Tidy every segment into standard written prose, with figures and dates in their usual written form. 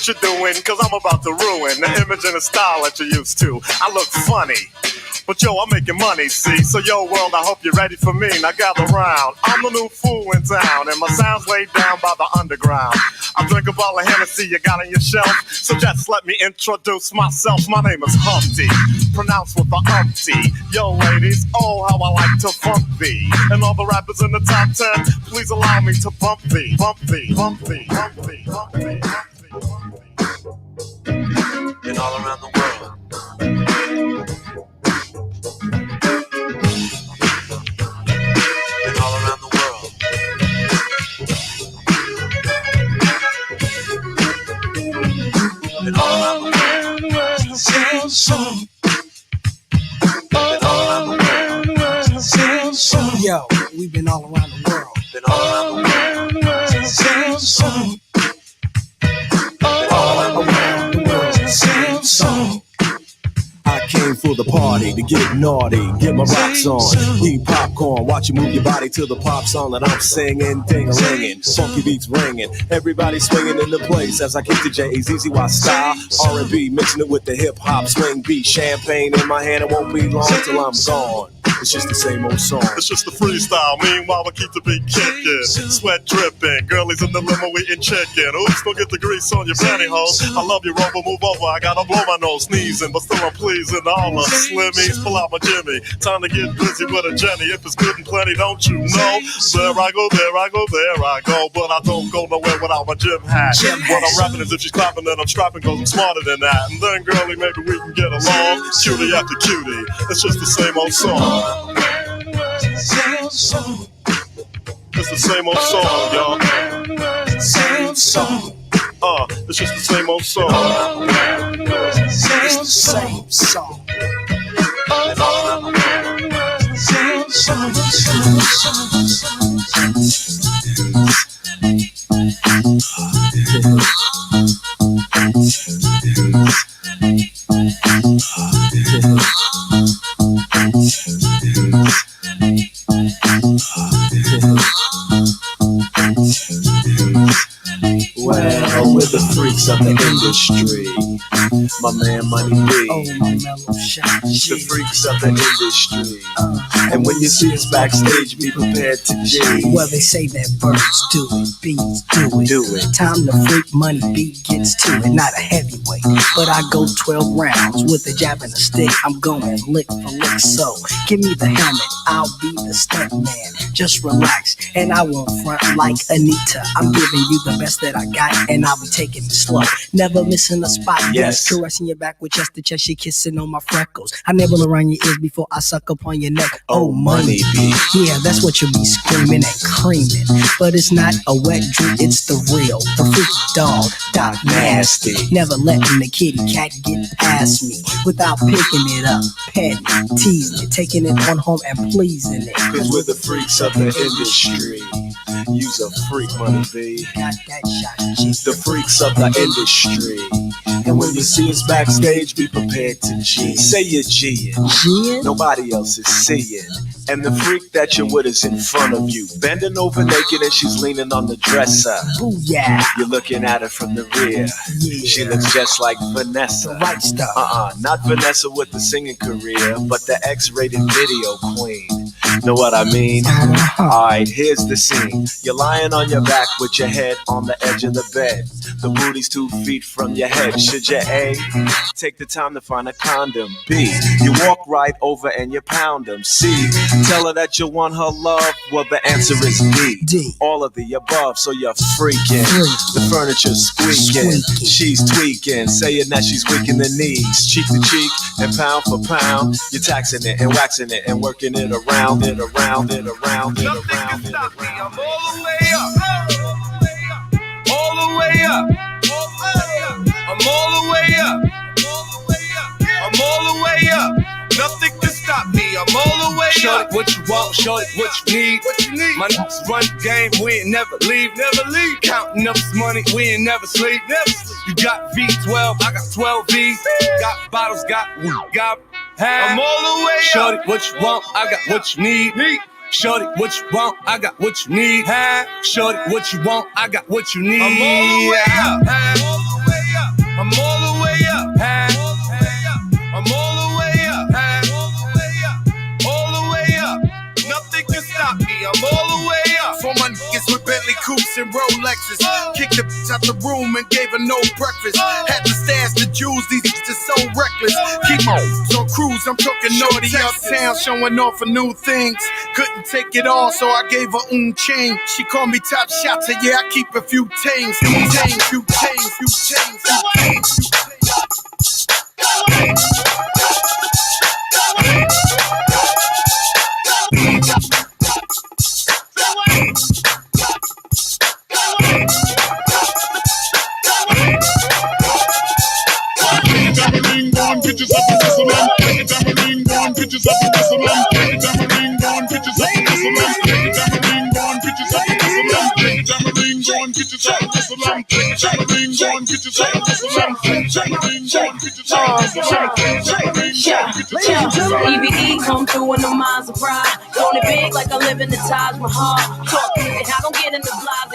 what you're doing, cause I'm about to ruin the image and the style that you're used to. I look funny, but yo, I'm making money, see? So yo, world, I hope you're ready for me. Now gather round. I'm the new fool in town, and my sound's laid down by the underground. I drink a bottle of Hennessy you got on your shelf, so just let me introduce myself. My name is Humpty, pronounced with the umpty. Yo, ladies, oh, how I like to funk thee. And all the rappers in the top 10, please allow me to bump thee, bump thee, bump thee, bump thee, bump thee, bump thee, bump thee. And all around the world. And all around the world. And all around the world. Sing song. And all around the world. Sing song. Yo, we've been all around the world. Been all around the world. Sing song. Been all around the world. Sing song. I came for the party to get naughty, get my rocks on, eat popcorn, watch you move your body to the pop song that I'm singing, ding-a-linging, funky beats ringing, everybody swinging in the place as I kick the J-A-Z-Z-Y style, R&B, mixing it with the hip-hop swing beat, champagne in my hand, it won't be long till I'm gone. It's just the same old song. It's just the freestyle. Meanwhile, we keep the beat kicking. Sweat dripping. Girlies in the limo eating chicken. Oops, don't get the grease on your pantyhose. I love you, Rover. Move over. I gotta blow my nose. Sneezing, but still I'm pleasing. All the slimmies. Pull out my Jimmy. Time to get busy with a Jenny. If it's good and plenty, don't you know? There I go, there I go, there I go. But I don't go nowhere without my gym hat. What I'm rapping is if she's clapping, then I'm strapping, cause I'm smarter than that. And then, girlie, maybe we can get along. Cutie after cutie. It's just the same old song. It's the same old song, y'all. Same song. It's just the same old song. It's the same song. Same song. Well, we're the freaks of the industry. My man Money B. Oh, my mellow shot. The freaks of the industry. And when you see us backstage, be prepared to G. Well, they say that birds do it, bees do it. Do it. Time to freak, Money B gets to it. Not a heavyweight, but I go 12 rounds with a jab and a stick. I'm going lick for lick, so give me the helmet. I'll be the stunt man. Just relax, and I won't front like Anita. I'm giving you the best that I got, and I'll be taking it slow. Never missing a spot. Yes. Caressing your back with chest to chest, she kissing on my freckles. I nibble around your ears before I suck upon your neck. Oh, Money B. Yeah, that's what you'll be screaming and creaming. But it's not a wet dream, it's the real. The freaky dog, Doc Nasty. Never letting the kitty cat get past me without picking it up, petting it, teasing it, taking it on home and pleasing it. Cause we're the freaks of the industry. You's a freak, Money B. Got that shot, G. The freaks of the industry. And when you see us backstage, be prepared to G. Say you're G'ing. Gin? Nobody else is seeing. And the freak that you're with is in front of you, bending over naked and she's leaning on the dresser. Booyah. You're looking at her from the rear. Yeah. She looks just like Vanessa. The right stuff. Not Vanessa with the singing career, but the X-rated video queen. Know what I mean? Alright, here's the scene. You're lying on your back with your head on the edge of the bed. The booty's 2 feet from your head. Should you A, take the time to find a condom? B, you walk right over and you pound them. C, tell her that you want her love. Well, the answer is D. All of the above, so you're freaking. The furniture's squeaking. She's tweaking, saying that she's weak in the knees. Cheek to cheek and pound for pound. You're taxing it and waxing it and working it around it, around it, around it, around it, around it. I'm all the way up. All the way up. I'm all the way up. I'm all the way up. Nothing can stop me. I'm all the way up. Shorty, what you want? Shorty, what you need? My niggas run the game. We ain't never leave. Counting up this money. We ain't never sleep. You got V12. I got 12 V's. Got bottles. Got. I'm all the way up. Shorty, what you want? I got what you need. Shorty, what you want? I got what you need. Shorty, what you want? I got what you need. I'm all the way up. Rolexes. Kicked the bitch out the room and gave her no breakfast. Had to stash the jewels, these bitches so reckless. Keep my on cruise, I'm talking naughty uptown, showing off for new things. Couldn't take it all, so I gave her chain. She called me top shot, so yeah, I keep a few chains. Few chains, few chains, few chains, few chains. Pictures up and whistle and take it down the ring, go on, pictures up and whistle and take it down the ring, go on, pictures up and whistle and take it down the ring, go on, pictures up and whistle and take it down the ring, go on, pictures up and whistle and take it down the ring, go on, pictures up and whistle and take it down the ring, go on, pictures up and whistle and take it down the ring, go on, pictures up and whistle and EBE come through in the minds of pride. Doing it big like I live in the Taj Mahal. Talking it, I don't get in the blah.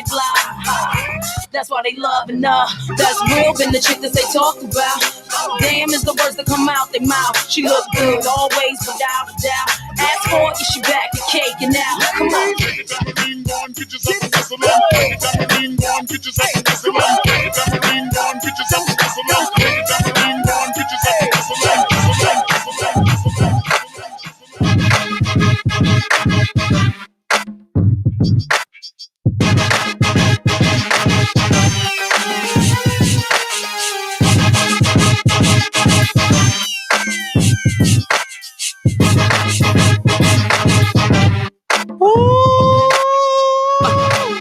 That's why they loving that's real than the chick that they talk about. Damn is the words that come out their mouth. She look good always without a doubt. Ask for it, she back the cake and now. Come on. take it down the ring, go on, pictures up and whistle and take it down the ring, go on, pictures up and whistle and take it down the ring, go on, pictures up and whistle and take it down the ring, go on, pictures up and whistle and whistle and whistle and whistle and.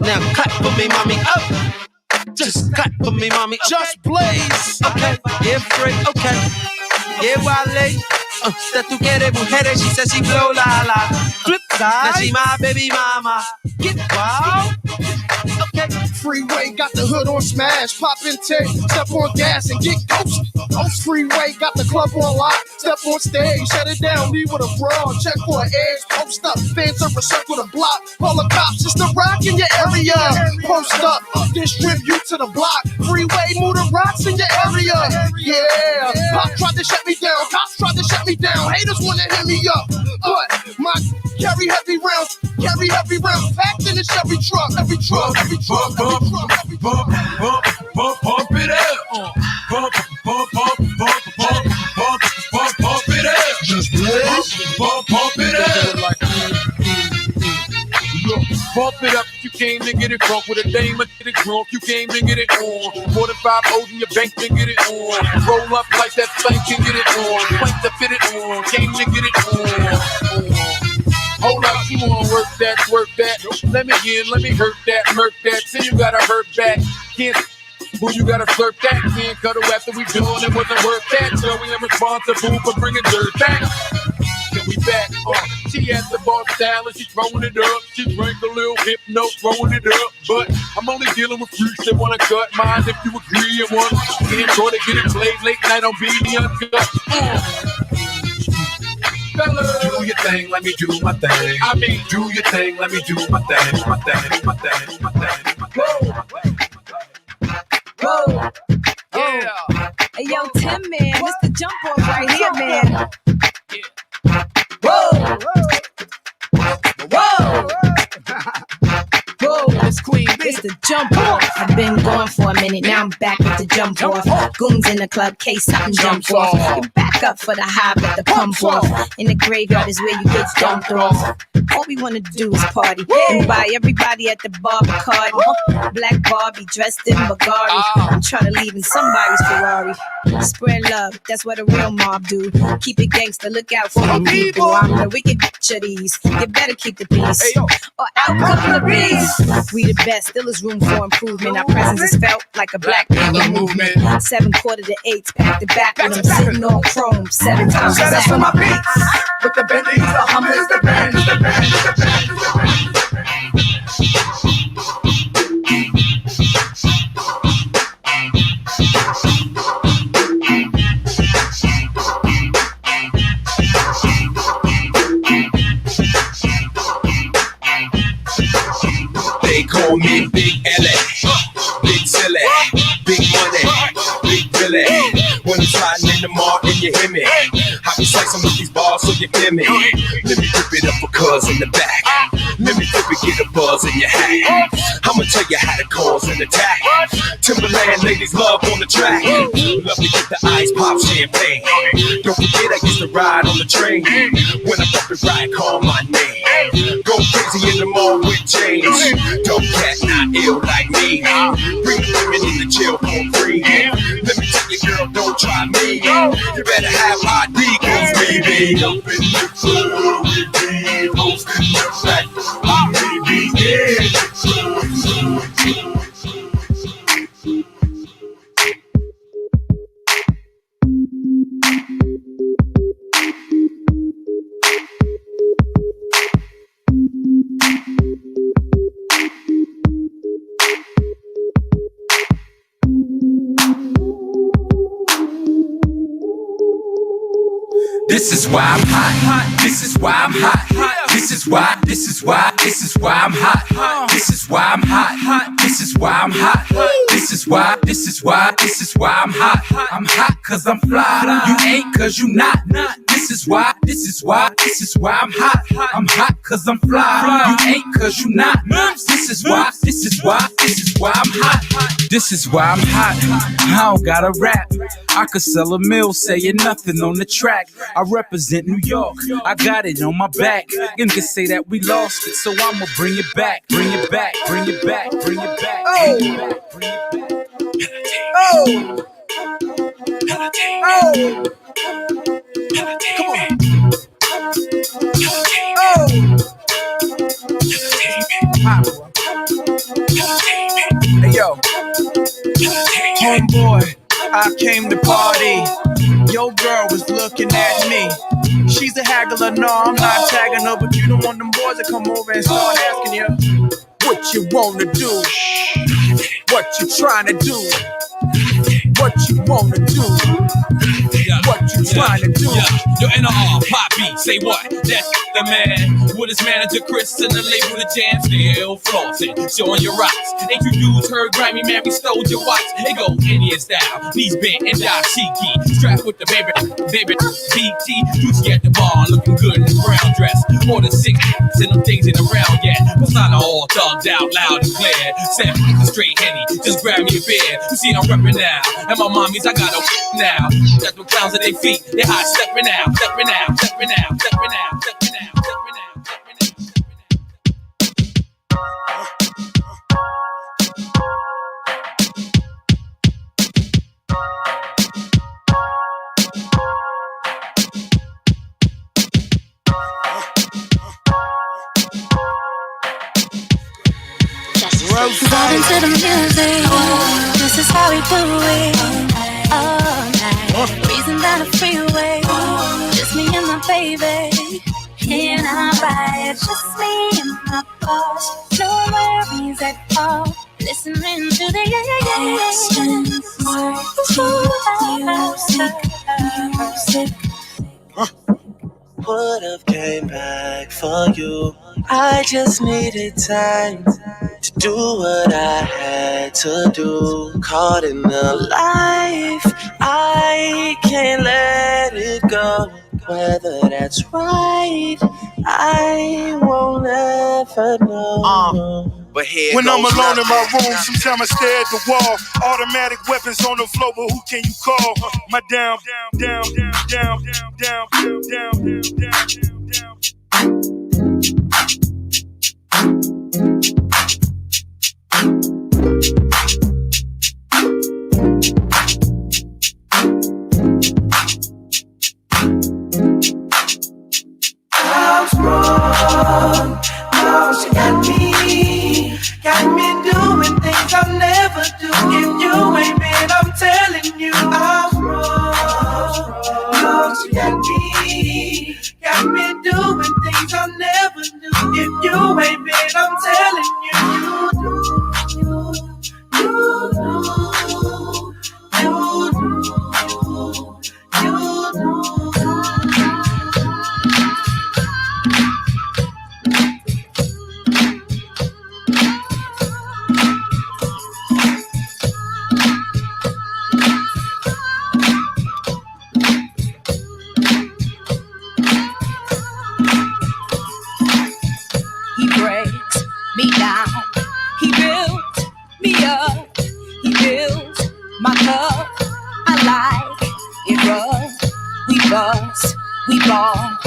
Now clap for me, mommy, up. Just clap for me, mommy. Just blaze. Okay, yeah, free, okay. Yeah, Wale. That tú quieres mujeres, she says she blow la la. Flip side. Now she my baby mama. Get wild. Okay. Freeway got the hood on smash, pop in tape, step on gas and get ghost. Freeway got the club on lock, step on stage, shut it down, leave with a brawl, check for an edge, post up, fans over circle the block, call the cops, it's the rock in your area, post up, distribute to the block, freeway move the rocks in your area, yeah, pop tried to shut me down, cops tried to shut me down, haters wanna hit me up, but my carry heavy rounds, packed in the Chevy truck, every truck, pump it up, pump it up, just blaze, pump it up, look, pump it up. You came to get it drunk with a dame and get it drunk. You came to get it on. 45 O's in your bank to get it on. Roll up like that thing can get it on. Plank to fit it on. Came to get it on. Hold up, you wanna work that. Let me in, let me hurt that. See you gotta hurt back. Can't boo, you gotta slurp that. Can't cuddle after we doing it wasn't worth that. So we are responsible for bringing dirt back. Then we back. She at the bar style and she throwing it up. She drank a little hypno, throwing it up. But I'm only dealing with freaks that wanna cut mine if you agree and want. Can't try to get it played late night on BD Uncut. Do your thing, let me do my thing. I mean, do your thing, let me do my thing. Whoa. Yeah. Hey, yo, Tim, man. Mr. Jump Off right here, man. Whoa. It's Queen B. It's the Jump Off. I've been going for a minute, now I'm back with the Jump Off. Goons in the club, case something jump off. You back up for the high, let the pump off. In the graveyard is where you get dumped off. All we wanna do is party and buy everybody at the bar Bacardi. Black Barbie dressed in Bulgari. I'm trying to leave in somebody's Ferrari. Spread love, that's what a real mob do. Keep it gangster, look out for the people. I'm the wicked bitch of these. You better keep the peace, or out come the beast. We the best, still is room for improvement. Our presence is felt like a black people movement. 7 quarter to 8, pack the back with them sitting on chrome 7 times. That's for my beats. With the Bentleys, the Hummers, the band. They call me Big L.A., Big Silly, Big Money, Big Billy. When I'm sliding in the mall and you hear me, I be slicing with these bar, so you hear me. Let me rip it up for cuz in the back. Let me rip it, get a buzz in your hat. I'ma tell you how to cause an attack. Timberland ladies love on the track. Love to get the ice pop champagne. Don't forget I used to ride on the train. When I bump it right, call my name. Go crazy in the mall with change. Dope cat, not ill like me. Bring women in the chill for free. Let me tell you, girl, don't try me. You better have ID, cause we be up in the club. We be hosting the track. We be This is why I'm hot. This is why I'm hot. This is why I'm hot. This is why I'm hot. This is why I'm hot. This is why I'm hot. I'm hot cause I'm fly. You ain't cause you not. This is why I'm hot. I'm hot cause I'm fly. You ain't cause you not. This is why I'm hot. This is why I'm hot. I don't gotta rap. I could sell a mill saying nothing on the track. I represent New York. I got it on my back. And can say that we lost it, so I'ma bring it back. Bring it back. Bring it back. Bring it back. Bring it back. Bring it back. Oh. Oh. Come on. Oh. Hey yo, homeboy, I came to party. Your girl was looking at me. She's a haggler, no, I'm not tagging her, but you don't want them boys to come over and start asking you what you wanna do, what you trying to do, what you wanna do, what you trying to do. Yo, NR, Pop Beat, say what? That's the man with his manager Chris and the label The Jam, still flossing, showing your rocks. Ain't you dudes heard Grammy man, we stole your watch? They go Indian style, knees bent and dashiki, strapped with the baby BT. Juicy at the bar, looking good in his brown dress. More than 6 and them things ain't around yet. Persona all thugged out, loud and clear. 7 straight Henny, just grab me a beer. You see I'm reppin' now, and my mommies I got a now. Got them clowns at their feet, they hot steppin' out, steppin' out, steppin' out, steppin' out, steppin' out, steppin' out, steppin' out. Vibing to the music, this is how we do it. All night, breezing down the freeway, just me and my baby. In our ride, just me and my boss. No worries at all. Listening to the music. Would've came back for you. I just needed time to do what I had to do. Caught in the life, I can't let it go. Whether that's right, I won't ever know. But here when I'm alone nothing. in my room, sometimes I stare at the wall. Automatic weapons on the floor, but who can you call? My down. I'm strong, now she got me doing things I'll never do. If you ain't been, I'm telling you, I'm strong, now she got me doing things I'll never do. If you ain't been, I'm telling you, you do. me down. He built me up. He built my cup. I like it rough. We bust, we ball,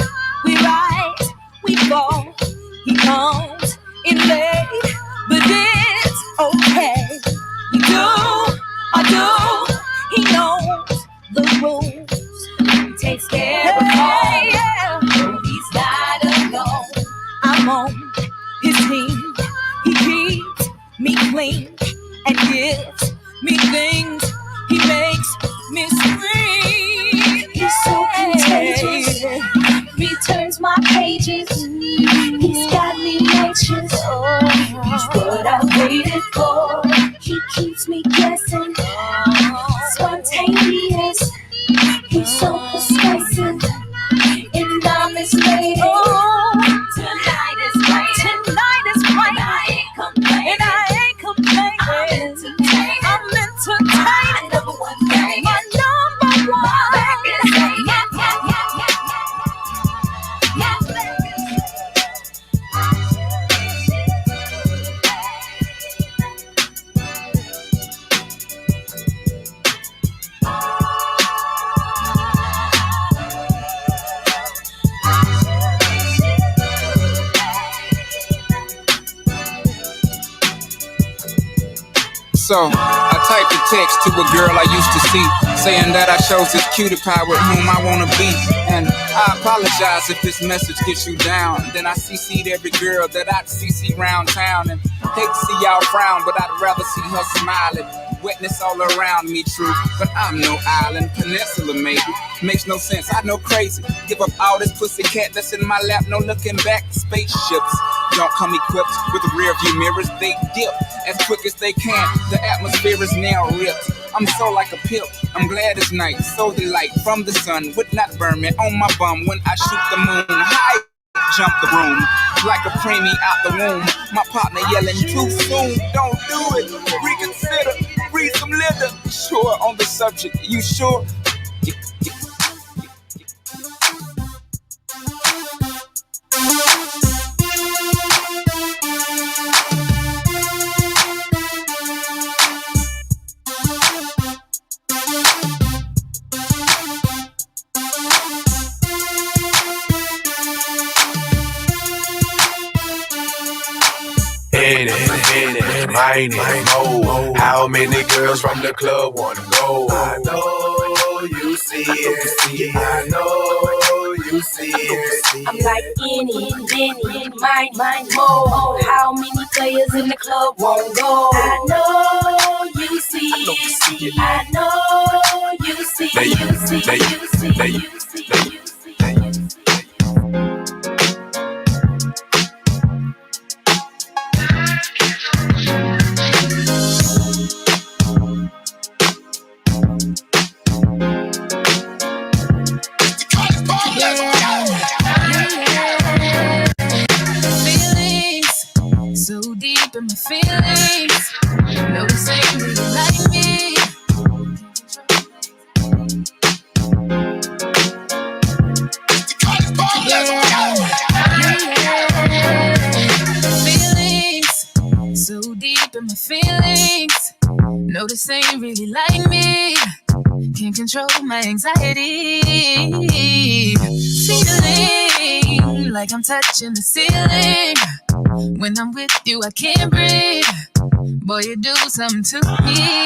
we rise, we fall. He comes in late, but it's okay. We do, I do. He knows the rules. He takes care of all. Yeah. No, he's not alone. I'm on his team. He keeps me clean and gives me things. He makes me scream. He's so contagious. He turns my pages. He's got me anxious. He's what I waited for. He keeps me guessing. Spontaneous. He's so persuasive. And I'm his lady. Tonight is right. Tonight is right. And I ain't complaining. I'm entertaining. My number one thing. My number one. Back is So I typed a text to a girl I used to see, saying that I chose this cutie pie with whom I wanna be. And I apologize if this message gets you down. Then I CC'd every girl that I'd CC round town. And hate to see y'all frown, but I'd rather see her smiling. Wetness all around me, true, but I'm no island. Peninsula, maybe. Makes no sense, I know crazy. Give up all this pussy cat that's in my lap, no looking back. Spaceships don't come equipped with rear view mirrors. They dip as quick as they can. The atmosphere is now ripped. I'm so like a pimp. I'm glad it's night. So the light from the sun would not burn me on my bum when I shoot the moon. High jump the room like a preemie out the womb. My partner yelling too soon. Don't do it. Reconsider. Read some litter. Sure on the subject. You sure? Mine mo. How many girls from the club wanna go? I know you see it. I know you see it. I'm like any, Benny, mine mo. How many players in the club won't go? I know you see it. I know you see it. So deep in my feelings, no this ain't really like me. Feelings, so deep in my feelings, no this ain't really like me. Can't control my anxiety. Feeling like I'm touching the ceiling. When I'm with you, I can't breathe. Boy, you do something to me.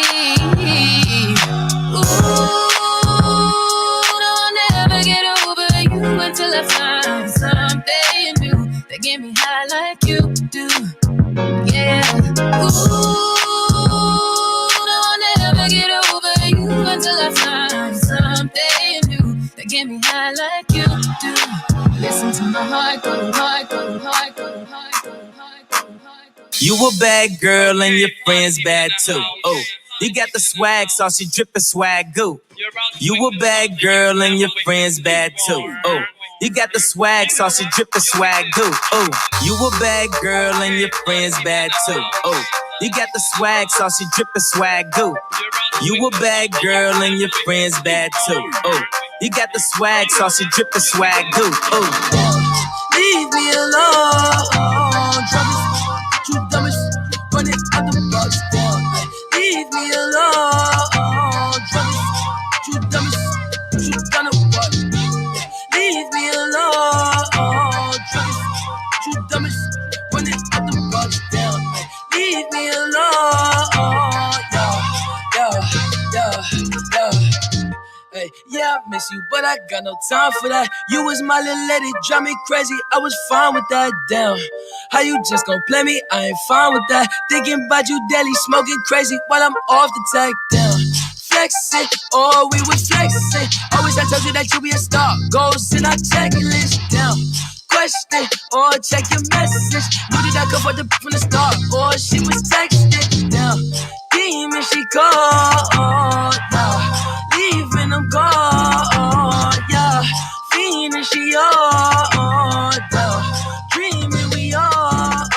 Ooh, no, I'll never get over you until I find something new that get me high like you do. Yeah. Ooh, no, I'll never get over you until I find something new that get me high like you do. Listen to my heart go, heart go, heart go, heart go. You a bad girl and your friends bad too. Oh, you got the swag sauce, you drippin' swag goo. You a bad girl and your friends bad too. Oh, you got the swag sauce, you drippin' swag goo. Oh, you a bad girl and your friends bad too. Oh, you got the swag sauce, you drippin' swag goo. You a bad girl and your friends bad too. Oh, you got the swag sauce, you drippin' swag goo. Oh, leave me alone. I got no time for that. You was my little lady, drive me crazy. I was fine with that. Damn, how you just gon' play me? I ain't fine with that. Thinking about you daily, smoking crazy while I'm off the tag. Damn, flexing, oh we was flexing. Always I told you that you be a star. Goals in our checklist. Damn. Question or check your message. Knew that I come from the start, or she was texting. Down, demon she called, yeah. Leaving them gone, yeah. Fiending she all, yeah. Dreaming we all,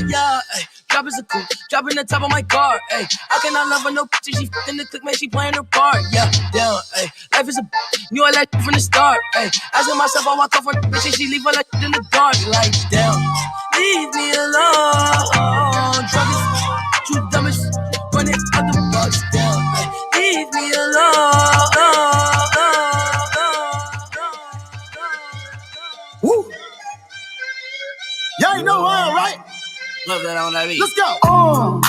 yeah. Ay, drop is a cool, dropping the top of my car. Ay, I cannot love her no bitch. She in the click, man. She playing her part, yeah. Down, ay, life is a knew I like from the start. Ay, asking myself, I walk off on bitch and she leave her like in the dark. Like down, leave me alone. Drug is too dumb as running out the box. Down, ay, leave me alone. Woo! Y'all ain't know why, right? Love that on that beat. Let's go.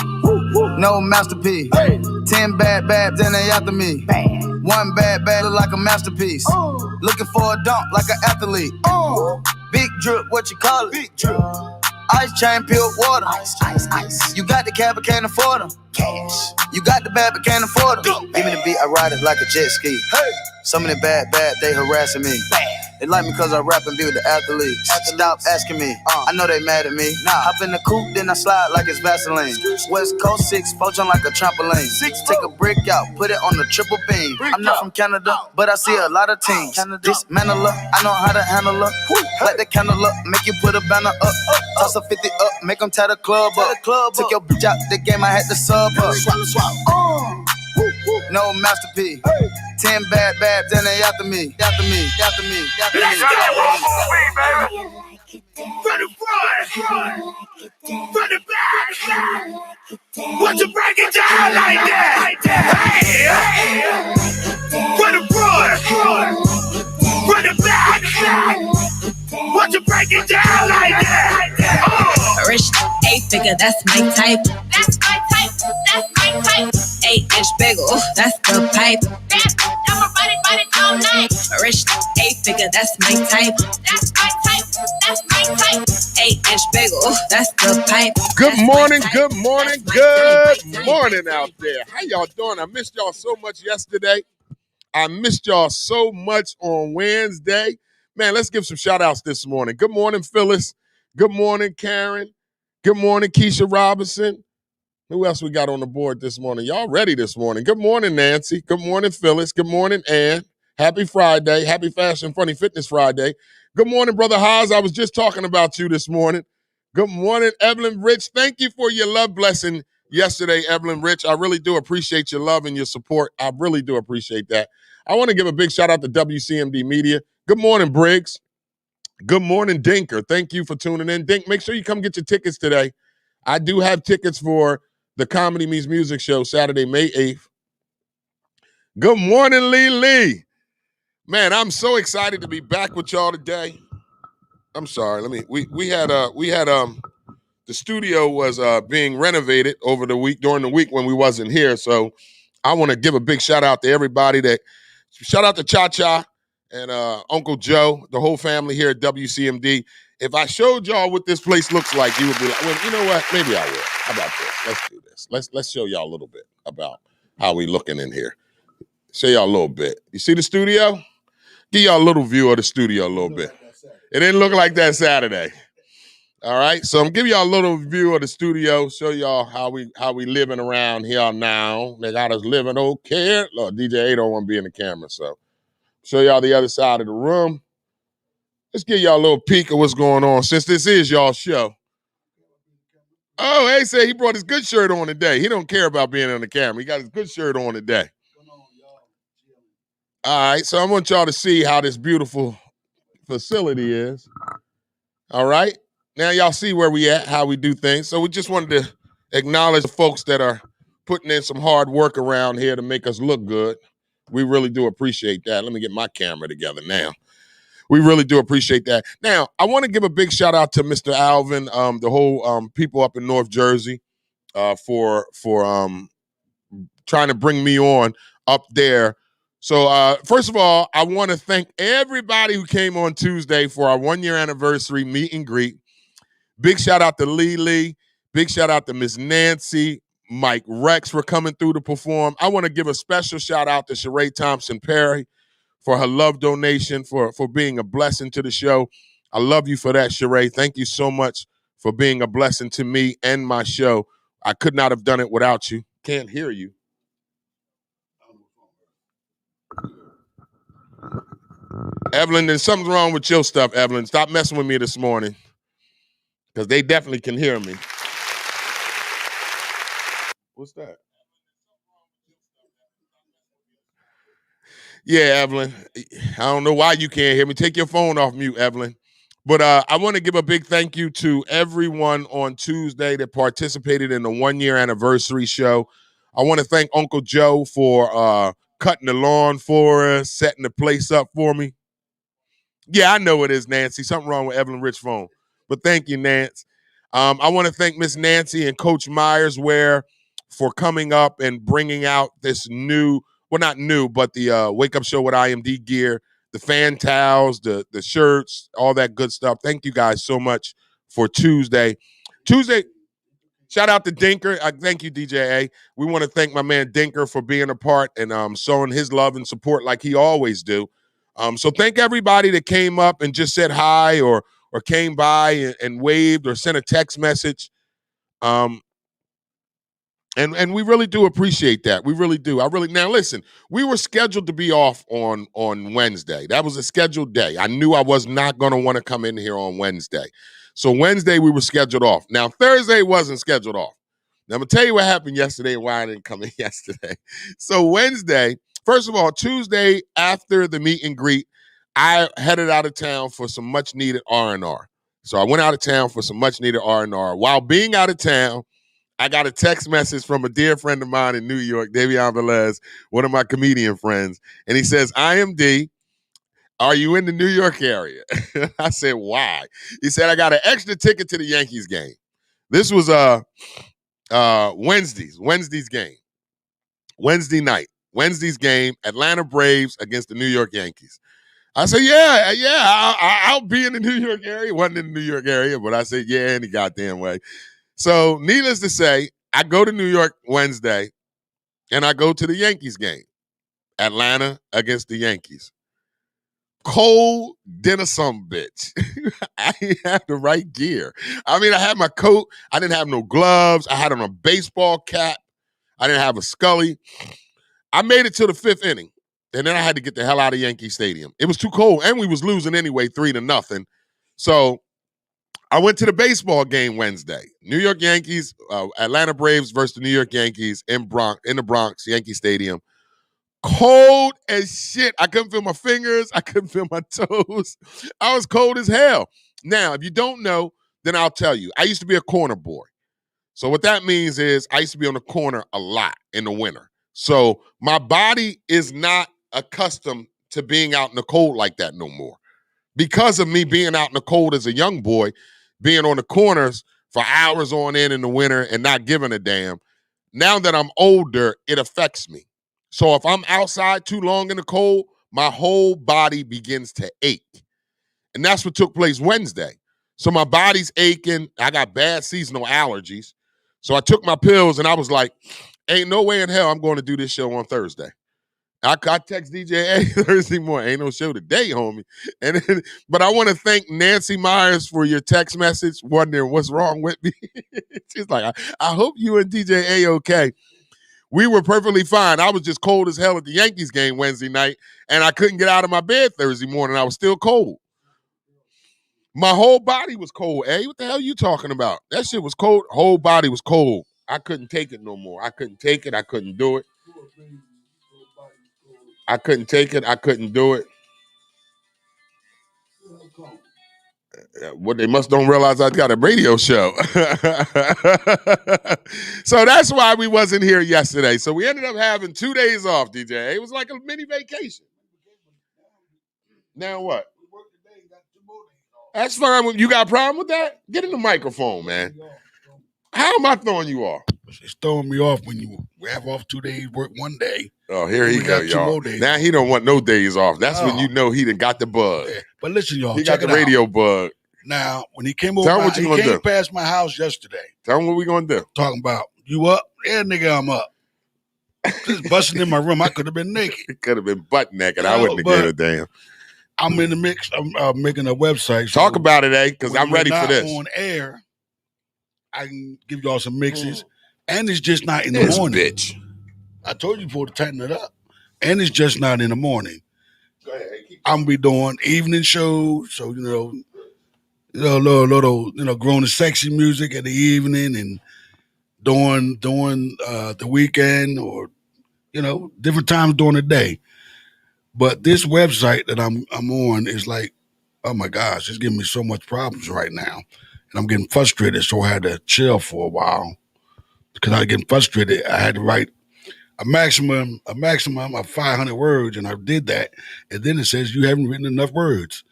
No masterpiece. Hey. 10 bad babs and they after me. Bam. One bad look like a masterpiece. Looking for a dunk like an athlete. Big drip, what you call it? Big drip. Ice chain, pure water. Ice. You got the cab, but can't afford them. Cash. You got the bad, but can't afford them. Give me the beat, I ride it like a jet ski. Hey. Some of the bad, they harassing me. They like me cause I rap and be with the athletes. Stop asking me, I know they mad at me. Hop in the coupe, then I slide like it's Vaseline. West Coast 6, poaching like a trampoline. Take a brick out, put it on the triple beam. I'm not from Canada, but I see a lot of teams. Dismantle her, I know how to handle her. Light the candle up, make you put a banner up. Toss a 50 up, make them tie the club up. Took your bitch out the game, I had to sub up. No masterpiece. 10 bad babs and they after me. Let's go, baby. From the front, from the back. Won't you break it down like that? Hey, from the front, from the back. Won't you break it down like that? Rich 8-figure, that's my type. That's my type. That's my type. 8-inch bagel, that's the pipe. I'ma ride it all night. Rich 8-figure, that's my type. That's my type. That's my type. 8-inch bagel, that's the pipe. Good morning, good morning, good morning out there. How y'all doing? I missed y'all so much yesterday. I missed y'all so much on Wednesday. Man, let's give some shout outs this morning. Good morning, Phyllis. Good morning, Karen. Good morning, Keisha Robinson. Who else we got on the board this morning? Y'all ready this morning? Good morning, Nancy. Good morning, Phyllis. Good morning, Ann. Happy Friday. Happy Fashion Funny Fitness Friday. Good morning, Brother Haas. I was just talking about you this morning. Good morning, Evelyn Rich. Thank you for your love blessing yesterday, Evelyn Rich. I really do appreciate your love and your support. I really do appreciate that. I want to give a big shout out to WCMD Media. Good morning, Briggs. Good morning, Dinker. Thank you for tuning in. Dink, make sure you come get your tickets today. I do have tickets for the Comedy Meets Music show Saturday, May 8th. Good morning, Lee. Man, I'm so excited to be back with y'all today. I'm sorry. We had the studio was being renovated over the week during the week when we wasn't here. So I want to give a big shout out to everybody shout out to Cha-Cha and Uncle Joe, the whole family here at WCMD. If I showed y'all what this place looks like, you would be like, well, you know what? Maybe I will. How about this? Let's do this. Let's show y'all a little bit about how we looking in here. Show y'all a little bit. You see the studio? Give y'all a little view of the studio a little bit. It didn't look like that Saturday. All right, so I'm giving y'all a little view of the studio, show y'all how we living around here now. They got us living okay. Look, DJ A don't want to be in the camera, so show y'all the other side of the room. Let's give y'all a little peek of what's going on since this is y'all's show. Oh, hey, say he brought his good shirt on today. He don't care about being on the camera. He got his good shirt on today. All right, so I want y'all to see how this beautiful facility is. All right. Now y'all see where we at, how we do things. So we just wanted to acknowledge the folks that are putting in some hard work around here to make us look good. We really do appreciate that. Let me get my camera together now. We really do appreciate that. Now, I want to give a big shout out to Mr. Alvin, the whole people up in North Jersey for trying to bring me on up there So first of all, I want to thank everybody who came on Tuesday for our 1 year anniversary meet and greet. Big shout out to Lee. Big shout out to Miss Nancy, Mike Rex for coming through to perform. I want to give a special shout out to Sheree Thompson Perry for her love donation, for being a blessing to the show. I love you for that, Sheree. Thank you so much for being a blessing to me and my show. I could not have done it without you. Can't hear you. Evelyn, there's something wrong with your stuff, Evelyn. Stop messing with me this morning, because they definitely can hear me. What's that? Yeah, Evelyn. I don't know why you can't hear me. Take your phone off mute, Evelyn. But I want to give a big thank you to everyone on Tuesday that participated in the 1 year anniversary show. I want to thank Uncle Joe for cutting the lawn for us, setting the place up for me. Yeah, I know it is, Nancy. Something wrong with Evelyn Rich's phone. But thank you, Nance. I want to thank Miss Nancy and Coach Myers Ware for coming up and bringing out this new, well, not new, but the Wake Up Show with IMD gear, the fan towels, the shirts, all that good stuff. Thank you guys so much for Tuesday. Shout out to Dinker. Thank you, DJ A. We want to thank my man Dinker for being a part and showing his love and support like he always do. So thank everybody that came up and just said hi or came by and waved or sent a text message. And we really do appreciate that. We really do. Now listen, we were scheduled to be off on Wednesday. That was a scheduled day. I knew I was not going to want to come in here on Wednesday. So Wednesday we were scheduled off. Now Thursday wasn't scheduled off. Now I'm going to tell you what happened yesterday and why I didn't come in yesterday. So Wednesday, first of all, Tuesday after the meet and greet, I headed out of town for some much needed R&R. So I went out of town for some much needed R&R. While being out of town, I got a text message from a dear friend of mine in New York, Davion Velez, one of my comedian friends. And he says, IMD, are you in the New York area? I said, why? He said, I got an extra ticket to the Yankees game. This was Wednesday's game. Wednesday night. Wednesday's game, Atlanta Braves against the New York Yankees. I said, I'll be in the New York area. Wasn't in the New York area, but I said, yeah, any goddamn way. So needless to say, I go to New York Wednesday, and I go to the Yankees game. Atlanta against the Yankees. Cold dinner some bitch. I didn't have the right gear. I mean, I had my coat. I didn't have no gloves. I had on a baseball cap. I didn't have a Scully. I made it to the 5th inning, and then I had to get the hell out of Yankee Stadium. It was too cold, and we was losing anyway, 3-0. So I went to the baseball game Wednesday. New York Yankees, Atlanta Braves versus the New York Yankees in the Bronx, Yankee Stadium. Cold as shit. I couldn't feel my fingers. I couldn't feel my toes. I was cold as hell. Now, if you don't know, then I'll tell you. I used to be a corner boy. So what that means is I used to be on the corner a lot in the winter. So my body is not accustomed to being out in the cold like that no more. Because of me being out in the cold as a young boy, being on the corners for hours on end in the winter and not giving a damn, now that I'm older, it affects me. So if I'm outside too long in the cold, my whole body begins to ache. And that's what took place Wednesday. So my body's aching. I got bad seasonal allergies. So I took my pills and I was like, ain't no way in hell I'm going to do this show on Thursday. I text DJ A Thursday morning. Ain't no show today, homie. But I want to thank Nancy Myers for your text message, wondering what's wrong with me. She's like, I hope you and DJ A okay. We were perfectly fine. I was just cold as hell at the Yankees game Wednesday night, and I couldn't get out of my bed Thursday morning. I was still cold. My whole body was cold. Hey, what the hell are you talking about? That shit was cold. Whole body was cold. I couldn't take it no more. I couldn't take it. I couldn't do it. I couldn't take it. I couldn't do it. What they must don't realize I got a radio show. So that's why we wasn't here yesterday. So we ended up having 2 days off, DJ. It was like a mini vacation. Now what? That's fine. You got a problem with that? Get in the microphone, man. How am I throwing you off? It's throwing me off when you have off 2 days, work 1 day. Oh, here he go, got 2 y'all. more days. Now he don't want no days off. That's when you know he done got the bug. Yeah. But listen, y'all, He check got the it radio out. bug. Now, when he came Tell him over, what you he gonna came do. past my house yesterday. Tell him what we gonna do. Talking about, you up? Yeah, nigga, I'm up. Just busting in my room. I could have been naked. It could have been butt naked. No, I wouldn't have but- gave a damn. I'm in the mix. I'm making a website. Talk about it, eh? Because when I'm ready we're for not this. on air, I can give y'all some mixes. And it's just not in the This morning. bitch. I told you before to tighten it up. And it's just not in the morning. I'm gonna be doing evening shows, so little, grown and sexy music in the evening, and doing the weekend, or different times during the day. But this website that I'm on is like, oh my gosh, it's giving me so much problems right now, and I'm getting frustrated. So I had to chill for a while because I was getting frustrated. I had to write a maximum of 500 words, and I did that. And then it says you haven't written enough words.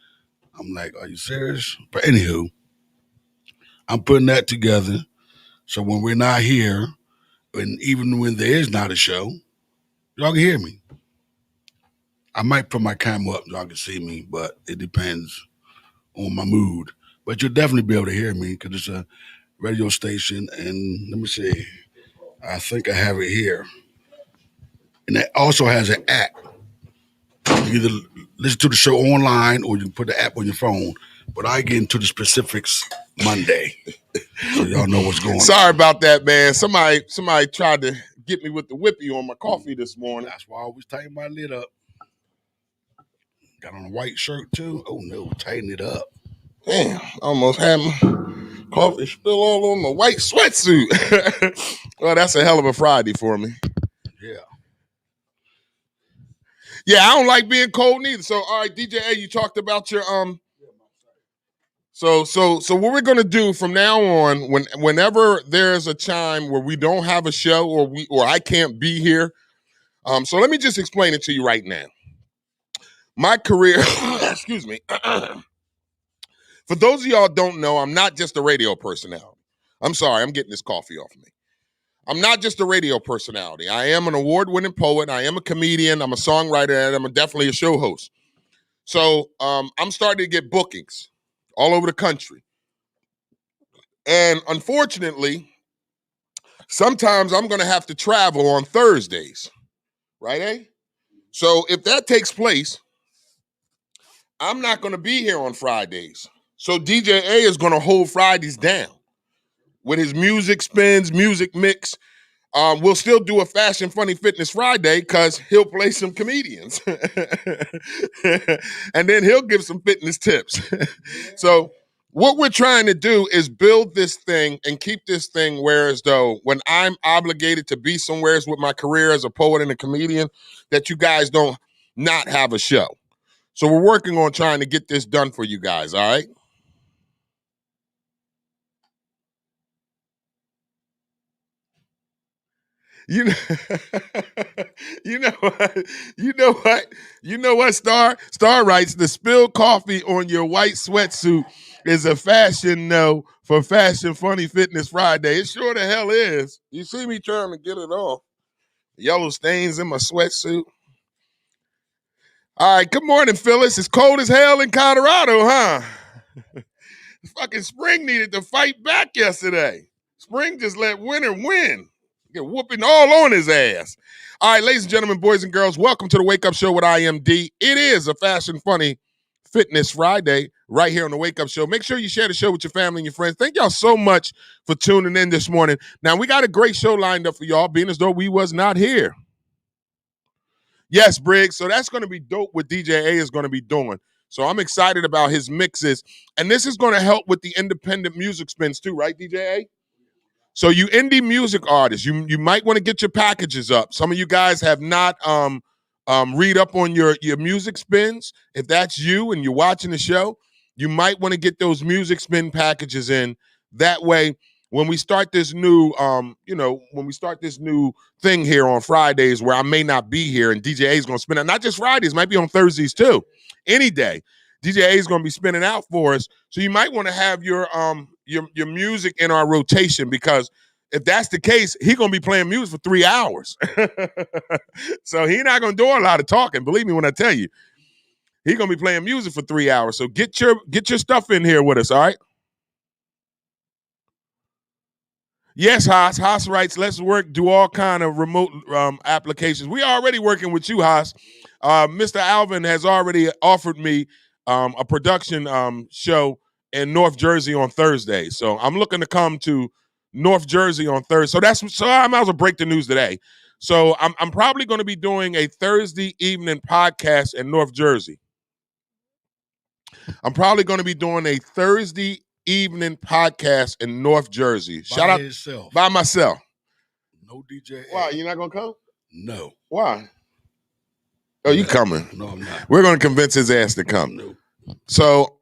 I'm like, are you serious? But anywho, I'm putting that together. So when we're not here, and even when there is not a show, y'all can hear me. I might put my camera up so y'all can see me, but it depends on my mood. But you'll definitely be able to hear me because it's a radio station. And let me see. I think I have it here. And it also has an app. You can either listen to the show online or you can put the app on your phone. But I get into the specifics Monday. So y'all know what's going on. Sorry about that, man. Somebody tried to get me with the whippy on my coffee this morning. That's why I always tighten my lid up. Got on a white shirt too. Oh no, tighten it up. Damn, I almost had my coffee spill all on my white sweatsuit. Well, that's a hell of a Friday for me. Yeah. Yeah, I don't like being cold neither. So, all right, DJ A, you talked about your So what we're gonna do from now on, whenever there's a time where we don't have a show or I can't be here, so let me just explain it to you right now. My career, excuse me. For those of y'all who don't know, I'm not just a radio personality. I'm sorry, I'm getting this coffee off me. I'm not just a radio personality. I am an award-winning poet. I am a comedian. I'm a songwriter, and I'm definitely a show host. So I'm starting to get bookings all over the country. And unfortunately, sometimes I'm going to have to travel on Thursdays, right, eh? So if that takes place, I'm not going to be here on Fridays. So DJ A is going to hold Fridays down with his music spins, music mix. We'll still do a Fashion Funny Fitness Friday because he'll play some comedians. And then he'll give some fitness tips. So what we're trying to do is build this thing and keep this thing where as though when I'm obligated to be somewhere with my career as a poet and a comedian, that you guys don't not have a show. So we're working on trying to get this done for you guys, all right? You know what, Star? Star writes, the spilled coffee on your white sweatsuit is a fashion no for Fashion Funny Fitness Friday. It sure the hell is. You see me trying to get it off. Yellow stains in my sweatsuit. All right, good morning, Phyllis. It's cold as hell in Colorado, huh? Fucking spring needed to fight back yesterday. Spring just let winter win. Get whooping all on his ass. All right, ladies and gentlemen, boys and girls, welcome to the Wake Up Show with IMD. It is a Fashion Funny Fitness Friday right here on the Wake Up Show. Make sure you share the show with your family and your friends. Thank y'all so much for tuning in this morning. Now, we got a great show lined up for y'all, being as though we was not here. Yes, Briggs. So that's going to be dope what DJ A is going to be doing. So I'm excited about his mixes. And this is going to help with the independent music spins too, right, DJ A? So you indie music artists, you might want to get your packages up. Some of you guys have not read up on your music spins. If that's you and you're watching the show, you might want to get those music spin packages in. That way, when we start this new, when we start this new thing here on Fridays where I may not be here and DJ A is going to spin it, not just Fridays, might be on Thursdays too, any day. DJ A is going to be spinning out for us. So you might want to have your your music in our rotation, because if that's the case, he gonna be playing music for 3 hours. So he not gonna do a lot of talking. Believe me when I tell you, he gonna be playing music for 3 hours. So get your stuff in here with us, all right? Yes, Haas. Haas writes, let's work, do all kind of remote applications. We already working with you, Haas. Mr. Alvin has already offered me a production show in North Jersey on Thursday. So I'm looking to come to North Jersey on Thursday. So I might as well break the news today. So I'm probably going to be doing a Thursday evening podcast in North Jersey. I'm probably going to be doing a Thursday evening podcast in North Jersey. Shout out yourself. By myself. No DJ. Why? You're not going to come? No. Why? Oh, you coming? No, I'm not. We're going to convince his ass to come. No. So,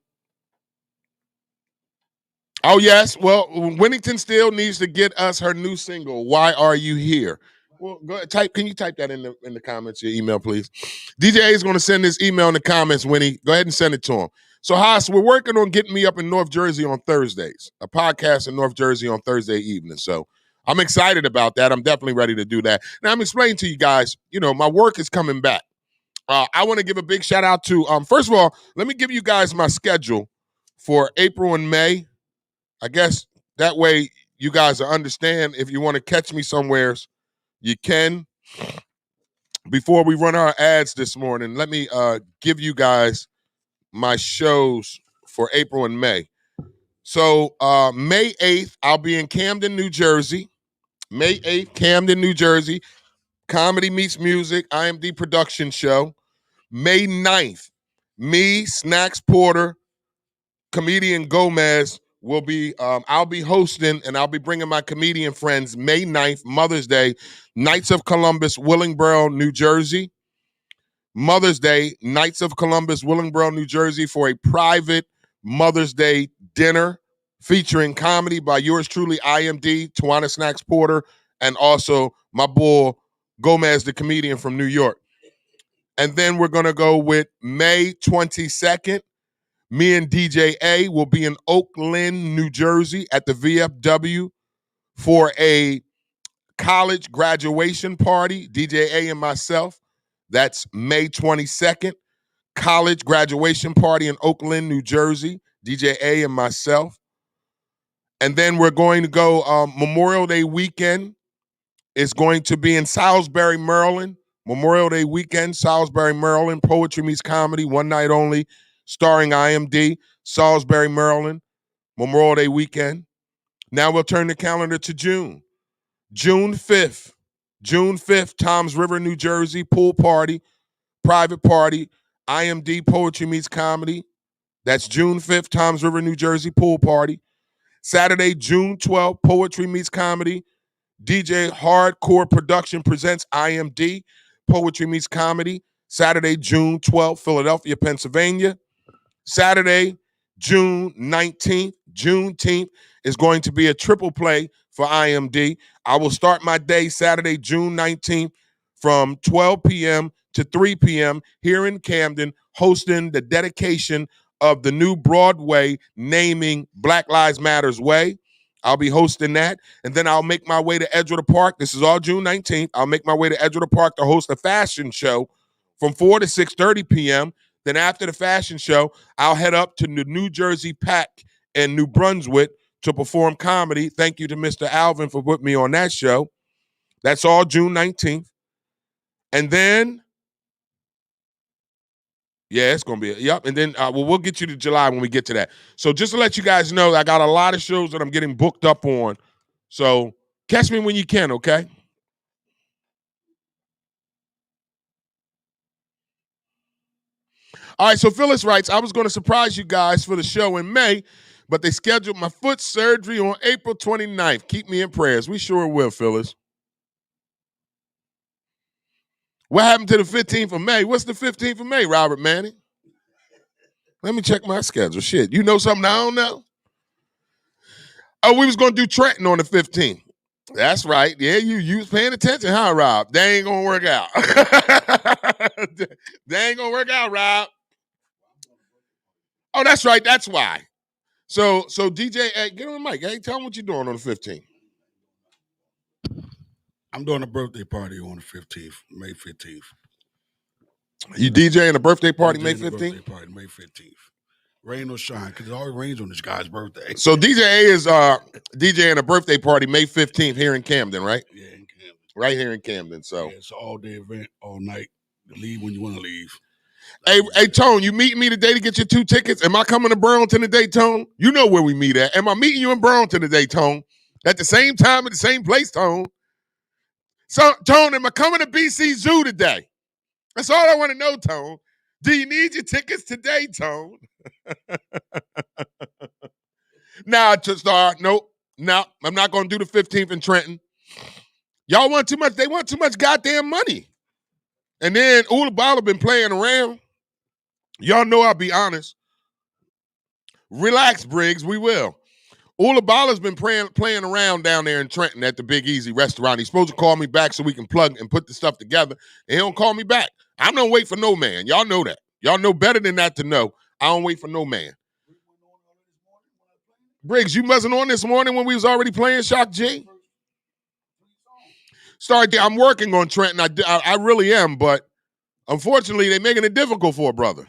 oh, yes. Well, Winnington still needs to get us her new single, Why Are You Here? Well, go ahead, can you type that in the comments, your email, please? DJ A is going to send this email in the comments, Winnie. Go ahead and send it to him. So, Haas, we're working on getting me up in North Jersey on Thursdays, a podcast in North Jersey on Thursday evening. So I'm excited about that. I'm definitely ready to do that. Now, I'm explaining to you guys, my work is coming back. I want to give a big shout out to, first of all, let me give you guys my schedule for April and May. I guess that way you guys will understand. If you want to catch me somewheres, you can. Before we run our ads this morning, let me give you guys my shows for April and May. So May 8th, I'll be in Camden, New Jersey. May 8th, Camden, New Jersey. Comedy Meets Music, IMD production show. May 9th, me, Snacks Porter, comedian Gomez will be, I'll be hosting and I'll be bringing my comedian friends May 9th, Mother's Day, Knights of Columbus, Willingboro, New Jersey. Mother's Day, Knights of Columbus, Willingboro, New Jersey, for a private Mother's Day dinner featuring comedy by yours truly, IMD, Tawana Snacks Porter, and also my boy Gomez, the comedian from New York. And then we're going to go with May 22nd. Me and DJ A will be in Oakland, New Jersey at the VFW for a college graduation party, DJ A and myself. That's May 22nd. College graduation party in Oakland, New Jersey, DJ A and myself. And then we're going to go Memorial Day weekend. It's going to be in Salisbury, Maryland. Memorial Day weekend, Salisbury, Maryland. Poetry Meets Comedy, one night only, starring IMD. Salisbury, Maryland. Memorial Day weekend. Now we'll turn the calendar to June. June 5th. June 5th, Toms River, New Jersey, pool party, private party, IMD Poetry Meets Comedy. That's June 5th, Toms River, New Jersey, pool party. Saturday, June 12th, Poetry Meets Comedy. DJ Hardcore Production presents IMD Poetry Meets Comedy. Saturday, June 12th, Philadelphia, Pennsylvania. Saturday, June 19th, Juneteenth, is going to be a triple play for IMD. I will start my day Saturday, June 19th from 12 p.m. to 3 p.m. here in Camden, hosting the dedication of the new Broadway naming Black Lives Matter's Way. I'll be hosting that. And then I'll make my way to Edgewater Park. This is all June 19th. I'll make my way to Edgewater Park to host a fashion show from 4 to 6:30 p.m. Then after the fashion show, I'll head up to the New Jersey Pack in New Brunswick to perform comedy. Thank you to Mr. Alvin for putting me on that show. That's all June 19th. And then, yeah, it's going to be, yep. And then we'll get you to July when we get to that. So just to let you guys know, I got a lot of shows that I'm getting booked up on. So catch me when you can, okay? All right, so Phyllis writes, I was going to surprise you guys for the show in May, but they scheduled my foot surgery on April 29th. Keep me in prayers. We sure will, Phyllis. What happened to the 15th of May? What's the 15th of May, Robert Manning? Let me check my schedule. Shit, you know something I don't know? Oh, we was going to do Trenton on the 15th. That's right. Yeah, you was paying attention, huh, Rob? They ain't going to work out. They ain't going to work out, Rob. Oh, that's right. That's why. So DJ, hey, get on the mic. Hey, tell them what you're doing on the 15th. I'm doing a birthday party on the 15th, May 15th. You DJing a birthday party May 15th? Birthday party May 15th. Rain or shine, because it always rains on this guy's birthday. So DJ A is DJing a birthday party May 15th here in Camden, right? Yeah, in Camden. Right here in Camden. So yeah, it's an all-day event, all night. Leave when you want to leave. Hey, Tone, you meeting me today to get your 2 tickets? Am I coming to Burlington today, Tone? You know where we meet at. Am I meeting you in Burlington today, Tone? At the same time, at the same place, Tone? So, Tone, am I coming to BC Zoo today? That's all I want to know, Tone. Do you need your tickets today, Tone? Nah, to start. Nope. No, I'm not going to do the 15th in Trenton. Y'all want too much. They want too much goddamn money. And then Oolabala been playing around. Y'all know I'll be honest. Relax, Briggs. We will. Oolabala's been playing around down there in Trenton at the Big Easy restaurant. He's supposed to call me back so we can plug and put the stuff together. And he don't call me back. I don't wait for no man. Y'all know that. Y'all know better than that to know. I don't wait for no man. Briggs, you wasn't on this morning when we was already playing Shock G? I'm working on Trenton. I really am, but unfortunately, they're making it difficult for a brother.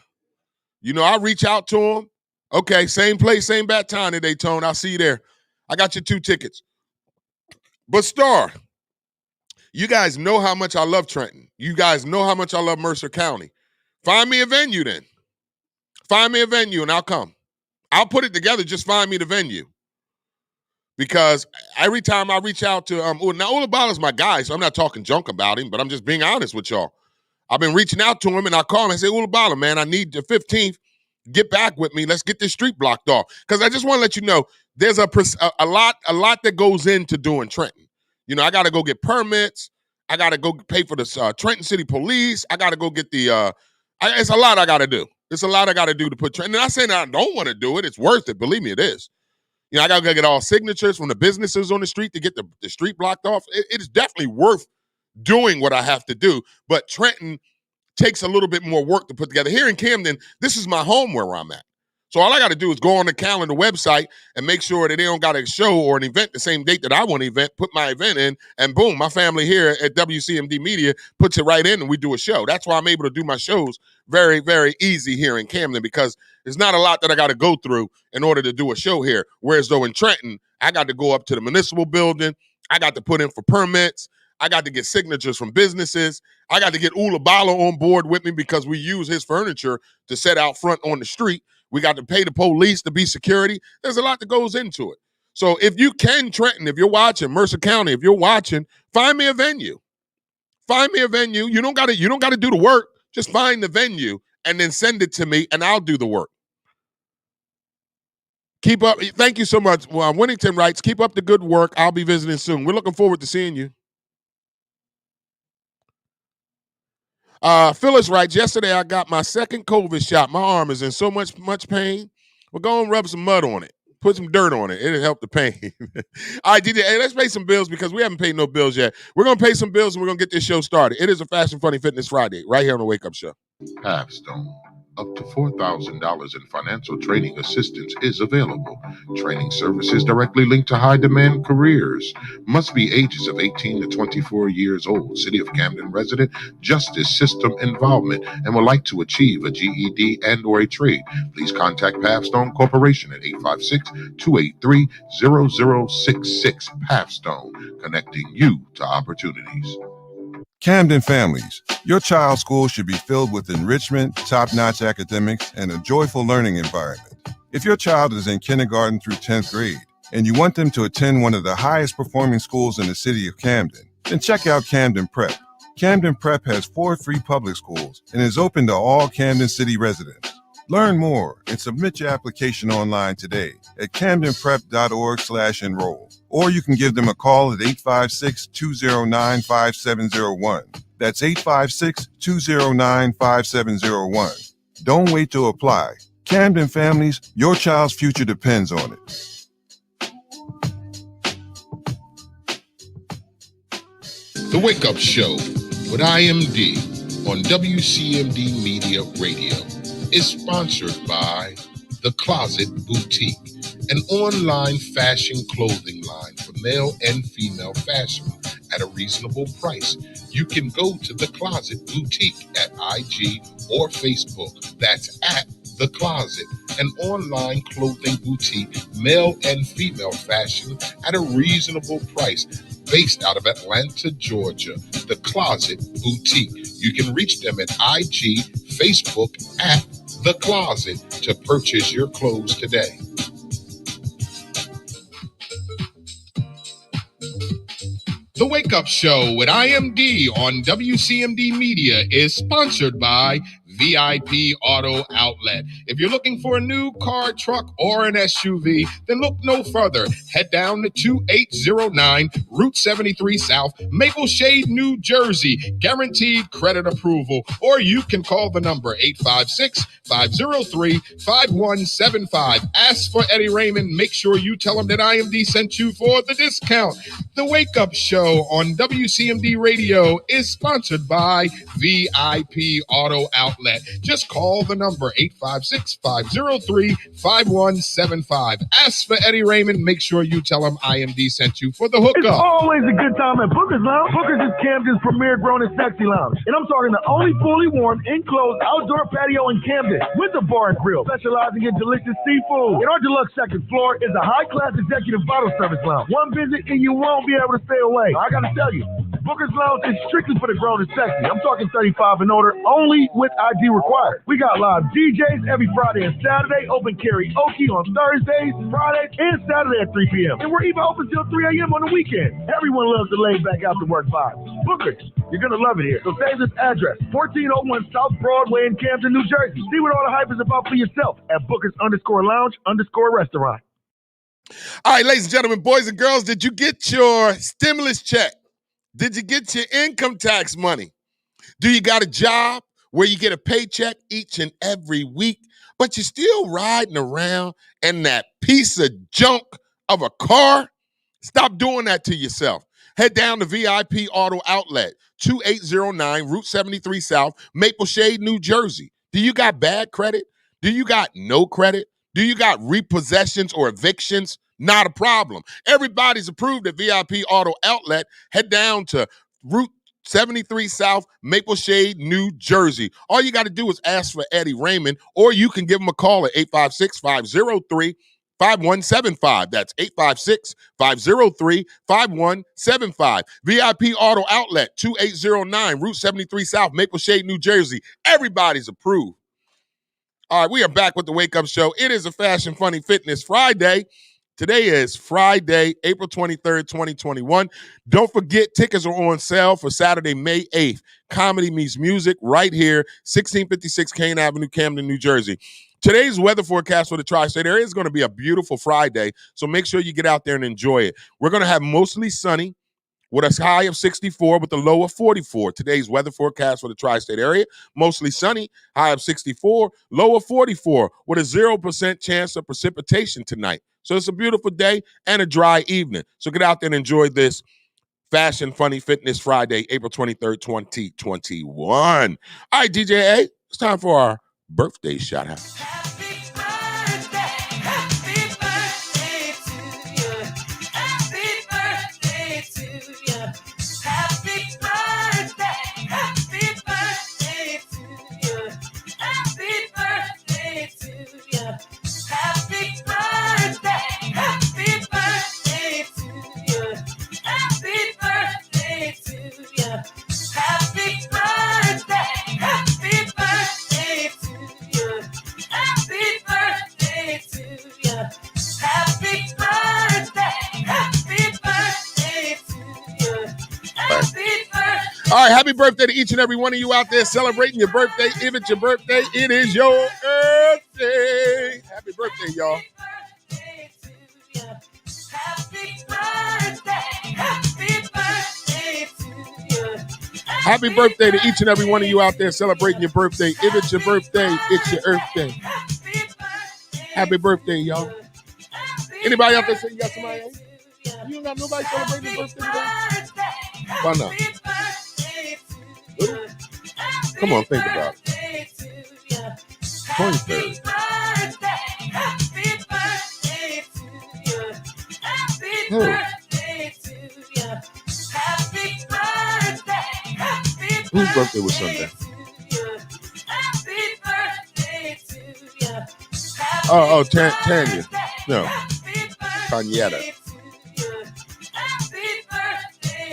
You know, I reach out to him. Okay, same place, same bat time today, Tone. I'll see you there. I got your 2 tickets. But Star, you guys know how much I love Trenton. You guys know how much I love Mercer County. Find me a venue then. Find me a venue and I'll come. I'll put it together. Just find me the venue. Because every time I reach out to now Oolabala's my guy, so I'm not talking junk about him, but I'm just being honest with y'all. I've been reaching out to him and I call him and say, Oolabala, man, I need the 15th. Get back with me. Let's get this street blocked off. Because I just want to let you know, there's a lot that goes into doing Trenton. You know, I got to go get permits. I got to go pay for the Trenton City Police. I got to go get the, it's a lot I got to do. It's a lot I got to do to put Trenton. And I'm not saying I don't want to do it. It's worth it. Believe me, it is. You know, I got to go get all signatures from the businesses on the street to get the street blocked off. It is definitely worth doing what I have to do. But Trenton takes a little bit more work to put together. Here in Camden, this is my home where I'm at. So all I got to do is go on the calendar website and make sure that they don't got a show or an event the same date that I want to event, put my event in, and boom, my family here at WCMD Media puts it right in and we do a show. That's why I'm able to do my shows very, very easy here in Camden because there's not a lot that I got to go through in order to do a show here. Whereas though in Trenton, I got to go up to the municipal building. I got to put in for permits. I got to get signatures from businesses. I got to get Oolabala on board with me because we use his furniture to set out front on the street. We got to pay the police to be security. There's a lot that goes into it. So if you can, Trenton, if you're watching, Mercer County, if you're watching, find me a venue. Find me a venue. You don't got to do the work. Just find the venue and then send it to me and I'll do the work. Keep up. Thank you so much. Well, Winnington writes, keep up the good work. I'll be visiting soon. We're looking forward to seeing you. Phyllis writes, yesterday I got my second COVID shot. My arm is in so much pain. We're going to rub some mud on it. Put some dirt on it. It'll help the pain. All right, DJ, hey, let's pay some bills because we haven't paid no bills yet. We're going to pay some bills and we're going to get this show started. It is a Fashion Funny Fitness Friday right here on the Wake Up Show. Pavstone. Up to $4,000 in financial training assistance is available. Training services directly linked to high-demand careers. Must be ages of 18 to 24 years old. City of Camden resident, justice system involvement, and would like to achieve a GED and or a trade. Please contact Pavstone Corporation at 856-283-0066. Pavstone, connecting you to opportunities. Camden families, your child's school should be filled with enrichment, top-notch academics, and a joyful learning environment. If your child is in kindergarten through 10th grade and you want them to attend one of the highest performing schools in the city of Camden, then check out Camden Prep. Camden Prep has 4 free public schools and is open to all Camden City residents. Learn more and submit your application online today at camdenprep.org/enroll. Or you can give them a call at 856-209-5701. That's 856-209-5701. Don't wait to apply. Camden families, your child's future depends on it. The Wake Up Show with IMD on WCMD Media Radio is sponsored by The Closet Boutique an online fashion clothing line for male and female fashion at a reasonable price. You can go to The Closet Boutique at IG or Facebook. That's at The Closet, an online clothing boutique, male and female fashion at a reasonable price, based out of Atlanta, Georgia. The Closet Boutique. You can reach them at IG, Facebook at The Closet to purchase your clothes today. The Wake Up Show with IMD on WCMD Media is sponsored by VIP Auto Outlet. If you're looking for a new car, truck, or an SUV, then look no further. Head down to 2809 Route 73 South, Maple Shade, New Jersey. Guaranteed credit approval. Or you can call the number 856-503-5175. Ask for Eddie Raymond. Make sure you tell him that IMD sent you for the discount. The Wake Up Show on WCMD Radio is sponsored by VIP Auto Outlet. Just call the number 856-503-5175. Ask for Eddie Raymond. Make sure you tell him IMD sent you for the hookup. It's always a good time at Booker's Lounge. Booker's is Camden's premier grown and sexy lounge. And I'm talking the only fully warm, enclosed outdoor patio in Camden with a bar and grill, specializing in delicious seafood. And our deluxe second floor is a high-class executive bottle service lounge. One visit and you won't be able to stay away. I gotta tell you, Booker's Lounge is strictly for the grown and sexy. I'm talking 35 and older, only with ID required. We got live DJs every Friday and Saturday, open karaoke on Thursdays, Fridays, and Saturday at 3 p.m. And we're even open till 3 a.m. on the weekend. Everyone loves the laid back after work vibe. Booker's, you're gonna love it here. So save this address, 1401 South Broadway in Camden, New Jersey. See what all the hype is about for yourself at Booker's_Lounge_restaurant. All right, ladies and gentlemen, boys and girls, did you get your stimulus check? Did you get your income tax money? Do you got a job where you get a paycheck each and every week, but you're still riding around in that piece of junk of a car? Stop doing that to yourself. Head down to VIP Auto Outlet, 2809 Route 73 South, Maple Shade, New Jersey. Do you got bad credit? Do you got no credit? Do you got repossessions or evictions? Not a problem. Everybody's approved at VIP Auto Outlet. Head down to Route 73 South, Maple Shade, New Jersey. All you got to do is ask for Eddie Raymond, or you can give him a call at 856-503-5175. That's 856-503-5175. VIP Auto Outlet, 2809 Route 73 South, Maple Shade, New Jersey. Everybody's approved. All right, we are back with the Wake Up Show. It is a Fashion Funny Fitness Friday. Today is Friday, April 23rd, 2021. Don't forget, tickets are on sale for Saturday, May 8th. Comedy Meets Music right here, 1656 Kane Avenue, Camden, New Jersey. Today's weather forecast for the tri-state area is going to be a beautiful Friday, so make sure you get out there and enjoy it. We're going to have mostly sunny with a high of 64 with a low of 44. Today's weather forecast for the tri-state area, mostly sunny, high of 64, low of 44 with a 0% chance of precipitation tonight. So it's a beautiful day and a dry evening. So get out there and enjoy this Fashion Funny Fitness Friday, April 23rd, 2021. All right, DJ A, it's time for our birthday shout out. All right, happy birthday to each and every one of you out there celebrating your birthday. If it's your birthday, it is your birthday. Happy birthday, y'all. Happy birthday to each and every one of you out there celebrating your birthday. If it's your birthday, it's your Earth Day. Happy birthday, y'all. Anybody out there say you got somebody else? You don't got nobody celebrating your birthday today? Why not? Ooh. Come on, think about it. 23rd. Who? Whose birthday was Sunday? Tanya. No. Tanyetta.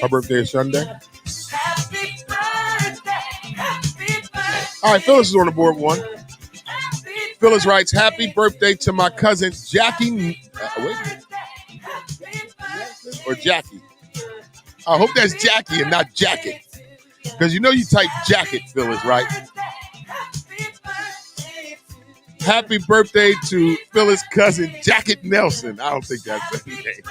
Her birthday is Sunday. All right, Phyllis is on the board one. Phyllis writes, happy birthday to my cousin Jackie. Or Jackie. I hope that's Jackie and not Jacket. Because you know you type jacket, Phyllis, right? Happy birthday to Phyllis' cousin, Jacket Nelson. I don't think that's her name.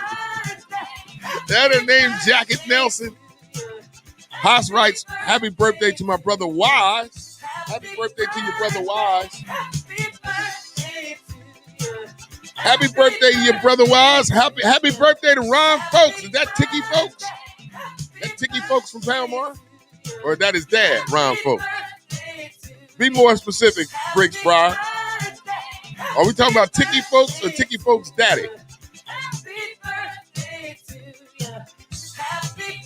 That her name, Jacket Nelson. Haas writes, happy birthday to my brother Wise. Happy birthday to your brother Wise. Happy birthday to your brother Wise. Happy birthday to Ron Folks. Is that Tiki Folks? That Tiki Folks from Palmar? Or that is dad, Ron Folks? Be more specific, Briggs Bride. Are we talking about Tiki Folks or Tiki Folks' daddy?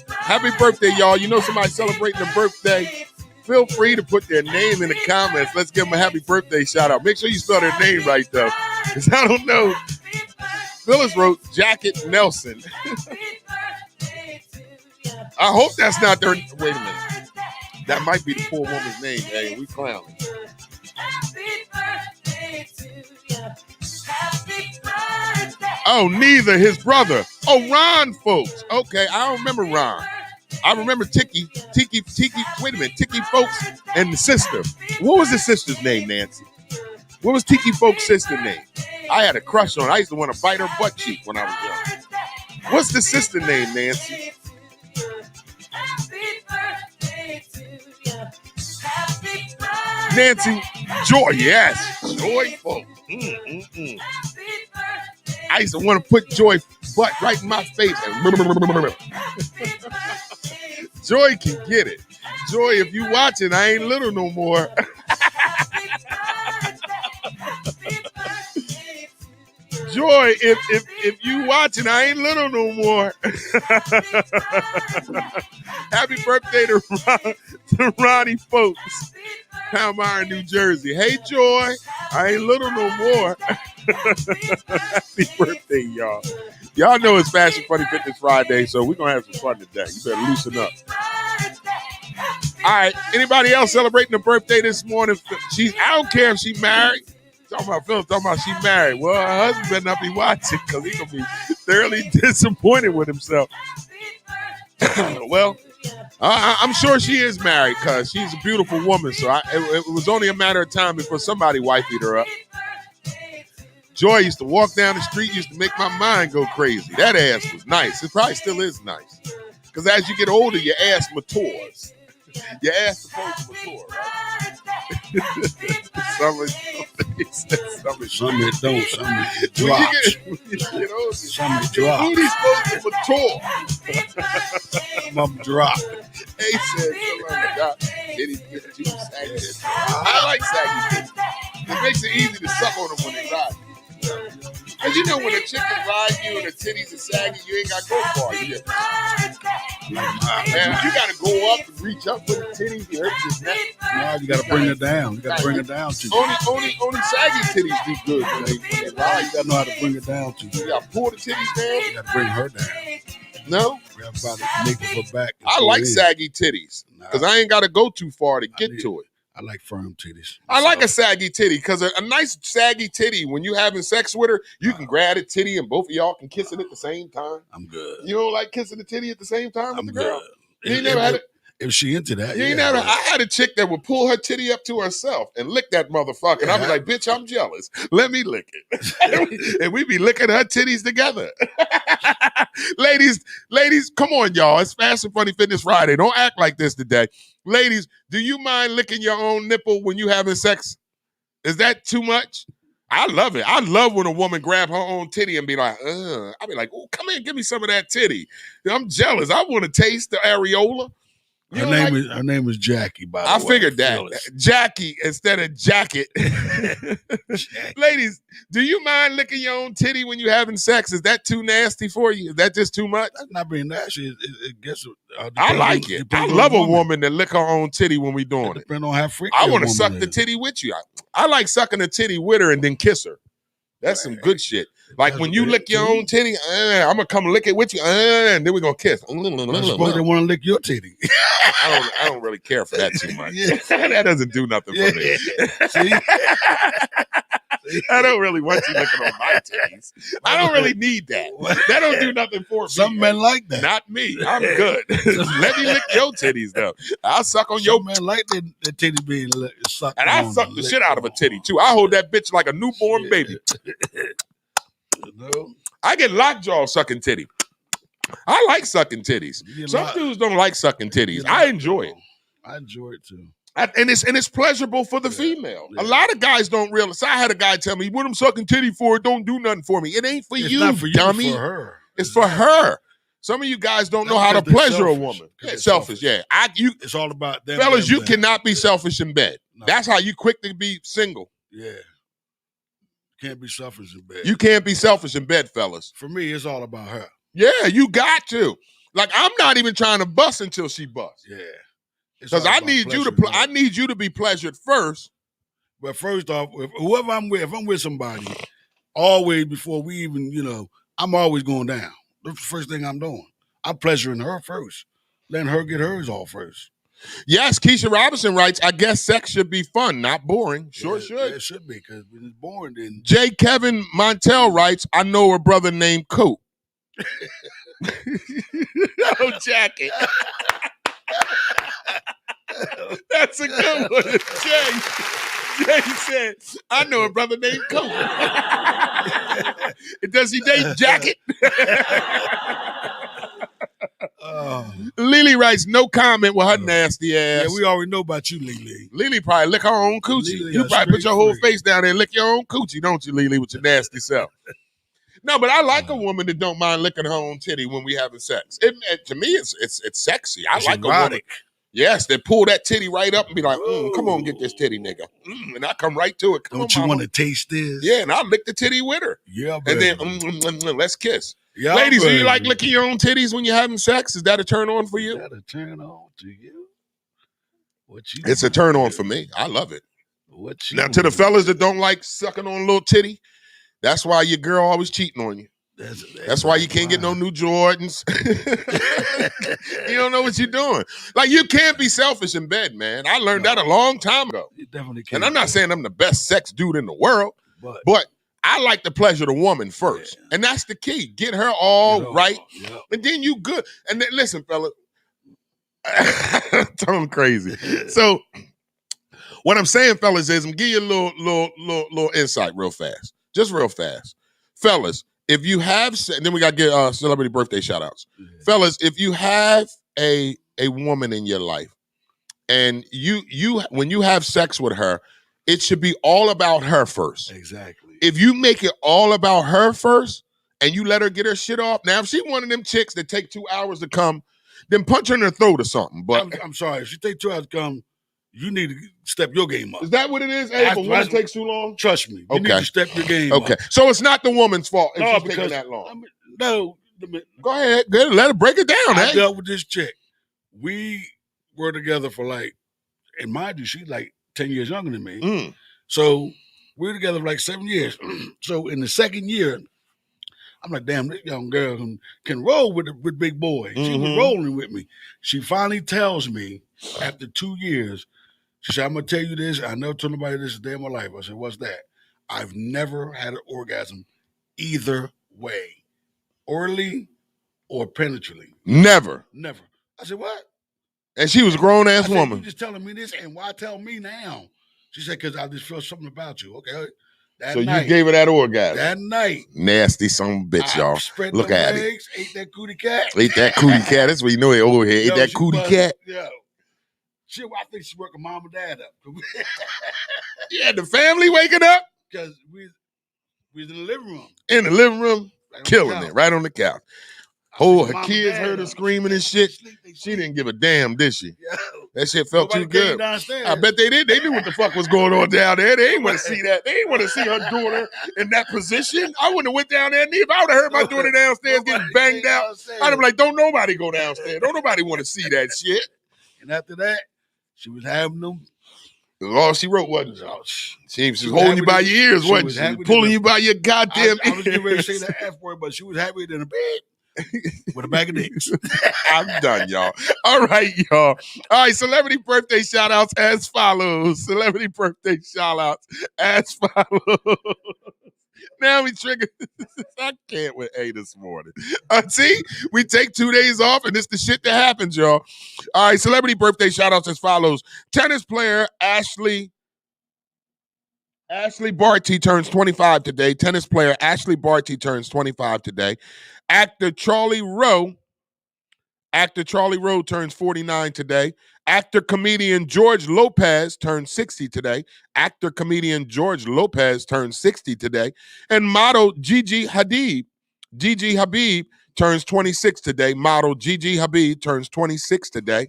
Happy birthday, y'all. You know somebody celebrating a birthday. Feel free to put their name in the comments. Let's give them a happy birthday shout out. Make sure you spell their name right, though. Because I don't know. Phyllis wrote Jacket Nelson. I hope that's not their... Wait a minute. That might be the poor woman's name. Hey, we clowning. Oh, neither his brother. Oh, Ron Folks. Okay, I don't remember Ron. I remember Tiki. Wait a minute, Tiki Folks and the sister. What was the sister's name, Nancy? What was Tiki Folks' sister's name? I had a crush on her. I used to want to bite her butt cheek when I was young. What's the sister name, Nancy? Nancy Joy, yes. Joy Folks. I used to want to put Joy butt right in my face. Joy can get it. Joy, if you watching, I ain't little no more. Joy, if you watching, I ain't little no more. Happy birthday to Ronnie Folks, Palmyra, New Jersey. Hey, Joy, I ain't little no more. Happy birthday, y'all. Y'all know it's Fashion Funny Fitness Friday, so we're going to have some fun today. You better loosen up. All right, anybody else celebrating a birthday this morning? I don't care if she's married. Talking about Phyllis, talking about she married. Well, her husband better not be watching because he's going to be thoroughly disappointed with himself. Well, I'm sure she is married because she's a beautiful woman. So it was only a matter of time before somebody wifed her up. Joy used to walk down the street, used to make my mind go crazy. That ass was nice. It probably still is nice. Because as you get older, your ass matures. Your ass supposed to mature, right? Some it don't. Some it drops. When you get older, some it drops. Booty's supposed to mature. Some of them drop. Hey, said some of them drop. Then he gets too saggy. I like saggy titties. It makes it easy to suck on them when they ride. Because you know when a chick can ride you and the titties are saggy, you ain't got to go far. You got to go up and reach up for the titties. You hurt your neck. No, you got to bring it down. You got to bring it down to you. Only saggy titties do good when they ride. You got to know how to bring it down to you. You got to pull the titties down. You got to bring her down. No? Grab by the nape of her back. I like saggy titties because I ain't got to go too far to get to it. I like firm titties. I like a saggy titty because a nice saggy titty, when you having sex with her, you can grab the titty and both of y'all can kiss it at the same time. I'm good. You don't like kissing the titty at the same time with the girl? Good. You ain't never had it? If she into that, you ain't never. I had a chick that would pull her titty up to herself and lick that motherfucker. And I'd be like, bitch, I'm jealous. Let me lick it. And we be licking her titties together. Ladies, come on, y'all. It's Fast and Funny Fitness Friday. Don't act like this today. Ladies, do you mind licking your own nipple when you having sex? Is that too much? I love it. I love when a woman grab her own titty and be like, I'll be like, oh, come here, give me some of that titty. I'm jealous. I want to taste the areola. Her name is Jackie, by the way. I figured that. Phyllis. Jackie instead of jacket. Ladies, do you mind licking your own titty when you're having sex? Is that too nasty for you? Is that just too much? That's not being nasty. It gets. I like it. I love a woman that lick her own titty when we doing it. Depending on how freaky I a want to woman suck is. the titty with you. I like sucking a titty with her and then kiss her. That's some good shit. Like when you lick your own titty, I'm gonna come lick it with you, and then we're gonna kiss. I suppose they want to lick your titty. I don't really care for that too much. That doesn't do nothing for me. See? I don't really want you looking on my titties. I don't really need that. That don't do nothing for me. Some men like that. Not me. I'm good. Let me lick your titties though. I'll suck on your. Some men like the titty being sucked. And I suck the shit out of a titty too. I hold that bitch like a newborn baby. I get lockjaw sucking titty. I like sucking titties. Some dudes don't like sucking titties. I enjoy it. I enjoy it too. And it's pleasurable for the female. A lot of guys don't realize. I had a guy tell me, "What I'm sucking titty for? It don't do nothing for me. It ain't for you, not for you, dummy. it's for her. It's for her." Some of you guys don't know how to pleasure a woman. Yeah, selfish, yeah. It's all about them. Fellas, you them. cannot be selfish in bed. No. That's how you quick to be single. Yeah. Can't be selfish in bed. You can't be selfish in bed, fellas. For me, it's all about her. Yeah, you got to. Like, I'm not even trying to bust until she busts. Yeah. Because I need you to I need you to be pleasured first. But first off, whoever I'm with, if I'm with somebody, always before we even, I'm always going down. That's the first thing I'm doing. I'm pleasuring her first. Letting her get hers all first. Yes, Keisha Robinson writes, I guess sex should be fun, not boring. Sure should. Yeah, it should be, because when it's boring, then... J. Kevin Montel writes, I know a brother named Coop. No jacket. That's a good one. Jay said, I know a brother named Coop. Does he date Jacket? Lily writes, no comment with her nasty ass. Yeah, we already know about you, Lily. Lily probably lick her own coochie. Lily, You probably put your whole face down there and lick your own coochie, don't you, Lily, with your nasty self? No, but I like a woman that don't mind licking her own titty when we having sex. To me, it's sexy. I like erotic. A woman. Yes, they pull that titty right up and be like, come on, get this titty, nigga. And I come right to it. Come Don't on, you mama. want to taste this? Yeah, and I'll lick the titty with her. Yeah, and baby. then let's kiss. Yeah, Ladies, do you baby. like licking your own titties when you're having sex? Is that a turn on for you? Is that a turn on to you? What you It's a turn on for me. I love it. What you Now, to the fellas that don't like sucking on a little titty, that's why your girl always cheating on you. That's why you can't get no new Jordans. You don't know what you're doing. Like, you can't be selfish in bed, man. I learned that a long time ago. You definitely can't. And I'm not saying I'm the best sex dude in the world, but I like to pleasure the woman first. Yeah. And that's the key. Get her all right, and then you good. And then, listen, fella, I'm crazy. So what I'm saying, fellas, is I'm give you a little insight real fast. Just real fast. Fellas, if you have, and then we got to get celebrity birthday shout outs. Yeah. Fellas, if you have a woman in your life and you when you have sex with her, it should be all about her first. Exactly. If you make it all about her first and you let her get her shit off, now if she one of them chicks that take 2 hours to come, then punch her in her throat or something. But I'm sorry, if she take 2 hours to come, you need to step your game up. Is that what it is? Hey, if a woman takes too long? Trust me. You need to step your game up. Okay. So it's not the woman's fault if No, she's taking that long. I mean, no. Go ahead. Let her break it down. I dealt with this chick. We were together for and mind you, she's 10 years younger than me. So we were together for 7 years. So in the second year, I'm like, damn, this young girl can roll with big boy. She was rolling with me. She finally tells me after 2 years, she said, I'm going to tell you this. I never told nobody this a day in my life. I said, what's that? I've never had an orgasm either way, orally or penetrally. Never. I said, what? And she was a grown-ass woman. You just telling me this, and why tell me now? She said, because I just feel something about you. Okay. So you gave her that orgasm. That night. Nasty son of a bitch, y'all. Look at it. Ate that cootie cat. Ate that cootie cat. That's what you know they over here. Ate that cootie cat. Yeah. I think she working mom and dad up. Yeah, the family waking up. Because we was in the living room. In the living room, right killing it, right on the couch. Oh, her kids heard her screaming and shit. She didn't give a damn, did she? That shit felt too good. I bet they did. They knew what the fuck was going on down there. They didn't want to see that. They didn't want to see her daughter in that position. I wouldn't have went down there neither. If I would have heard my daughter downstairs getting banged out, I'd have been like, don't nobody go downstairs. Don't nobody want to see that shit. And after that, she was having them. All she wrote wasn't she was holding you by your ears, wasn't she? Pulling you by your goddamn I was getting ready to say that F word, but she was happier than a bed with a bag of dicks. I'm done, y'all. All right, y'all. All right, celebrity birthday shout outs as follows. Celebrity birthday shout outs as follows. Now we trigger. I can't with A this morning. See, we take 2 days off, and it's the shit that happens, y'all. All right, celebrity birthday shout-outs as follows. Tennis player Ashley Barty turns 25 today. Tennis player Ashley Barty turns 25 today. Actor Charlie Rowe turns 49 today. Actor-comedian George Lopez turns 60 today. Actor-comedian George Lopez turns 60 today. And model Gigi Hadid turns 26 today. Model Gigi Hadid turns 26 today.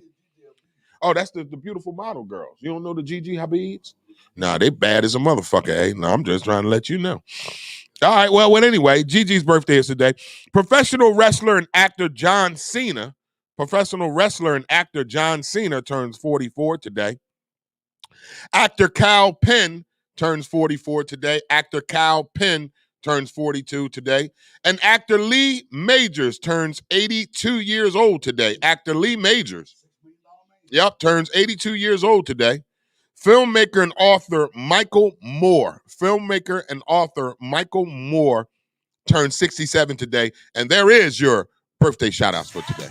Oh, that's the beautiful model girls. You don't know the Gigi Hadids? Nah, they bad as a motherfucker, eh? No, I'm just trying to let you know. All right, well, anyway, Gigi's birthday is today. Professional wrestler and actor John Cena turns 44 today. Actor Kal Penn turns 44 today. Actor Kal Penn turns 42 today. And actor Lee Majors turns 82 years old today. Actor Lee Majors, turns 82 years old today. Filmmaker and author Michael Moore turns 67 today. And there is your birthday shout-outs for today.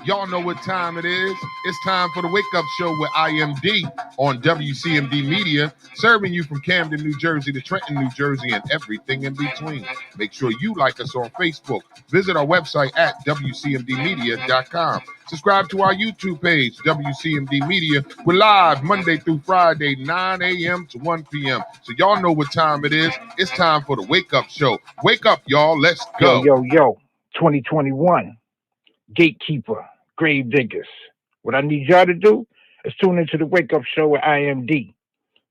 Y'all know what time it is. It's time for the Wake Up Show with IMD on WCMD Media, serving you from Camden, New Jersey to Trenton, New Jersey, and everything in between. Make sure you like us on Facebook. Visit our website at WCMDmedia.com. Subscribe to our YouTube page, WCMD Media. We're live Monday through Friday, 9 a.m. to 1 p.m. So y'all know what time it is. It's time for the Wake Up Show. Wake up, y'all. Let's go. Yo. 2021. Gatekeeper. Grave diggers. What I need y'all to do is tune into the Wake Up Show with IMD.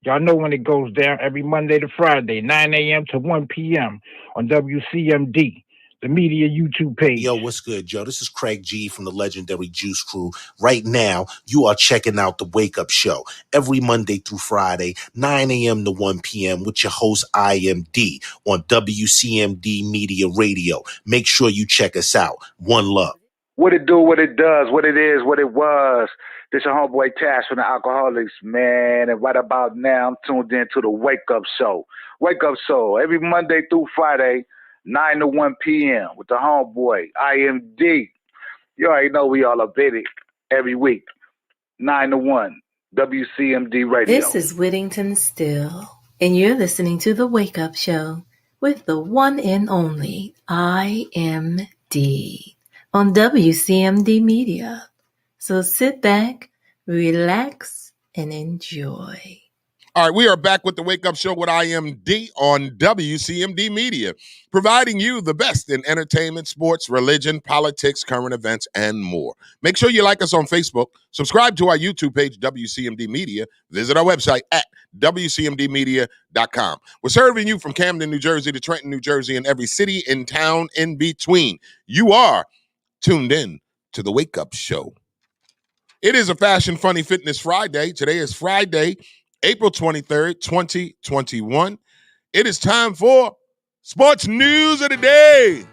Y'all know when it goes down every Monday to Friday, 9 a.m. to 1 p.m. on WCMD, the media YouTube page. Yo, what's good, Joe? This is Craig G from the legendary Juice Crew. Right now, you are checking out the Wake Up Show every Monday through Friday, 9 a.m. to 1 p.m. with your host, IMD, on WCMD Media Radio. Make sure you check us out. One love. What it do, what it does, what it is, what it was. This your homeboy Tash from the Alcoholics, man. And right about now, I'm tuned in to the Wake Up Show. Wake Up Show every Monday through Friday, 9 to 1 p.m. with the homeboy, IMD. You already know we all up in it every week, 9 to 1, WCMD Radio. This is Whittington Still, and you're listening to the Wake Up Show with the one and only IMD. On WCMD Media. So sit back, relax, and enjoy. All right, we are back with the Wake Up Show with IMD on WCMD Media, providing you the best in entertainment, sports, religion, politics, current events, and more. Make sure you like us on Facebook, subscribe to our YouTube page, WCMD Media, visit our website at WCMDmedia.com. We're serving you from Camden, New Jersey to Trenton, New Jersey, and every city and town in between. You are tuned in to the Wake Up Show. It is a Fashion Funny Fitness Friday. Today is Friday, April 23rd, 2021. It is time for Sports News of the Day.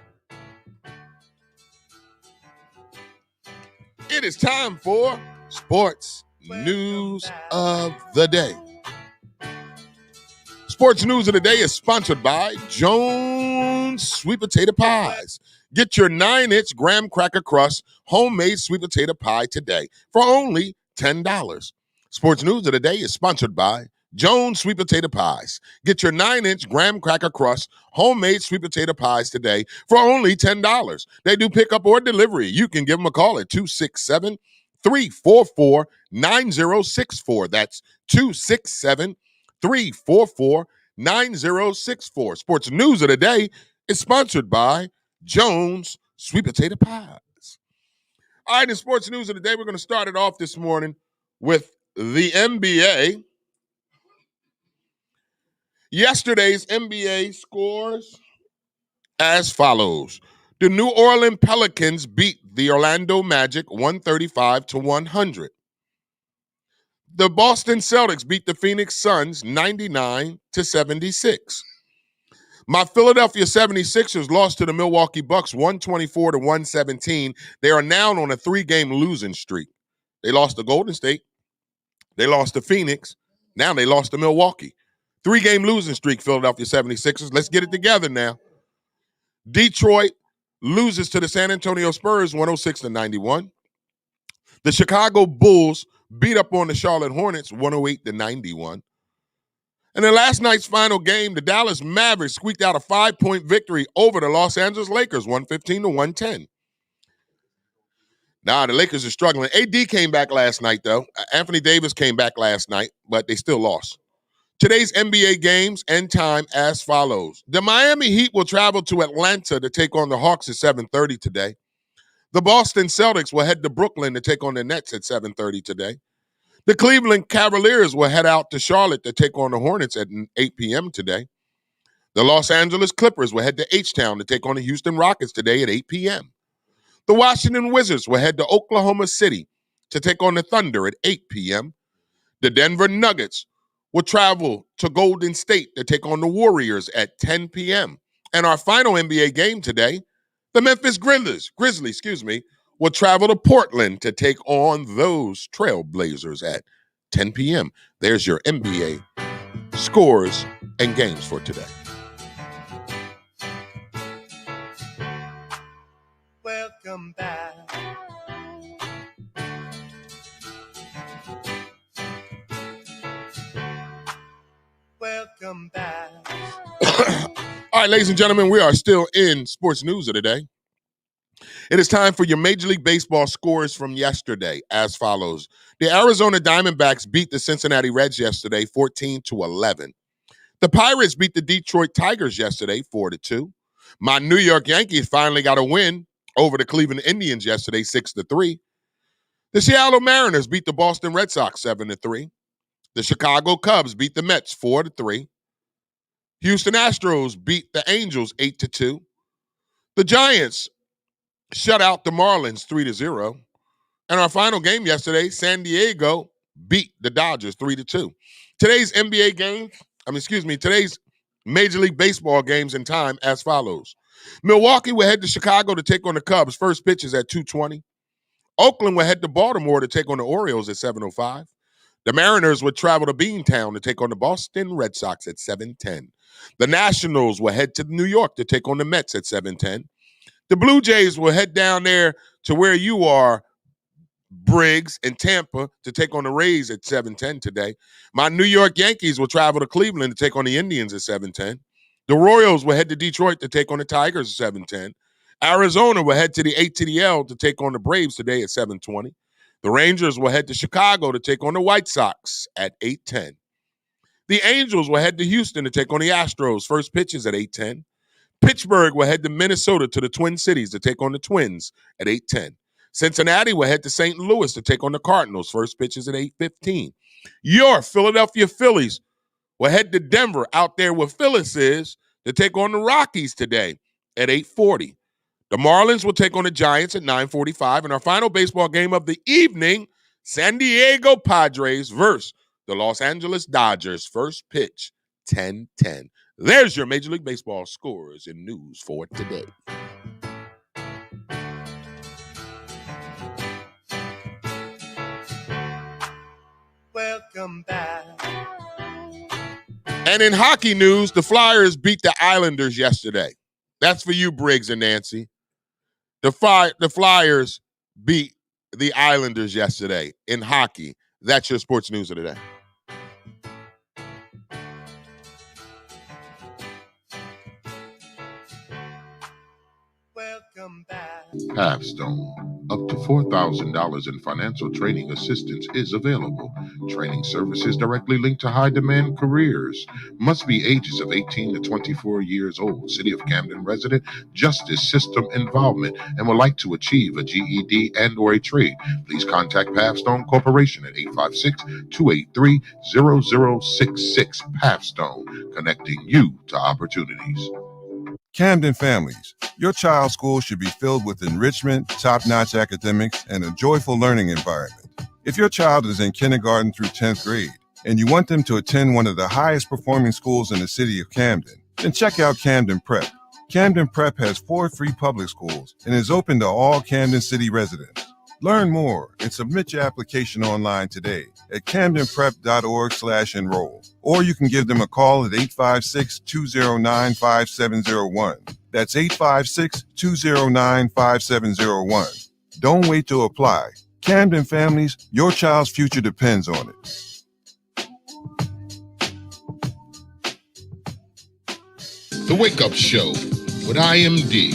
It is time for Sports News of the Day. Sports News of the Day is sponsored by Jones Sweet Potato Pies. Get your 9-inch graham cracker crust homemade sweet potato pie today for only $10. Sports News of the Day is sponsored by Jones Sweet Potato Pies. Get your 9-inch graham cracker crust homemade sweet potato pies today for only $10. They do pickup or delivery. You can give them a call at 267-344-9064. That's 267-344-9064. Sports News of the Day is sponsored by Jones Sweet Potato Pies. All right, in Sports News of the Day, we're going to start it off this morning with the NBA. Yesterday's NBA scores as follows. The New Orleans Pelicans beat the Orlando Magic 135-100. The Boston Celtics beat the Phoenix Suns 99-76. My Philadelphia 76ers lost to the Milwaukee Bucks 124-117. They are now on a 3-game losing streak. They lost to Golden State. They lost to Phoenix. Now they lost to Milwaukee. 3-game losing streak, Philadelphia 76ers. Let's get it together now. Detroit loses to the San Antonio Spurs 106-91. The Chicago Bulls beat up on the Charlotte Hornets 108-91. And in last night's final game, the Dallas Mavericks squeaked out a 5-point victory over the Los Angeles Lakers 115-110. Nah, the Lakers are struggling. AD came back last night, though. Anthony Davis came back last night, but they still lost. Today's NBA games and time as follows. The Miami Heat will travel to Atlanta to take on the Hawks at 7:30 today. The Boston Celtics will head to Brooklyn to take on the Nets at 7:30 today. The Cleveland Cavaliers will head out to Charlotte to take on the Hornets at 8 p.m. today. The Los Angeles Clippers will head to H-Town to take on the Houston Rockets today at 8 p.m. The Washington Wizards will head to Oklahoma City to take on the Thunder at 8 p.m. The Denver Nuggets will travel to Golden State to take on the Warriors at 10 p.m. And our final NBA game today, the Memphis Grizzlies, will travel to Portland to take on those Trailblazers at 10 p.m. There's your NBA scores and games for today. Welcome back. Welcome back. All right, ladies and gentlemen, we are still in Sports News of the Day. It is time for your Major League Baseball scores from yesterday as follows. The Arizona Diamondbacks beat the Cincinnati Reds yesterday 14-11. The Pirates beat the Detroit Tigers yesterday 4-2. My New York Yankees finally got a win over the Cleveland Indians yesterday 6-3. The Seattle Mariners beat the Boston Red Sox 7-3. The Chicago Cubs beat the Mets 4-3. Houston Astros beat the Angels 8-2. The Giants shut out the Marlins 3-0. And our final game yesterday, San Diego beat the Dodgers 3-2. Today's today's Major League Baseball games and time as follows. Milwaukee will head to Chicago to take on the Cubs. First pitch is at 2:20. Oakland will head to Baltimore to take on the Orioles at 7:05. The Mariners would travel to Beantown to take on the Boston Red Sox at 7:10. The Nationals will head to New York to take on the Mets at 7:10. The Blue Jays will head down there to where you are, Briggs, in Tampa to take on the Rays at 7:10 today. My New York Yankees will travel to Cleveland to take on the Indians at 7:10. The Royals will head to Detroit to take on the Tigers at 7:10. Arizona will head to the ATL to take on the Braves today at 7:20. The Rangers will head to Chicago to take on the White Sox at 8:10. The Angels will head to Houston to take on the Astros. First pitch is at 8:10. Pittsburgh will head to Minnesota to the Twin Cities to take on the Twins at 8:10. Cincinnati will head to St. Louis to take on the Cardinals. First pitch is at 8:15. Your Philadelphia Phillies will head to Denver out there where Phyllis is to take on the Rockies today at 8:40. The Marlins will take on the Giants at 9:45. And our final baseball game of the evening, San Diego Padres versus the Los Angeles Dodgers. First pitch, 10:10. There's your Major League Baseball scores and news for today. Welcome back. And in hockey news, the Flyers beat the Islanders yesterday. That's for you, Briggs and Nancy. The Flyers beat the Islanders yesterday in hockey. That's your sports news of the day. Pathstone. Up to $4,000 in financial training assistance is available. Training services directly linked to high-demand careers. Must be ages of 18 to 24 years old. City of Camden resident, justice system involvement, and would like to achieve a GED and or a trade. Please contact Pathstone Corporation at 856-283-0066. Pathstone, connecting you to opportunities. Camden families, your child's school should be filled with enrichment, top-notch academics, and a joyful learning environment. If your child is in kindergarten through 10th grade and you want them to attend one of the highest performing schools in the city of Camden, then check out Camden Prep. Camden Prep has 4 free public schools and is open to all Camden City residents. Learn more and submit your application online today at camdenprep.org/enroll. Or you can give them a call at 856-209-5701. That's 856-209-5701. Don't wait to apply. Camden families, your child's future depends on it. The Wake Up Show with IMD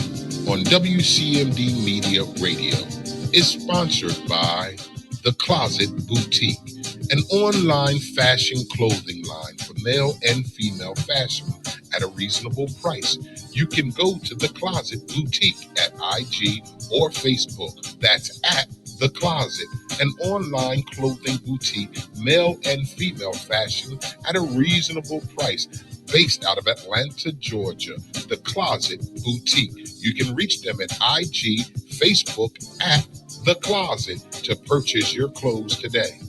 on WCMD Media Radio is sponsored by The Closet Boutique, an online fashion clothing line for male and female fashion at a reasonable price. You can go to The Closet Boutique at IG or Facebook. That's at The Closet, an online clothing boutique, male and female fashion at a reasonable price. Based out of Atlanta, Georgia, The Closet Boutique. You can reach them at IG, Facebook at The Closet to purchase your clothes today.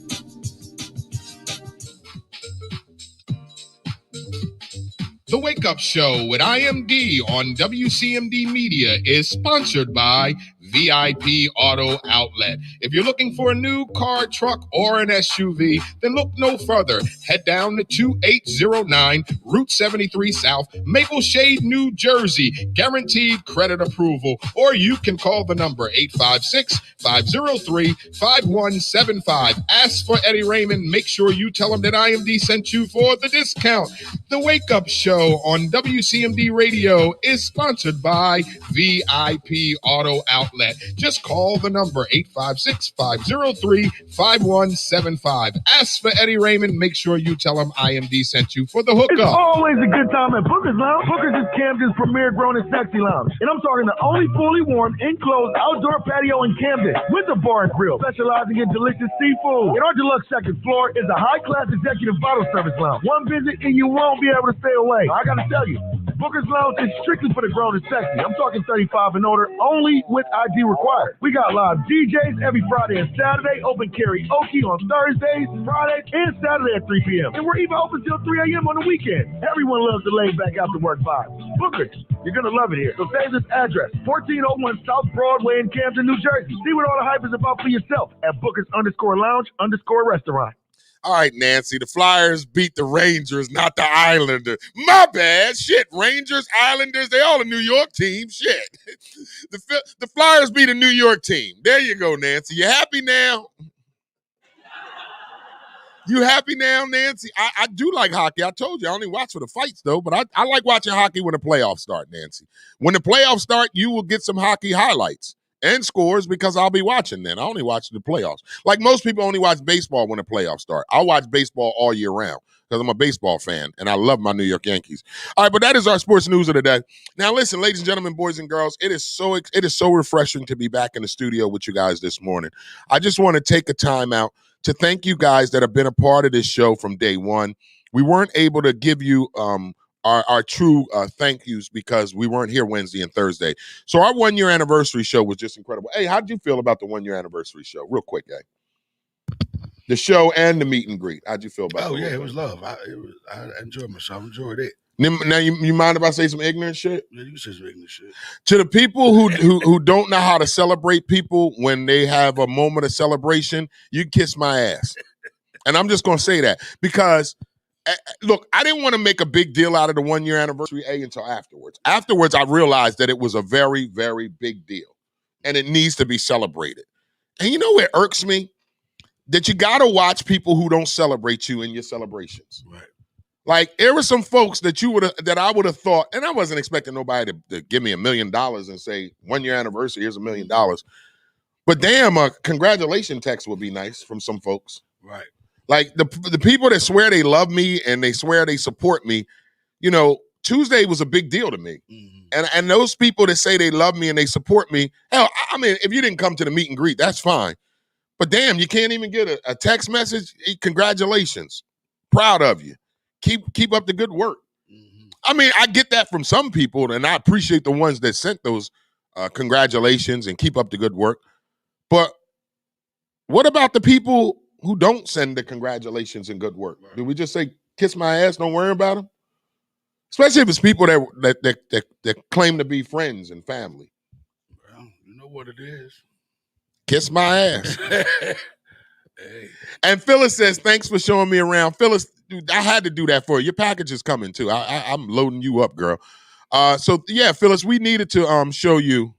The Wake Up Show with IMD on WCMD Media is sponsored by VIP Auto Outlet. If you're looking for a new car, truck, or an SUV, then look no further. Head down to 2809 Route 73 South, Maple Shade, New Jersey. Guaranteed credit approval. Or you can call the number 856-503-5175. Ask for Eddie Raymond. Make sure you tell him that IMD sent you for the discount. The Wake Up Show on WCMD Radio is sponsored by VIP Auto Outlet. Just call the number 856-503-5175. Ask for Eddie Raymond. Make sure you tell him IMD sent you for the hookup. It's always a good time at Booker's Lounge. Booker's is Camden's premier grown and sexy lounge. And I'm talking the only fully warm, enclosed outdoor patio in Camden with a bar and grill, specializing in delicious seafood. And our deluxe second floor is a high-class executive bottle service lounge. One visit and you won't be able to stay away. I gotta tell you, Booker's Lounge is strictly for the grown and sexy. I'm talking 35 and older, only with ID required. We got live DJs every Friday and Saturday, open karaoke on Thursdays, Fridays, and Saturday at 3 p.m. And we're even open till 3 a.m. on the weekend. Everyone loves the laid back after work vibe. Bookers, you're gonna love it here. So save this address, 1401 South Broadway in Camden, New Jersey. See what all the hype is about for yourself at Bookers_Lounge_restaurant. All right, Nancy, the Flyers beat the Rangers, not the Islanders. My bad. Shit, Rangers, Islanders, they all a New York team. Shit. The Flyers beat a New York team. There you go, Nancy. You happy now? You happy now, Nancy? I do like hockey. I told you I only watch for the fights, though, but I like watching hockey when the playoffs start, Nancy. When the playoffs start, you will get some hockey highlights and scores because I'll be watching then. I only watch the playoffs. Like most people only watch baseball when the playoffs start. I watch baseball all year round because I'm a baseball fan and I love my New York Yankees. All right, but that is our sports news of the day. Now listen, ladies and gentlemen, boys and girls, it is so refreshing to be back in the studio with you guys this morning. I just want to take a time out to thank you guys that have been a part of this show from day one. We weren't able to give you our true thank yous because we weren't here Wednesday and Thursday. So our 1 year anniversary show was just incredible. Hey, how did you feel about the 1 year anniversary show? Real quick, eh? The show and the meet and greet. How'd you feel about it? Oh, yeah, it was love. I enjoyed myself. I enjoyed it. Now, you mind if I say some ignorant shit? Yeah, you say some ignorant shit. To the people who don't know how to celebrate people when they have a moment of celebration, you kiss my ass. And I'm just going to say that because look, I didn't want to make a big deal out of the 1 year anniversary until afterwards. Afterwards, I realized that it was a very, very big deal and it needs to be celebrated. And you know what irks me? That you got to watch people who don't celebrate you in your celebrations. Right. Like, there were some folks that I would have thought, and I wasn't expecting nobody to give me $1 million and say 1 year anniversary, here's $1 million. But damn, a congratulation text would be nice from some folks. Right. Like the people that swear they love me and they swear they support me, you know, Tuesday was a big deal to me. Mm-hmm. And those people that say they love me and they support me, hell, I mean, if you didn't come to the meet and greet, that's fine. But damn, you can't even get a text message. Congratulations. Proud of you. Keep up the good work. Mm-hmm. I mean, I get that from some people, and I appreciate the ones that sent those congratulations and keep up the good work. But what about the people who don't send the congratulations and good work? Right. Do we just say, kiss my ass, don't worry about them? Especially if it's people that claim to be friends and family. Well, you know what it is. Kiss my ass. Hey. And Phyllis says, thanks for showing me around. Phyllis, dude, I had to do that for you. Your package is coming too. I'm loading you up, girl. So yeah, Phyllis, we needed to show you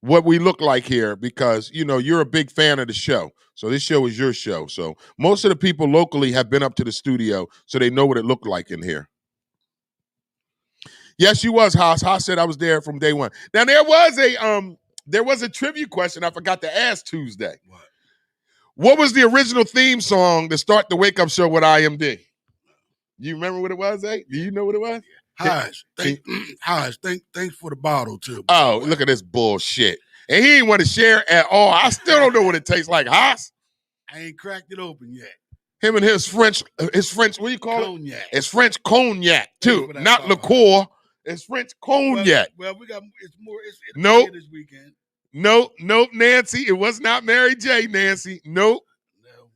what we look like here because, you know, you're a big fan of the show. So this show is your show. So most of the people locally have been up to the studio, so they know what it looked like in here. Yes, you was, Haas. Haas said I was there from day one. Now, there was a trivia question I forgot to ask Tuesday. What was the original theme song to start the Wake Up Show with IMD? You remember what it was, eh? Do you know what it was? Thanks for the bottle, too. Oh, look at this bullshit. And he didn't want to share at all. I still don't know what it tastes like, Haas. I ain't cracked it open yet. Him and his French, what do you call cognac. It? It's French cognac, too. Not liqueur. It's French cognac. Well, it's more this weekend. Nope, Nancy. It was not Mary J, Nancy. Nope. No.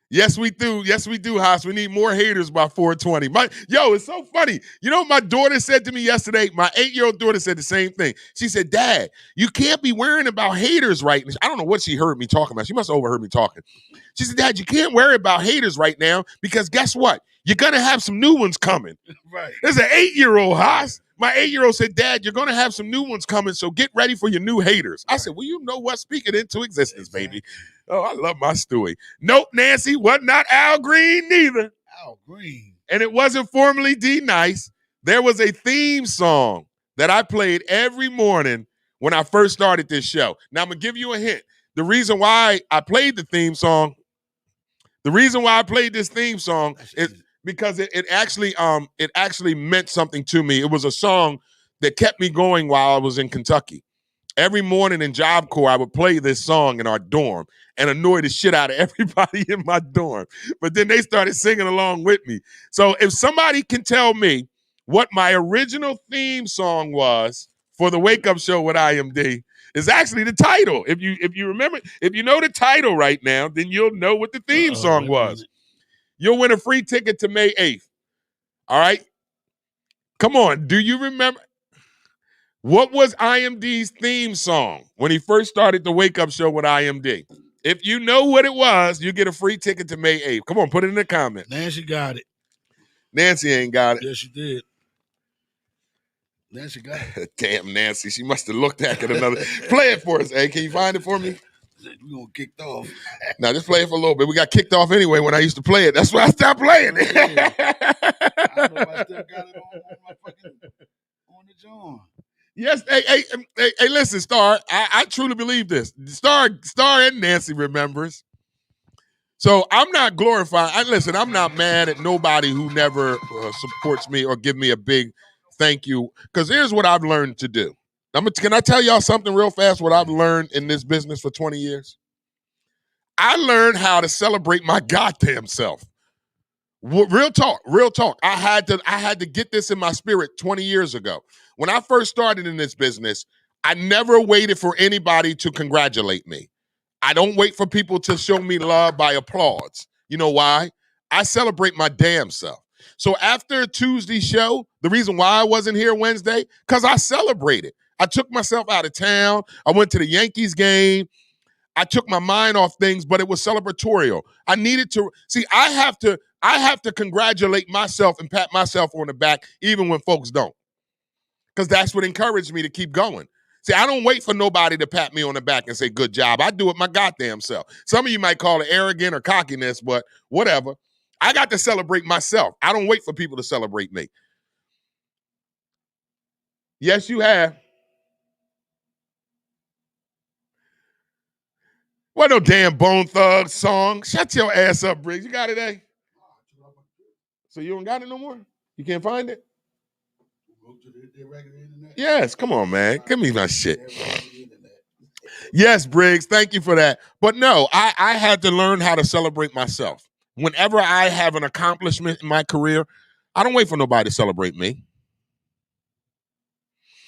Yes, we do. Yes, we do, Haas. We need more haters by 420. It's so funny. You know what my daughter said to me yesterday? My 8-year-old daughter said the same thing. She said, Dad, you can't be worrying about haters right now. I don't know what she heard me talking about. She must have overheard me talking. She said, Dad, you can't worry about haters right now because guess what? You're going to have some new ones coming. Right. There's an 8-year-old, Haas. My 8-year-old said, Dad, you're going to have some new ones coming, so get ready for your new haters. I said, well, you know what? Speak it into existence, baby. Oh, I love my Stewie. Nope, Nancy, was not Al Green neither. Al Green. And it wasn't formerly D Nice. There was a theme song that I played every morning when I first started this show. Now, I'm going to give you a hint. The reason why I played this theme song is because it actually meant something to me. It was a song that kept me going while I was in Kentucky. Every morning in Job Corps, I would play this song in our dorm and annoy the shit out of everybody in my dorm. But then they started singing along with me. So if somebody can tell me what my original theme song was for the Wake Up Show with IMD, is actually the title. If you remember, if you know the title right now, then you'll know what the theme song was. You'll win a free ticket to May 8th. All right? Come on. Do you remember? What was IMD's theme song when he first started the Wake Up Show with IMD? If you know what it was, you get a free ticket to May 8th. Come on, put it in the comment. Nancy got it. Nancy ain't got it. Yes, she did. Nancy got it. Damn, Nancy. She must have looked at it another. Play it for us, hey. Can you find it for me? We're going to get kicked off. Now, just play it for a little bit. We got kicked off anyway when I used to play it. That's why I stopped playing it. I don't know if I still got it on the John. Yes, hey, listen, Star. I truly believe this. Star and Nancy remembers. So I'm not glorifying. Listen, I'm not mad at nobody who never supports me or give me a big thank you. Because here's what I've learned to do. Can I tell y'all something real fast? What I've learned in this business for 20 years? I learned how to celebrate my goddamn self. Real talk. I had to get this in my spirit 20 years ago. When I first started in this business, I never waited for anybody to congratulate me. I don't wait for people to show me love by applause. You know why? I celebrate my damn self. So after Tuesday's show, the reason why I wasn't here Wednesday, because I celebrated. I took myself out of town. I went to the Yankees game. I took my mind off things, but it was celebratorial. I needed to see. I have to congratulate myself and pat myself on the back, even when folks don't, because that's what encouraged me to keep going. See, I don't wait for nobody to pat me on the back and say, good job. I do it my goddamn self. Some of you might call it arrogant or cockiness, but whatever. I got to celebrate myself. I don't wait for people to celebrate me. Yes, you have. What no damn Bone Thugs song? Shut your ass up, Briggs. You got it, eh? So you don't got it no more? You can't find it? Yes, come on, man. Give me my shit. Yes, Briggs, thank you for that. But no, I had to learn how to celebrate myself. Whenever I have an accomplishment in my career, I don't wait for nobody to celebrate me.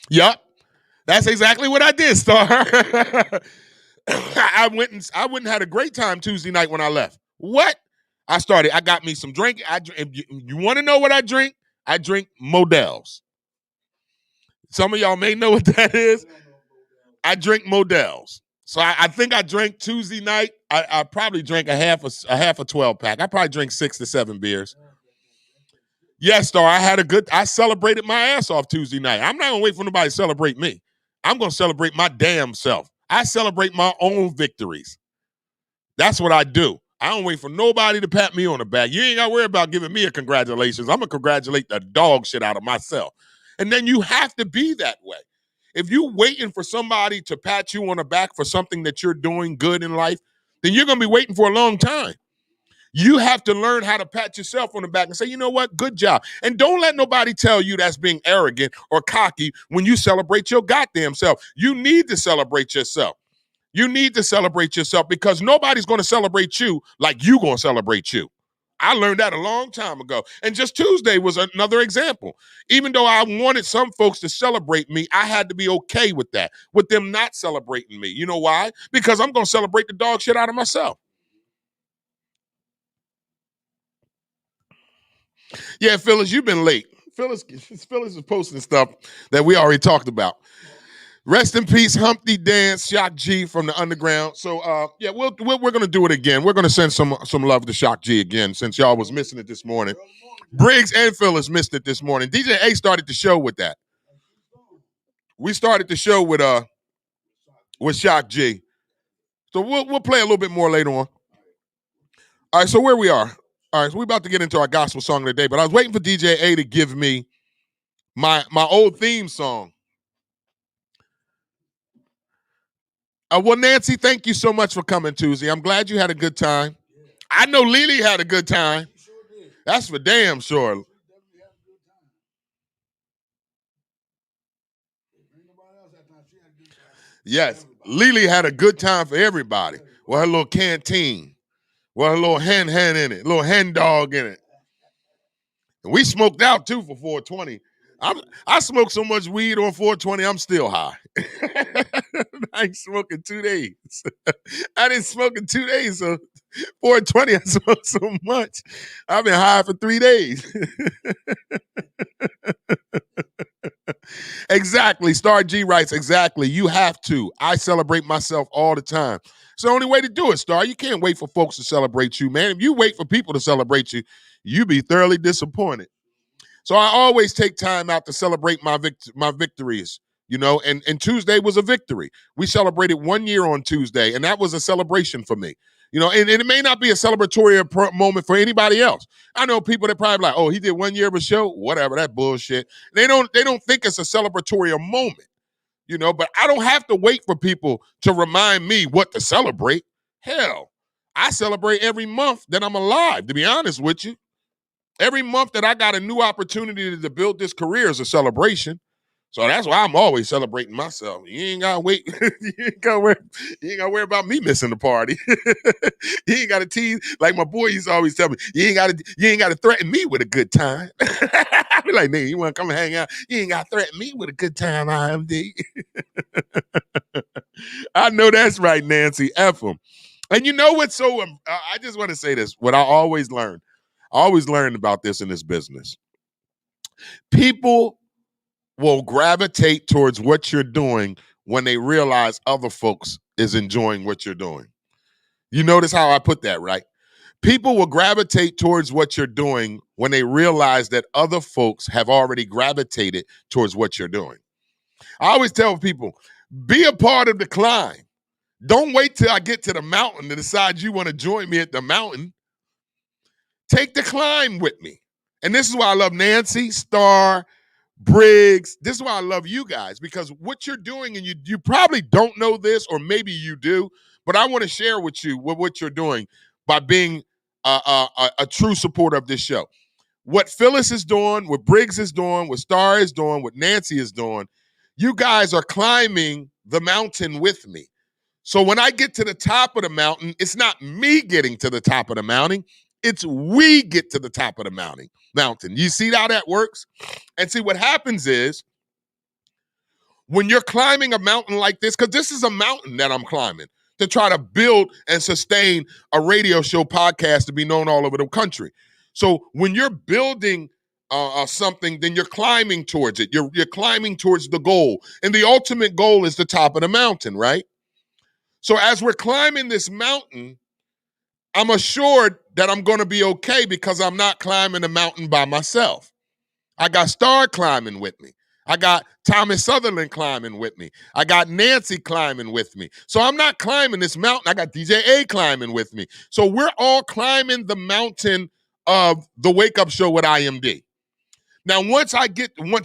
Yup, that's exactly what I did, Star. I went and had a great time Tuesday night when I left. What? I got me some drink. If you want to know what I drink? I drink Models. Some of y'all may know what that is. I drink Models. So I think I drank Tuesday night. I probably drank a half a 12-pack. I probably drank 6 to 7 beers. Yes, Star, I celebrated my ass off Tuesday night. I'm not going to wait for nobody to celebrate me. I'm going to celebrate my damn self. I celebrate my own victories. That's what I do. I don't wait for nobody to pat me on the back. You ain't got to worry about giving me a congratulations. I'm going to congratulate the dog shit out of myself. And then you have to be that way. If you're waiting for somebody to pat you on the back for something that you're doing good in life, then you're going to be waiting for a long time. You have to learn how to pat yourself on the back and say, you know what, good job. And don't let nobody tell you that's being arrogant or cocky when you celebrate your goddamn self. You need to celebrate yourself. You need to celebrate yourself because nobody's going to celebrate you like you're going to celebrate you. I learned that a long time ago. And just Tuesday was another example. Even though I wanted some folks to celebrate me, I had to be okay with that, with them not celebrating me. You know why? Because I'm going to celebrate the dog shit out of myself. Yeah, Phyllis, you've been late. Phyllis is posting stuff that we already talked about. Rest in peace, Humpty Dance, Shock G from the underground. So, yeah, we're going to do it again. We're going to send some love to Shock G again since y'all was missing it this morning. Briggs and Phyllis missed it this morning. DJ A started the show with that. We started the show with Shock G. So we'll play a little bit more later on. All right, so where we are. All right, so we're about to get into our gospel song of the day, but I was waiting for DJ A to give me my old theme song. Well, Nancy, thank you so much for coming Tuesday. I'm glad you had a good time. I know Lily had a good time. That's for damn sure. Yes, Lily had a good time for everybody. With her little canteen. With her little hen in it. Little hen dog in it. And we smoked out, too, for 420. I smoked so much weed on 420, I'm still high. I ain't smoking 2 days. I didn't smoke in 2 days, so 420, I smoked so much. I've been high for 3 days. Exactly. Star G writes, exactly. You have to. I celebrate myself all the time. It's the only way to do it, Star. You can't wait for folks to celebrate you, man. If you wait for people to celebrate you, you be thoroughly disappointed. So I always take time out to celebrate my victories, you know, and Tuesday was a victory. We celebrated 1 year on Tuesday, and that was a celebration for me. You know, and it may not be a celebratory moment for anybody else. I know people that probably like, oh, he did 1 year of a show, whatever, that bullshit. They don't think it's a celebratory moment, you know, but I don't have to wait for people to remind me what to celebrate. Hell, I celebrate every month that I'm alive, to be honest with you. Every month that I got a new opportunity to build this career is a celebration. So that's why I'm always celebrating myself. You ain't gotta wait. You ain't gotta worry about me missing the party. You ain't gotta tease like my boy used to always tell me. You ain't gotta threaten me with a good time. I be like, nigga, you wanna come and hang out? You ain't gotta threaten me with a good time, IMD. I know that's right, Nancy. F them. And you know what's so? I just want to say this. What I always learned about this in this business. People will gravitate towards what you're doing when they realize other folks is enjoying what you're doing. You notice how I put that, right? People will gravitate towards what you're doing when they realize that other folks have already gravitated towards what you're doing. I always tell people, Be a part of the climb. Don't wait till I get to the mountain to decide you want to join me at the mountain. Take the climb with me. And this is why I love Nancy, Star, Briggs. This is why I love you guys, because what you're doing, and you probably don't know this, or maybe you do, but I want to share with you what you're doing by being a true supporter of this show. What Phyllis is doing, what Briggs is doing, what Star is doing, what Nancy is doing, you guys are climbing the mountain with me. So when I get to the top of the mountain, it's not me getting to the top of the mountain. It's we get to the top of the mountain. You see how that works? And see, what happens is when you're climbing a mountain like this, because this is a mountain that I'm climbing to try to build and sustain a radio show podcast to be known all over the country. So when you're building something, then you're climbing towards it. You're climbing towards the goal. And the ultimate goal is the top of the mountain, right? So as we're climbing this mountain, I'm assured that I'm going to be okay because I'm not climbing the mountain by myself. I got Star climbing with me. I got Thomas Sutherland climbing with me. I got Nancy climbing with me. So I'm not climbing this mountain. I got DJ A climbing with me. So we're all climbing the mountain of the Wake Up Show with IMD. Now, once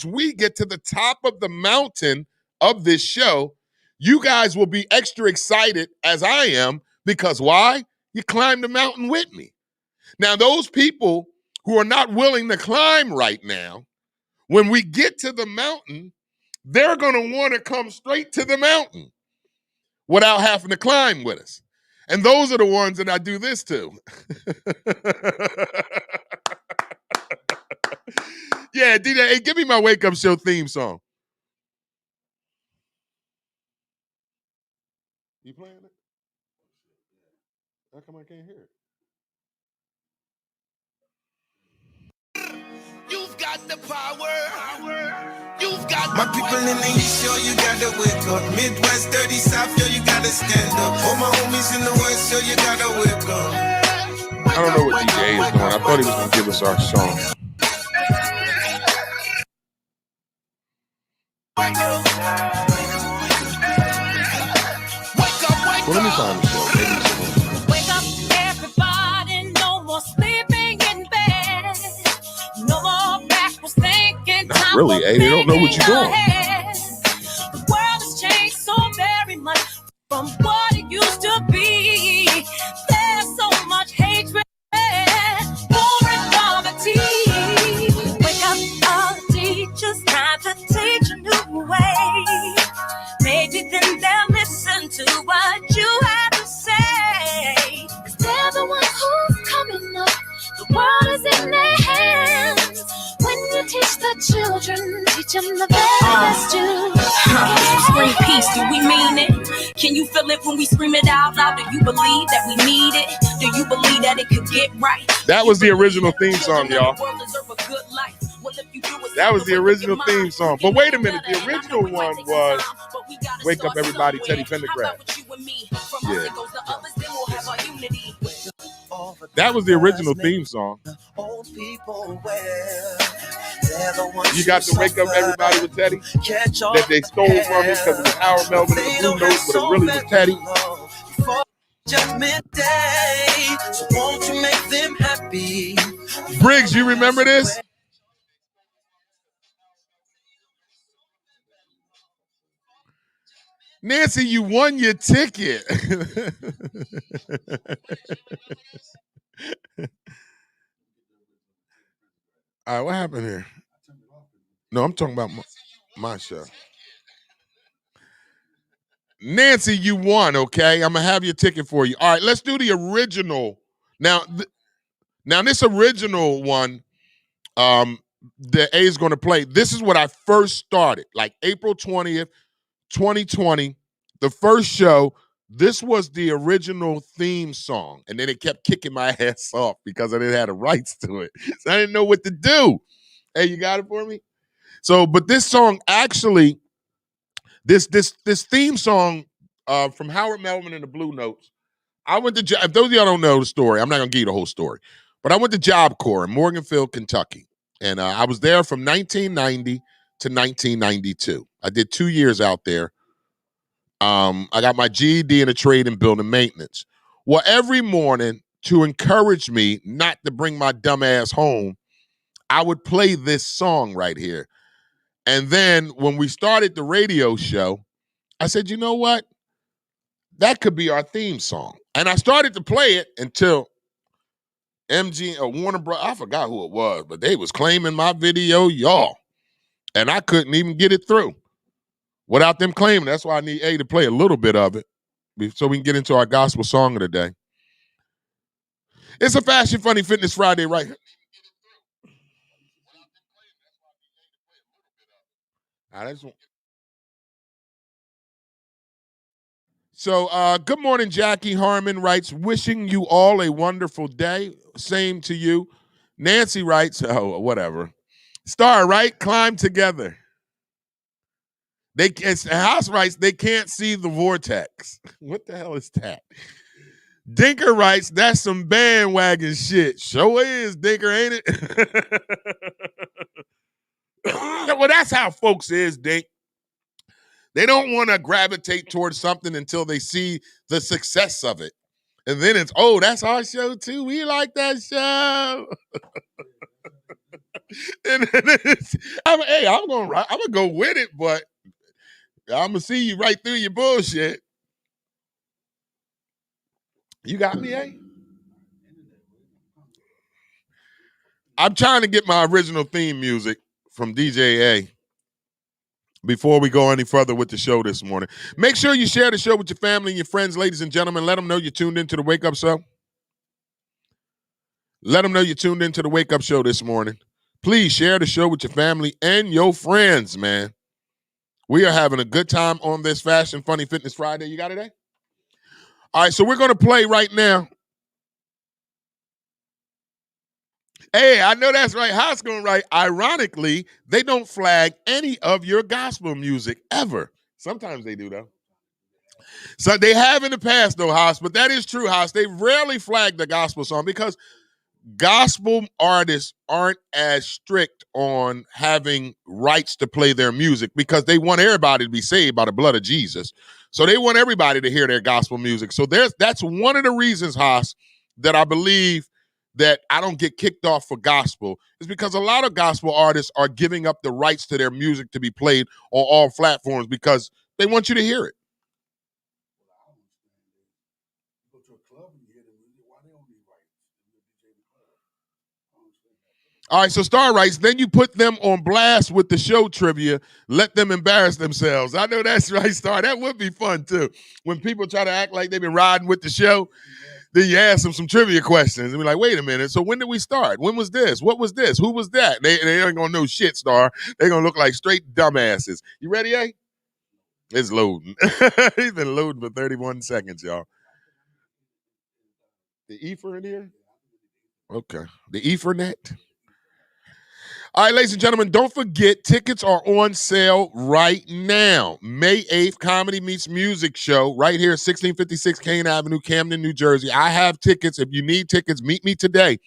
we get to the top of the mountain of this show, you guys will be extra excited as I am, because why? You climbed the mountain with me. Now, those people who are not willing to climb right now, when we get to the mountain, they're going to want to come straight to the mountain without having to climb with us. And those are the ones that I do this to. Yeah, DJ, hey, give me my Wake Up Show theme song. You playing it? How come I can't hear it? You've got the power. You've got my people in the East, yo, you gotta wake up. Midwest, dirty South, yo, you gotta stand up. All my homies in the West, yo, you gotta wake up. I don't know what DJ is doing. I thought he was gonna give us our song. Well, let me find the show. Wake up, everybody, no more sleeping in bed. No more backwards thinking. Not really, they don't know what you're doing. The world has changed so very much from what it used to be. There's so much hatred, war and poverty. Wake up, all the teachers, time to teach a new way. Maybe then they'll listen to what you have to say. 'Cause they're the ones who's coming up. The world is in their hands. When you teach the children, teach them the best you can. Scream peace, do we mean it? Can you feel it when we scream it out loud? Do you believe that we need it? Do you believe that it could get right? That was the original theme song, y'all. That was the original theme song. But wait a minute, the original one was Wake Up Everybody, Teddy Pendergrass. Yeah. That was the original theme song. You got to Wake Up Everybody with Teddy that they stole from him because it was Howard Melvin and the Blue Notes, but it really was Teddy. Judgment Day, so won't you make them happy? Briggs, you remember this? Nancy, you won your ticket. All right, what happened here? No, I'm talking about my show. Nancy, you won, okay? I'm going to have your ticket for you. All right, let's do the original. Now this original one, the A is going to play. This is what I first started, like April 20th, 2020, the first show. This was the original theme song, and then it kept kicking my ass off because I didn't have the rights to it. So I didn't know what to do. Hey, you got it for me? So, but this song actually, this theme song from Howard Melvin and the Blue Notes, I went to, if those of y'all don't know the story, I'm not going to give you the whole story, but I went to Job Corps in Morganfield, Kentucky, and I was there from 1990 to 1992. I did 2 years out there. I got my GED in a trade in building maintenance. Well, every morning to encourage me not to bring my dumb ass home, I would play this song right here. And then when we started the radio show, I said, you know what? That could be our theme song. And I started to play it until MG or Warner Bros. I forgot who it was, but they was claiming my video, y'all. And I couldn't even get it through without them claiming. That's why I need A to play a little bit of it so we can get into our gospel song of the day. It's a Fashion Funny Fitness Friday right here. So, good morning, Jackie Harmon writes, wishing you all a wonderful day. Same to you. Nancy writes, oh, whatever. Star, right? Climb together. House writes, they can't see the vortex. What the hell is that? Dinker writes, that's some bandwagon shit. Sure is, Dinker, ain't it? Well, that's how folks is, Dink. They don't want to gravitate towards something until they see the success of it. And then it's, oh, that's our show too. We like that show. And then I'm gonna go with it, but I'm gonna see you right through your bullshit. You got me, eh? I'm trying to get my original theme music from DJ A before we go any further with the show this morning. Make sure you share the show with your family and your friends, ladies and gentlemen. Let them know you tuned into the Wake Up Show. Let them know you tuned into the Wake Up Show this morning. Please share the show with your family and your friends, man. We are having a good time on this Fashion Funny Fitness Friday. You got it, eh? All right, so we're going to play right now. Hey, I know that's right. House going right. Ironically, they don't flag any of your gospel music ever. Sometimes they do, though. So they have in the past, though, House, but that is true, House. They rarely flag the gospel song because gospel artists aren't as strict on having rights to play their music because they want everybody to be saved by the blood of Jesus. So they want everybody to hear their gospel music. So that's one of the reasons, Haas, that I believe that I don't get kicked off for gospel is because a lot of gospel artists are giving up the rights to their music to be played on all platforms because they want you to hear it. All right, so Star writes, then you put them on blast with the show trivia, let them embarrass themselves. I know that's right, Star. That would be fun, too. When people try to act like they've been riding with the show, then you ask them some trivia questions and be like, wait a minute, so when did we start? When was this? What was this? Who was that? They ain't going to know shit, Star. They're going to look like straight dumbasses. You ready, eh? It's loading. He's been loading for 31 seconds, y'all. The Ether in here? Okay. The Ethernet? All right, ladies and gentlemen, don't forget, tickets are on sale right now. May 8th, Comedy Meets Music Show, right here, 1656 Kane Avenue, Camden, New Jersey. I have tickets. If you need tickets, meet me today.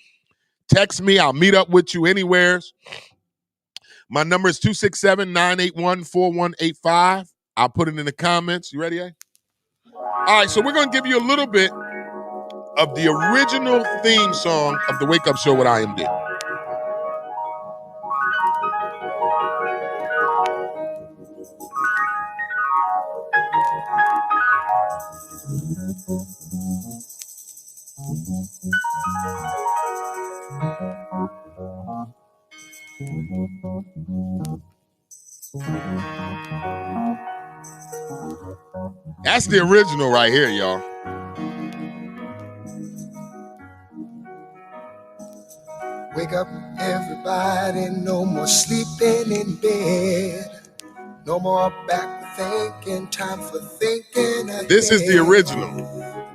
Text me. I'll meet up with you anywhere. My number is 267-981-4185. I'll put it in the comments. You ready, eh? All right, so we're going to give you a little bit of the original theme song of the Wake Up Show with IMD. That's the original right here, y'all. Wake up, everybody, no more sleeping in bed. No more back thinking, time for thinking ahead. This is the original.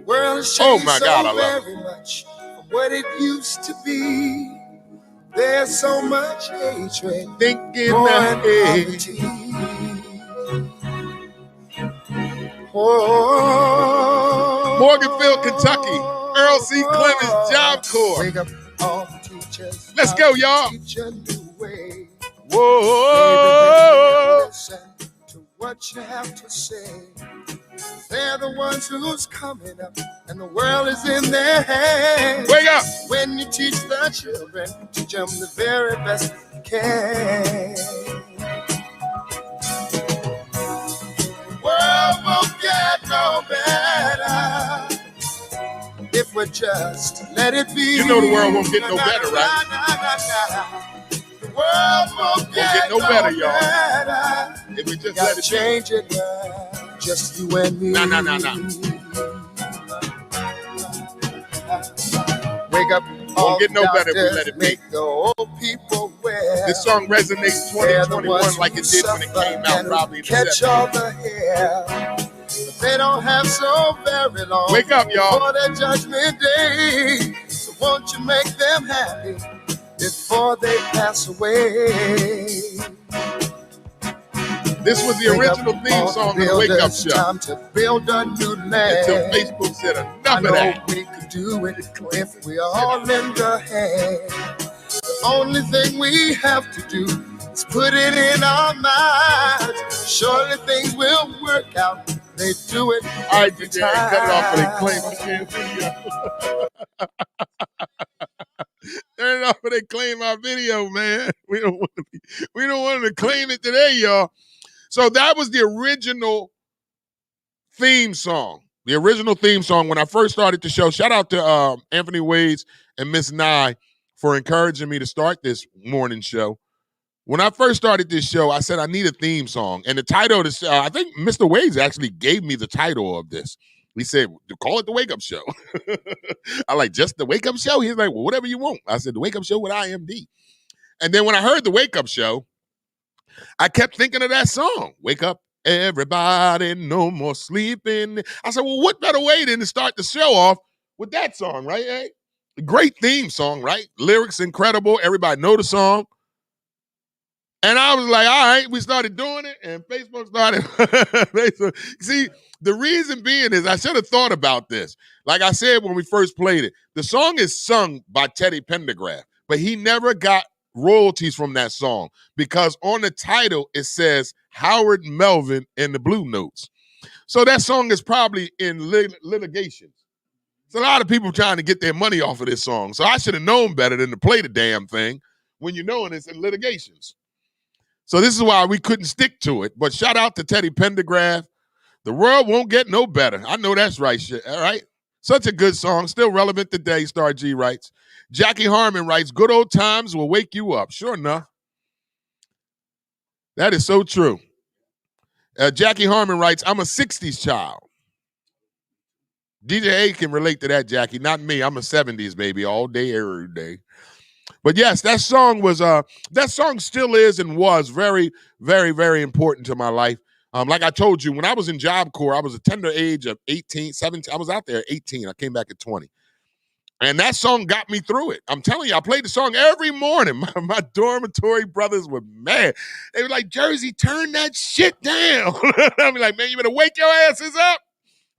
World oh my God, I love very much from what it used to be. There's so much hatred, thinking ahead. Oh, Morganfield, Kentucky. Earl C. Clemens Job Corps. Wake up all the teachers. Let's go, y'all. Teach a new way. Whoa. Listen to what you have to say. They're the ones who's coming up, and the world is in their hands. Wake up! When you teach the children, teach them the very best you can. The world won't get no better if we just let it be. You know the world won't get no better, right? The world won't get no better, y'all. If we just let it change it, just you and me. No. Wake up. Won't get no better if we let it be. Make the old people well. This song resonates 2021 like it did when it came out, probably in the catch 70s. all the hair. But they don't have so very long. Wake up, y'all. For their judgment day. So won't you make them happy before they pass away? This was the original theme song of the Wake Up Show. Time to build a new land. Until Facebook said enough of that. We could do it if we all lend a hand. The only thing we have to do is put it in our minds. Surely things will work out. They do it. All right, DJ, cut it off for they claim my video. Turn it off for they claim our video, man. We don't want them to claim it today, y'all. So that was the original theme song. The original theme song when I first started the show. Shout out to Anthony Wades and Miss Nye for encouraging me to start this morning show. When I first started this show, I said I need a theme song. And the title of this, I think Mr. Wades actually gave me the title of this. He said, call it The Wake Up Show. I like, just The Wake Up Show? He's like, well, whatever you want. I said, The Wake Up Show with IMD. And then when I heard The Wake Up Show, I kept thinking of that song. Wake up, everybody, no more sleeping. I said, well, what better way than to start the show off with that song, right? Hey? Great theme song, right? Lyrics incredible. Everybody know the song. And I was like, all right, we started doing it, and Facebook started. See, the reason being is I should have thought about this. Like I said when we first played it, the song is sung by Teddy Pendergraft, but he never got royalties from that song because on the title it says Howard Melvin and the Blue Notes. So that song is probably in litigation. There's a lot of people trying to get their money off of this song. So I should have known better than to play the damn thing when you know it's in litigations. So this is why we couldn't stick to it. But shout out to Teddy Pendergraft. The world won't get no better. I know that's right, shit. All right. Such a good song. Still relevant today, Star G writes. Jackie Harmon writes, good old times will wake you up. Sure enough. That is so true. Jackie Harmon writes, I'm a 60s child. DJ A can relate to that, Jackie. Not me. I'm a 70s baby all day, every day. But yes, that song was, that song still is and was very, very, very important to my life. Like I told you, when I was in Job Corps, I was a tender age of 18, 17. I was out there at 18. I came back at 20. And that song got me through it. I'm telling you, I played the song every morning. My dormitory brothers were mad. They were like, Jersey, turn that shit down. I'd be like, man, you better wake your asses up.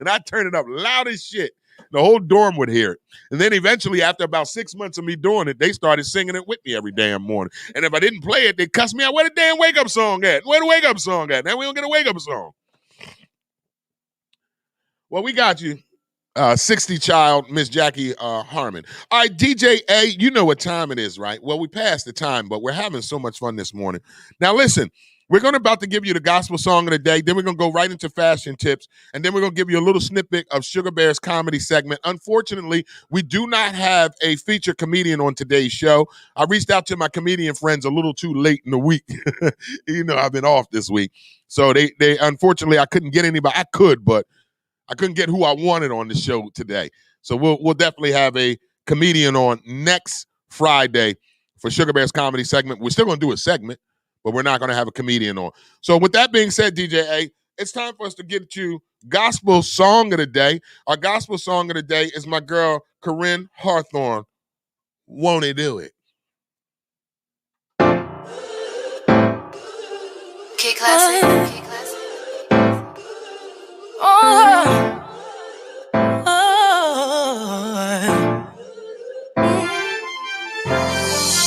And I turned it up loud as shit. The whole dorm would hear it. And then eventually, after about 6 months of me doing it, they started singing it with me every damn morning. And if I didn't play it, they'd cuss me out. Where the damn wake-up song at? Where the wake-up song at? Now we don't get a wake-up song. Well, we got you. 60 child, Miss Jackie Harmon. All right, DJ A, you know what time it is, right? Well, we passed the time, but we're having so much fun this morning. Now, listen, we're about to give you the gospel song of the day. Then we're going to go right into fashion tips. And then we're going to give you a little snippet of Sugar Bear's comedy segment. Unfortunately, we do not have a featured comedian on today's show. I reached out to my comedian friends a little too late in the week. You know, I've been off this week. So they unfortunately, I couldn't get anybody. I could, but I couldn't get who I wanted on the show today. So we'll definitely have a comedian on next Friday for Sugar Bear's comedy segment. We're still going to do a segment, but we're not going to have a comedian on. So with that being said, DJ A, it's time for us to get you gospel song of the day. Our gospel song of the day is my girl, Corinne Hawthorne. Won't he do it? K Classic.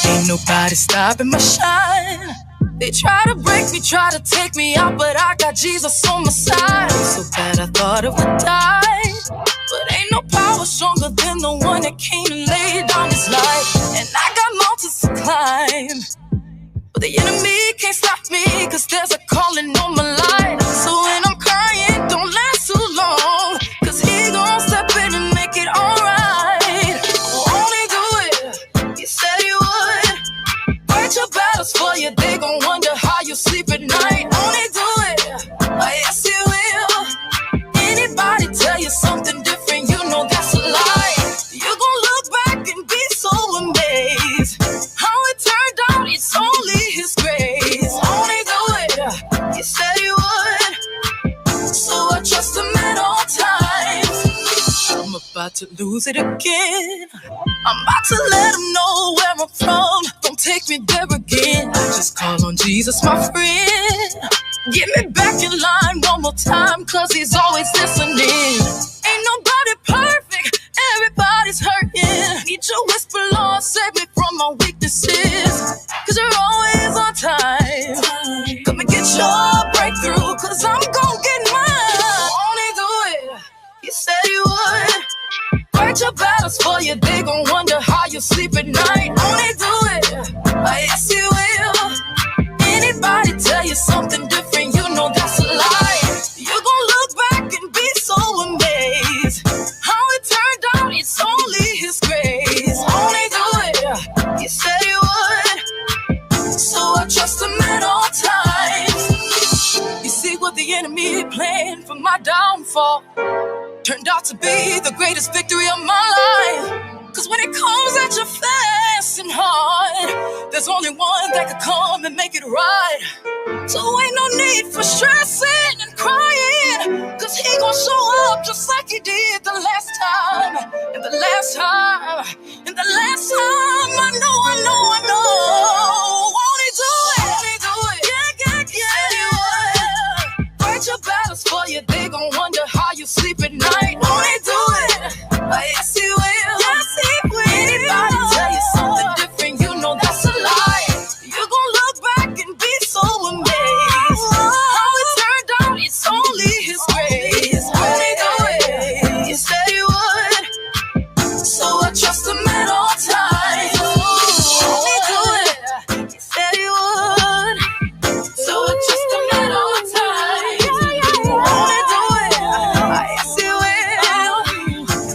Ain't nobody stopping my shine. They try to break me, try to take me out, but I got Jesus on my side. So bad I thought it would die, but ain't no power stronger than the one that came and laid down his life. And I got mountains to climb, but the enemy can't stop me, cause there's a calling on my life. So when I'm crying, don't last too long, cause he gon' step in and make it alright. Won't he do it? He said he would. Fight your battles for you, they gon' wonder how you sleep at night. Won't he do it? Oh, yes he will. Anybody tell you something different, you know that's a lie. You're gon' look back and be so amazed how it turned out, it's only his grace. Won't he do it? He said he would. So I trust him at all times. I'm about to lose it again. I'm about to let him know where I'm from. Don't take me there again. Just call on Jesus, my friend. Get me back in line one more time, cause he's always listening. Ain't nobody perfect, everybody's hurting. Need your whisper, Lord, save me from my weaknesses, cause you're always on time. Come and get your breakthrough, cause I'm gon' get mine. Won't he do it? He said he would. Fight your battles for you, they gon' wonder how you sleep at night. Won't he do it? Oh, yes he will. Anybody tell you something different, you know that's a lie. You're gon' look back and be so amazed how it turned out, it's only his grace. Won't he do it? He said he would. So I trust him at all times. You see what the enemy planned for my downfall turned out to be the greatest victory of my life. Cause when it comes at you fast and hard, there's only one that could come and make it right. So ain't no need for stressing and crying, cause he gon' show up just like he did the last time. And the last time, and the last time, I know. Won't he do it? Won't he do it? Yeah, he would. Fight your battles for you, they gon' wonder how you sleep at night. Won't he do it? Oh, yes he will. Anybody tell you something different, you know that's a lie. You're gon' look back and be so amazed how it turned out, it's only his grace. Won't he do it? He said he would. So I trust him at all times. Won't he do it? He said he would. So I trust him at all times. Won't he do it? Yes he will.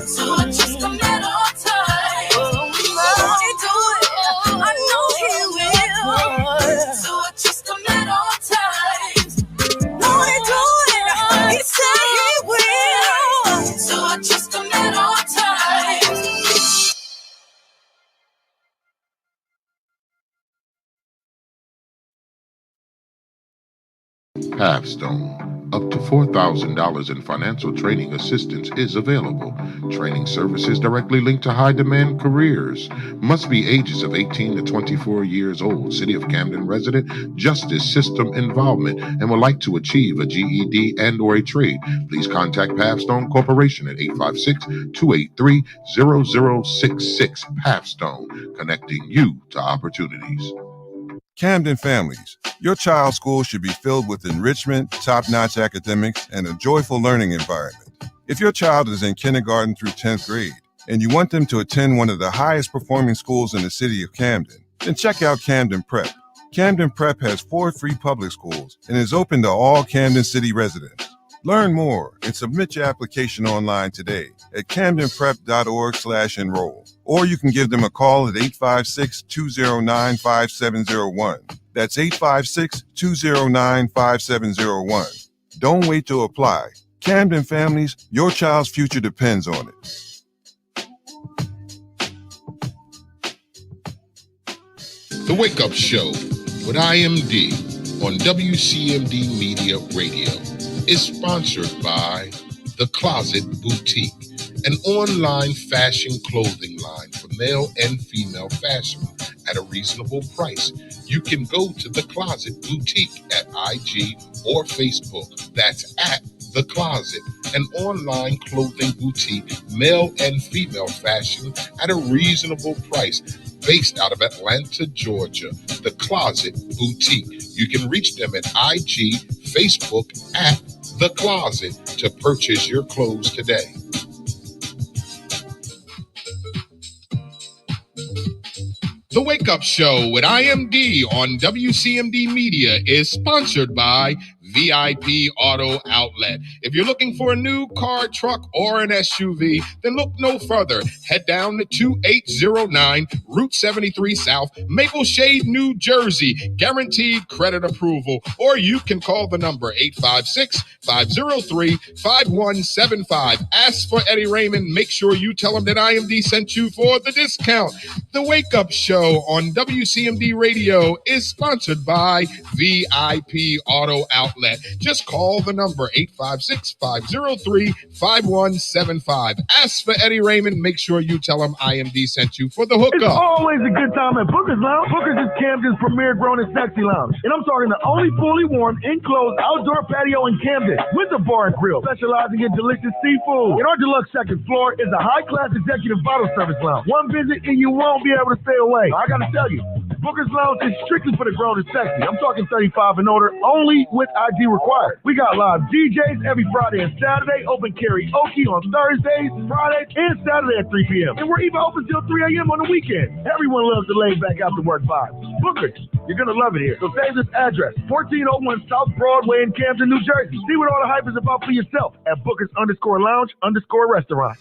So I trust him at all times. Won't he do it? I know he will. So I trust him at all times. Won't he do it? He said he will. So I trust him at all times. Pathstone. Up to $4,000 in financial training assistance is available. Training services directly linked to high-demand careers. Must be ages of 18 to 24 years old. City of Camden resident. Justice system involvement and would like to achieve a GED and or a trade. Please contact Pathstone Corporation at 856-283-0066. Pathstone, connecting you to opportunities. Camden families, your child's school should be filled with enrichment, top-notch academics, and a joyful learning environment. If your child is in kindergarten through 10th grade and you want them to attend one of the highest performing schools in the city of Camden, then check out Camden Prep. Camden Prep has 4 free public schools and is open to all Camden City residents. Learn more and submit your application online today at camdenprep.org/enroll. Or you can give them a call at 856-209-5701. That's 856-209-5701. Don't wait to apply. Camden families, your child's future depends on it. The Wake Up Show with IMD on WCMD Media Radio is sponsored by The Closet Boutique, an online fashion clothing line for male and female fashion at a reasonable price. You can go to The Closet Boutique at IG or Facebook. That's at The Closet, an online clothing boutique, male and female fashion at a reasonable price. based out of Atlanta, Georgia. The Closet Boutique. You can reach them at IG, Facebook at The Closet to purchase your clothes today. The Wake Up Show with IMD on WCMD Media is sponsored by VIP Auto Outlet. If you're looking for a new car, truck, or an SUV, then look no further. Head down to 2809 Route 73 South, Maple Shade, New Jersey. Guaranteed credit approval. Or you can call the number 856-503-5175. Ask for Eddie Raymond. Make sure you tell him that IMD sent you for the discount. The Wake Up Show on WCMD Radio is sponsored by VIP Auto Outlet. Just call the number 856-503-5175. Ask for Eddie Raymond. Make sure you tell him IMD sent you for the It's hookup. always a good time at Booker's Lounge. Booker's is Camden's premier grown and sexy lounge. And I'm talking the only fully warm, enclosed outdoor patio in Camden with a bar and grill, specializing in delicious seafood. And our deluxe second floor is a high-class executive bottle service lounge. One visit and you won't be able to stay away. I gotta tell you, Booker's Lounge is strictly for the grown and sexy. I'm talking 35 and older, only with ID required. We got live DJs every Friday and Saturday, open karaoke on Thursdays, Fridays, and Saturday at 3 p.m. And we're even open till 3 a.m. on the weekend. Everyone loves the laid back after work vibe. Bookers, you're gonna love it here. So save this address, 1401 South Broadway in Camden, New Jersey. See what all the hype is about for yourself at Bookers_Lounge_restaurant.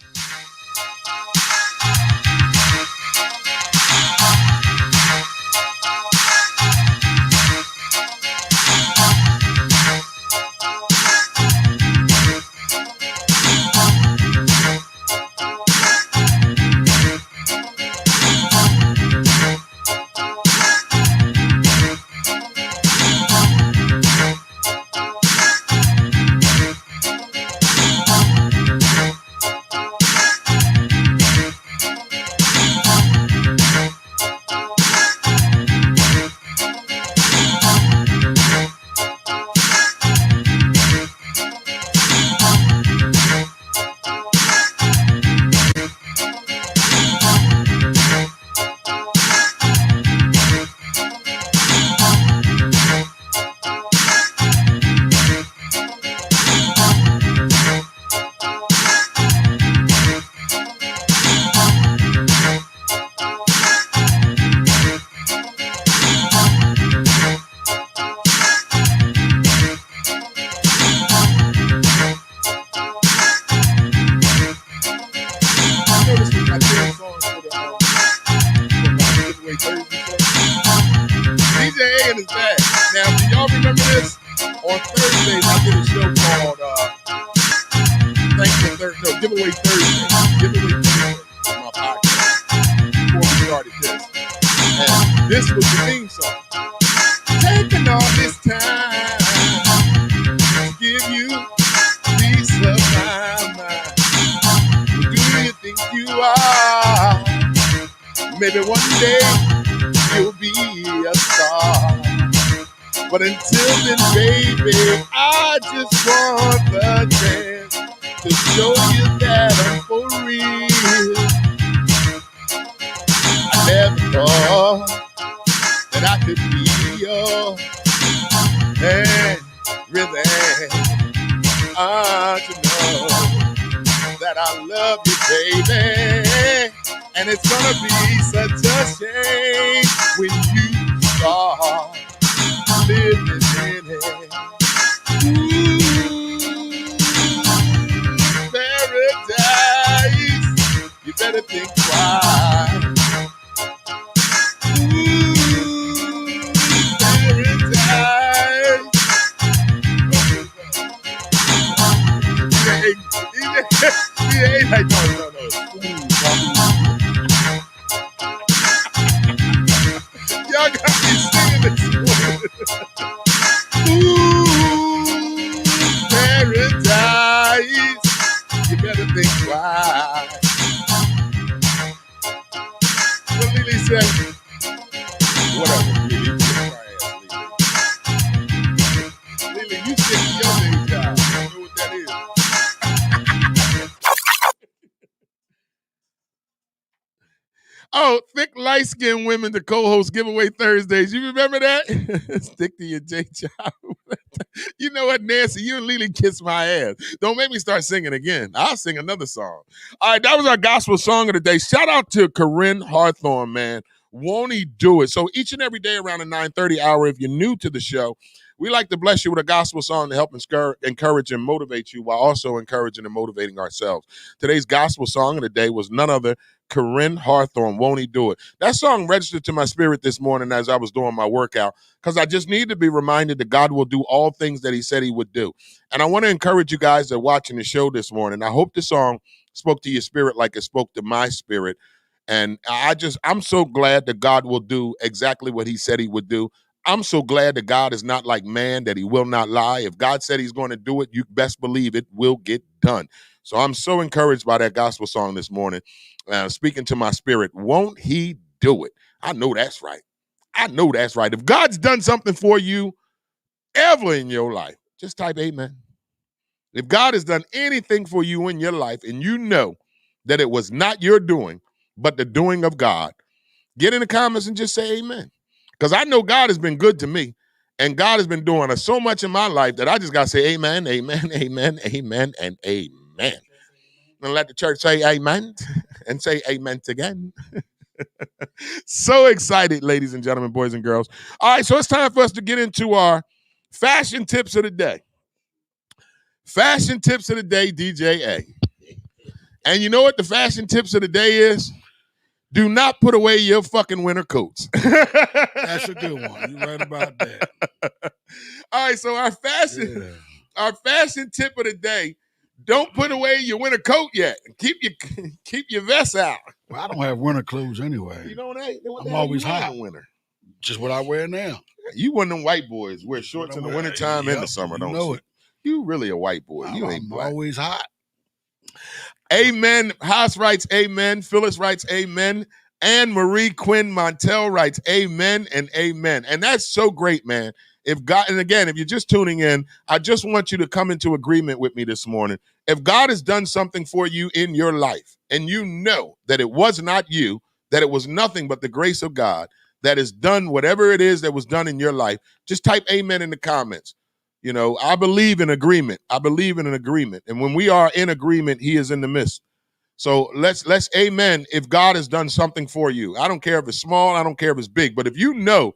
Maybe one day you'll be a star. But until then, baby, I just want the chance to show you that I'm for real. I never thought that I could be your everything. To know that I love you, baby. And it's gonna be such a shame when you start living in it. Ooh, paradise, you better think twice. Ooh, paradise. He ain't like, no. Y'all got me singing this morning. Ooh, paradise. You better think twice. What Lily said? Whatever, Lily. Lily, you stick to your day job. You know what that is. Oh, thick, light-skinned women to co-host giveaway Thursdays. You remember that? Stick to your J job. You know what, Nancy? You and Lily kiss my ass. Don't make me start singing again. I'll sing another song. All right, that was our gospel song of the day. Shout out to Corinne Hawthorne, man. Won't he do it? So each and every day around the 9:30 hour, if you're new to the show, we like to bless you with a gospel song to help encourage and motivate you while also encouraging and motivating ourselves. Today's gospel song of the day was none other Corinne Hawthorne, Won't He Do It? That song registered to my spirit this morning as I was doing my workout because I just need to be reminded that God will do all things that he said he would do. And I want to encourage you guys that are watching the show this morning. I hope the song spoke to your spirit like it spoke to my spirit. And I'm so glad that God will do exactly what he said he would do. I'm so glad that God is not like man, that he will not lie. If God said he's going to do it, you best believe it will get done. So I'm so encouraged by that gospel song this morning. Speaking to my spirit, won't he do it? I know that's right. I know that's right. If God's done something for you ever in your life, just type amen. If God has done anything for you in your life and you know that it was not your doing, but the doing of God, get in the comments and just say amen. Because I know God has been good to me, and God has been doing so much in my life that I just got to say amen, amen, amen, amen, and amen. And let the church say amen and say amen again. So excited, ladies and gentlemen, boys and girls. All right, so it's time for us to get into our fashion tips of the day. Fashion tips of the day, DJ A. And you know what the fashion tips of the day is? Do not put away your fucking winter coats. That's a good one. You're right about that. All right, so our fashion tip of the day: don't put away your winter coat yet. Keep your vest out. Well, I don't have winter clothes anyway. You know what? I'm always hot in winter. Just what I wear now. You one of them white boys wear shorts in the wintertime and the summer, don't you? You really a white boy. You ain't black. Always hot. Amen. Haas writes amen. Phyllis writes amen. Anne Marie Quinn Montel writes amen and amen. And that's so great, man. If God, and again, if you're just tuning in, I just want you to come into agreement with me this morning. If God has done something for you in your life and you know that it was not you, that it was nothing but the grace of God that has done whatever it is that was done in your life, just type amen in the comments. You know, I believe in agreement. I believe in an agreement. And when we are in agreement, he is in the midst. So let's amen if God has done something for you. I don't care if it's small. I don't care if it's big. But if you know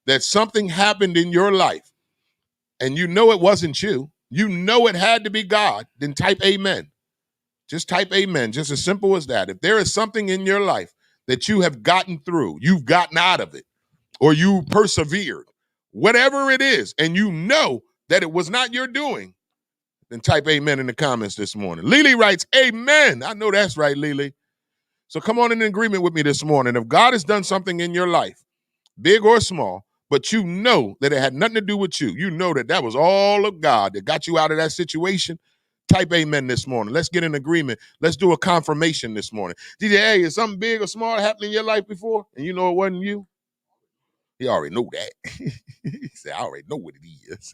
that something happened in your life and you know it wasn't you, you know it had to be God, then type amen. Just type amen. Just as simple as that. If there is something in your life that you have gotten through, you've gotten out of it, or you persevered, whatever it is, and you know that it was not your doing, then type amen in the comments this morning. Lily writes, amen. I know that's right, Lily. So come on in agreement with me this morning. If God has done something in your life, big or small, but you know that it had nothing to do with you, you know that was all of God that got you out of that situation, type amen this morning. Let's get in agreement. Let's do a confirmation this morning. DJ, hey, is something big or small happening in your life before, and you know it wasn't you? He already know that. He said, I already know what it is.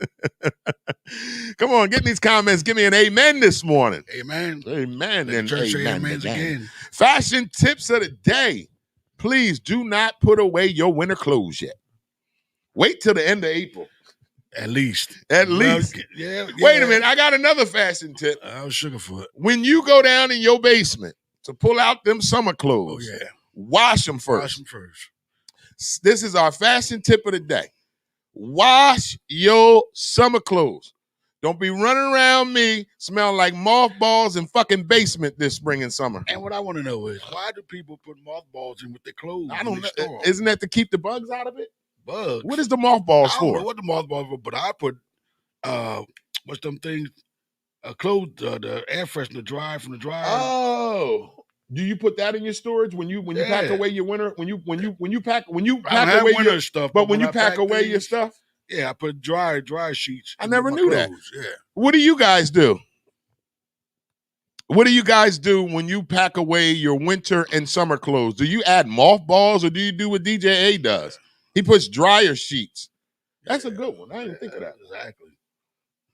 Come on, get in these comments. Give me an amen this morning. Amen. Amen. Let And the church amen say amens again. Fashion tips of the day. Please do not put away your winter clothes yet. Wait till the end of April. At least. Yeah. Wait a minute. I got another fashion tip. I was Sugarfoot. When you go down in your basement to pull out them summer clothes, wash them first. Wash them first. This is our fashion tip of the day. Wash your summer clothes. Don't be running around me smelling like mothballs in fucking basement this spring and summer. And what I want to know is, why do people put mothballs in with their clothes? I don't know. Isn't that to keep the bugs out of it? Bugs. What is the mothballs for? I don't know what the mothballs for, but I put, what's them things? Clothes, the air freshener dry from the dryer. Oh. Do you put that in your storage when you pack away your winter when you pack away your stuff? But when you pack away your stuff, yeah, I put dry sheets. I never knew that. Yeah. What do you guys do? What do you guys do when you pack away your winter and summer clothes? Do you add mothballs or do you do what DJ A does? He puts dryer sheets. That's a good one. I didn't think of that. Exactly.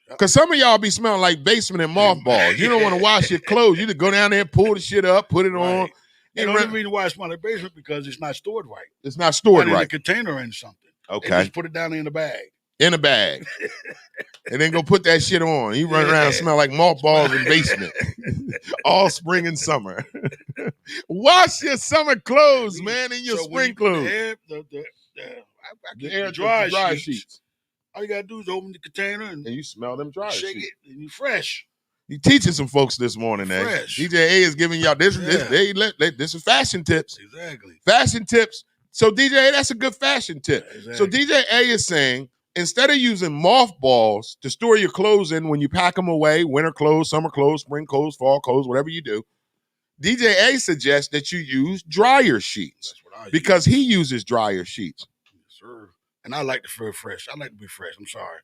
Because some of y'all be smelling like basement and mothballs. You don't want to wash your clothes. You just go down there, pull the shit up, put it on, And the only reason why it's not in the basement because it's not stored right. It's not stored in right. a container in something. Okay. They just put it down in the bag. In a bag. And then go put that shit on. You run around and smell like mothballs in basement. All spring and summer. Wash your summer clothes, man, and your spring clothes. The dry sheets. All you gotta do is open the container and you smell them dry shake sheets. it, and you're fresh. You teaching some folks this morning, eh? Fresh. DJ A is giving y'all this. This is fashion tips. Exactly. Fashion tips. So DJ A, that's a good fashion tip. Exactly. So DJ A is saying, instead of using mothballs to store your clothes in when you pack them away, winter clothes, summer clothes, spring clothes, fall clothes, whatever you do, DJ A suggests that you use dryer sheets because he uses dryer sheets. Yes, sir. And I like to feel fresh. I like to be fresh. I'm sorry.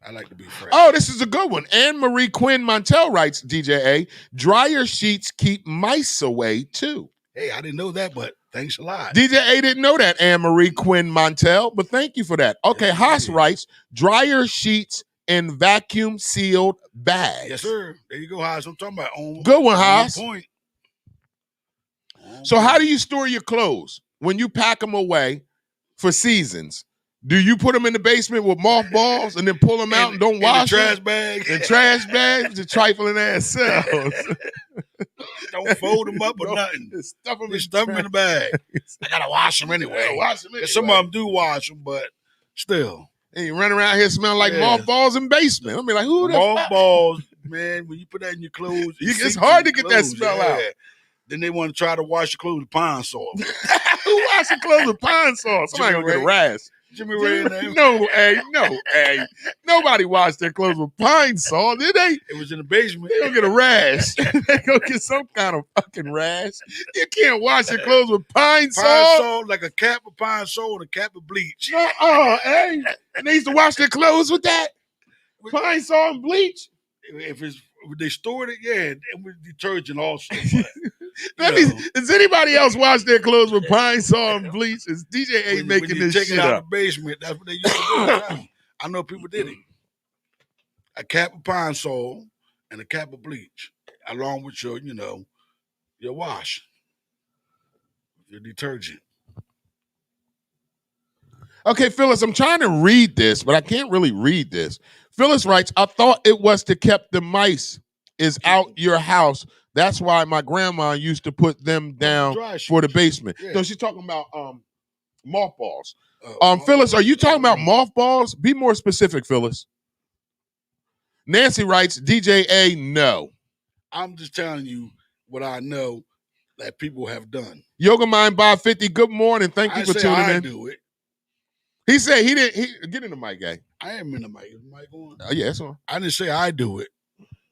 I like to be fresh. Oh, this is a good one. Anne-Marie Quinn Montel writes, DJ A, dryer sheets keep mice away too. Hey, I didn't know that, but thanks a lot. DJ A didn't know that, Anne-Marie Quinn Montel, but thank you for that. Okay, Haas writes, dryer sheets in vacuum sealed bags. Yes, sir. There you go, Haas. I'm talking about. Good one, Haas. Point. So how do you store your clothes when you pack them away for seasons? Do you put them in the basement with mothballs and then pull them out and don't wash them? Trash bags. In trash bags, the trifling ass cells. Don't fold them up or nothing. Stuff them in the bag. I gotta wash them anyway. Yeah, wash them anyway. Some of them do wash them, but still. And you run around here smelling like mothballs in basement. I'll be like, who the mothballs, man? When you put that in your clothes, it's hard to get that smell out. Then they want to try to wash your clothes with pine sol. Who wash your clothes with pine sol? Somebody gonna get a rash. Jimmy Ray and them. No, hey. Nobody washed their clothes with pine sol, did they? It was in the basement. They gonna get a rash. They gonna get some kind of fucking rash. You can't wash your clothes with pine sol. Pine sol, like a cap of pine sol and a cap of bleach. Hey. And they used to wash their clothes with that? Pine sol and bleach? If they stored it, yeah, and with detergent also. Does anybody else wash their clothes with pine sol and bleach? Is DJ A making this shit out up? of the basement, that's what they used to do. I know people did it. A cap of pine sol and a cap of bleach, along with your wash, your detergent. Okay, Phyllis, I'm trying to read this, but I can't really read this. Phyllis writes, I thought it was to keep the mice is out your house. That's why my grandma used to put them down for the basement. Yeah. No, she's talking about mothballs. Phyllis, are you talking about mothballs? Be more specific, Phyllis. Nancy writes, DJ A, no. I'm just telling you what I know that people have done. Yoga Mind by 50, good morning. Thank you for tuning in. I do it. He said he didn't. Get in the mic, guy. I am in the mic. Is the mic on? Oh, yeah, it's on. I didn't say I do it.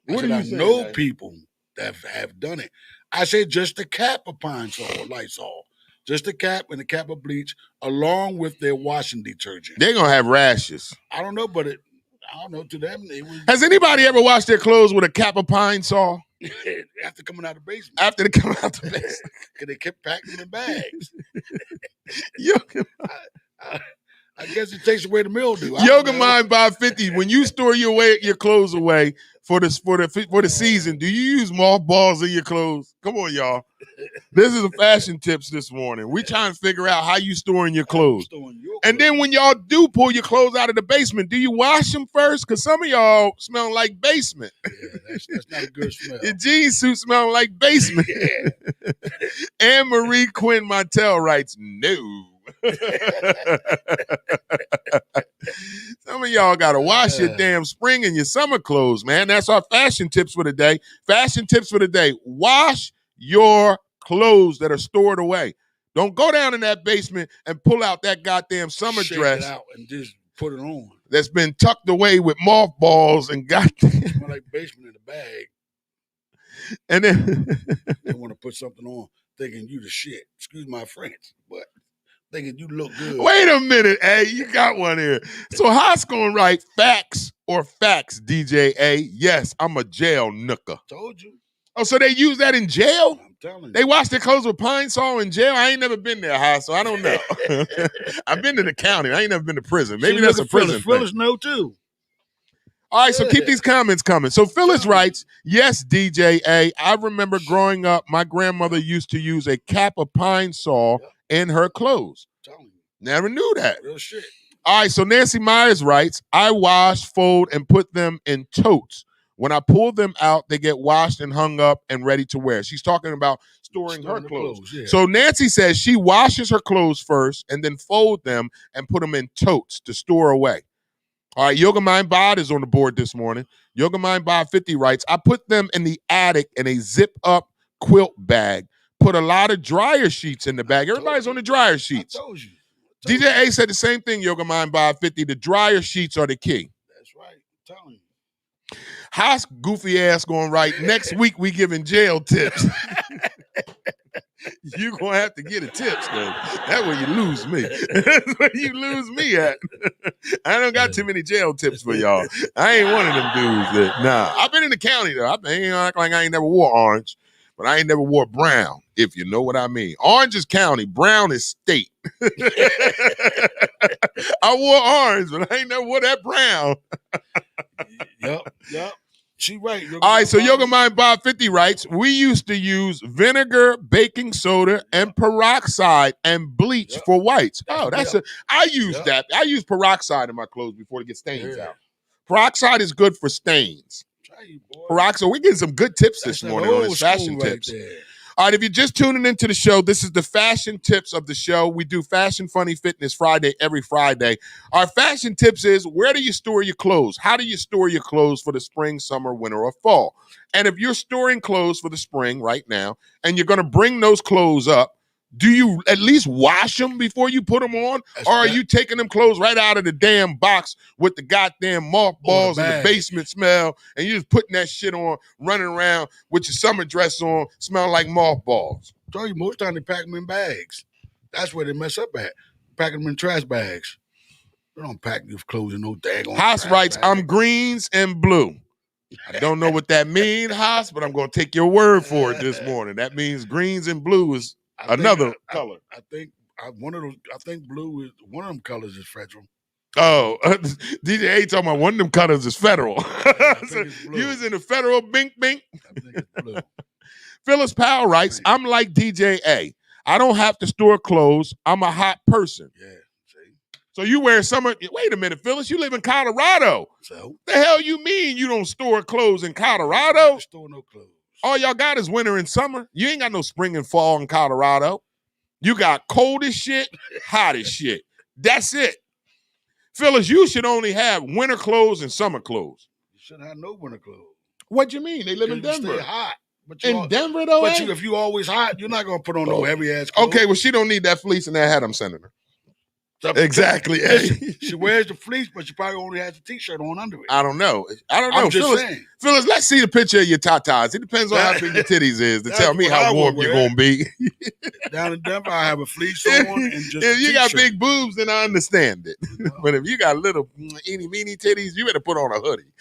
What do you say? I know people that have done it. I said just a cap of pine sol or Lysol. Just a cap and a cap of bleach along with their washing detergent. They're going to have rashes. I don't know, but I don't know. To them, has anybody ever washed their clothes with a cap of pine sol? After coming out of the basement. After they come out the basement. Because they kept packing in bags. I guess it takes away the mildew. Yoga Mind by 50. When you store your clothes away for the season, do you use mothballs in your clothes? Come on, y'all. This is a fashion tips this morning. We trying to figure out how you storing your clothes. And then when y'all do pull your clothes out of the basement, do you wash them first? Because some of y'all smell like basement. Yeah, that's not a good smell. Your jean suit smelling like basement. Yeah. Anne-Marie Quinn Montel writes, no. Some of y'all gotta wash your damn spring and your summer clothes, man. That's our fashion tips for the day. Fashion tips for the day. Wash your clothes that are stored away. Don't go down in that basement and pull out that goddamn summer dress it out and just put it on. That's been tucked away with mothballs and goddamn smell like basement in the bag. And then they want to put something on thinking you the shit. Excuse my French, but thinking you look good. Wait a minute, hey, you got one here. So how's going to write facts or facts, DJ A? Yes, I'm a jail nooker. Told you. Oh, so they use that in jail? I'm telling you. They wash their clothes with pine sol in jail? I ain't never been there, high, so I don't know. I've been to the county. I ain't never been to prison. Maybe that's a prison thing. Phyllis know too. All right, so keep these comments coming. So Phyllis writes, yes, DJ A, I remember growing up, my grandmother used to use a cap of pine saw in her clothes. Never knew that. Real shit. All right, so Nancy Myers writes, I wash, fold, and put them in totes. When I pull them out, they get washed and hung up and ready to wear. She's talking about storing her clothes. Yeah. So Nancy says she washes her clothes first and then fold them and put them in totes to store away. All right, Yoga Mind Bod is on the board this morning. Yoga Mind Bod 50 writes, I put them in the attic in a zip-up quilt bag. Put a lot of dryer sheets in the bag. Everybody's on the dryer sheets. I told you. DJ A said the same thing, Yoga Mind Bod 50. The dryer sheets are the key. That's right. I'm telling you. How's goofy ass going right? Next week we giving jail tips. You're going to have to get a tips, though. That's where you lose me. That's where you lose me at. I don't got too many jail tips for y'all. I ain't one of them dudes that, I've been in the county, though. I ain't act like I ain't never wore orange, but I ain't never wore brown, if you know what I mean. Orange is county. Brown is state. I wore orange, but I ain't never wore that brown. Yep. She right. All right, so Yoga Mind Bob 50 writes, we used to use vinegar, baking soda, and peroxide and bleach for whites. Oh, I use that. I use peroxide in my clothes before to get stains out. Peroxide is good for stains. Peroxide, we're getting some good tips this morning on this fashion tips. All right, if you're just tuning into the show, this is the fashion tips of the show. We do Fashion Funny Fitness Friday every Friday. Our fashion tips is, where do you store your clothes? How do you store your clothes for the spring, summer, winter, or fall? And if you're storing clothes for the spring right now, and you're going to bring those clothes up, do you at least wash them before you put them on? Or are you taking them clothes right out of the damn box with the goddamn mothballs and the basement smell, and you're just putting that shit on, running around with your summer dress on, smelling like mothballs? I tell you, most time they pack them in bags. That's where they mess up at. Pack them in trash bags. They don't pack your clothes in no daggone Haas writes, I'm greens and blue. I don't know what that means, Haas, but I'm going to take your word for it this morning. That means greens and blue is another color. I think blue is one of them colors is federal. Oh, DJ A talking about one of them colors is federal. So you was in the federal bink bink. I think it's blue. Phyllis Powell writes, I'm like DJ A. I don't have to store clothes. I'm a hot person. Yeah, see. So you wear summer. Wait a minute, Phyllis. You live in Colorado. So the hell you mean you don't store clothes in Colorado? Store no clothes. All y'all got is winter and summer. You ain't got no spring and fall in Colorado. You got cold as shit, hot as shit. That's it. Phyllis, you should only have winter clothes and summer clothes. You shouldn't have no winter clothes. What you mean? They live in Denver. Stay hot. In Denver, though? But if you always hot, you're not going to put on no heavy-ass clothes. Okay, well, she don't need that fleece and that hat I'm sending her. Exactly. She wears the fleece, but she probably only has a T-shirt on under it. I don't know. I'm just saying. Phyllis, let's see the picture of your tatas. It depends on how big your titties is to tell me how warm you're going to be. Down in Denver, I have a fleece on and just if you got big boobs, then I understand it. But if you got little eeny-meeny titties, you better put on a hoodie.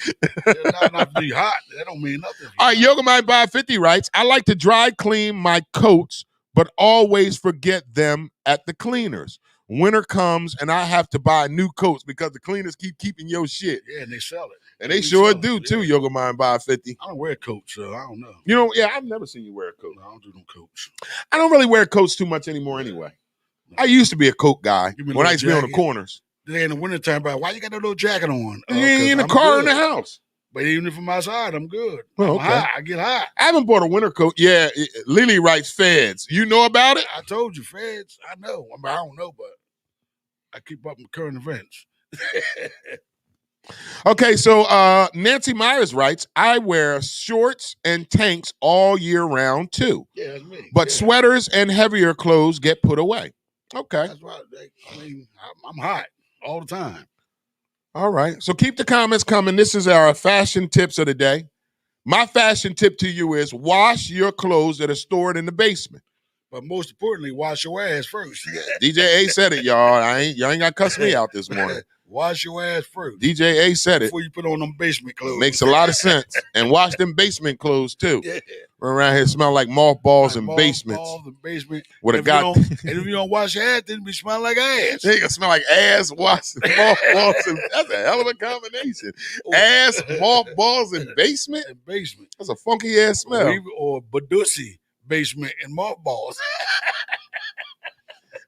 Not be hot. That don't mean nothing. All right, Yoga Mind Buy 50 writes, I like to dry clean my coats, but always forget them at the cleaners. Winter comes and I have to buy new coats because the cleaners keep keeping your shit. Yeah, and they sell it. And they sure do too, Yoga Mind Buy 50. I don't wear coats, so I don't know. You know, yeah, I've never seen you wear a coat. No, I don't do no coats. I don't really wear coats too much anymore anyway. I used to be a coat guy when I used to be on the corners. They in the wintertime, but why you got that little jacket on? You ain't in the car or in the house. But even if I'm outside, I'm good. Oh, I'm hot. I get hot. I haven't bought a winter coat. Yeah, Lily writes Feds. You know about it? I told you, Feds. I know. I don't know, but I keep up with current events. Okay, so Nancy Myers writes, I wear shorts and tanks all year round too. Yeah, that's me. But sweaters and heavier clothes get put away. Okay. That's why I'm hot all the time. All right. So keep the comments coming. This is our fashion tips of the day. My fashion tip to you is wash your clothes that are stored in the basement. But most importantly, wash your ass first. DJ A said it, y'all. Y'all ain't got to cuss me out this morning. Wash your ass first. DJ A said it. Before you put on them basement clothes. Makes a lot of sense. And wash them basement clothes too. Yeah. Run around here smell like mothballs and basements. Mothballs and basement. With a guy. And if you don't wash your ass, then it be smelling like ass. They gonna smell like ass, wash, mothballs, and that's a hell of a combination. Ass, mothballs, and basement. And basement. That's a funky ass smell. Or Badusi basement and mothballs.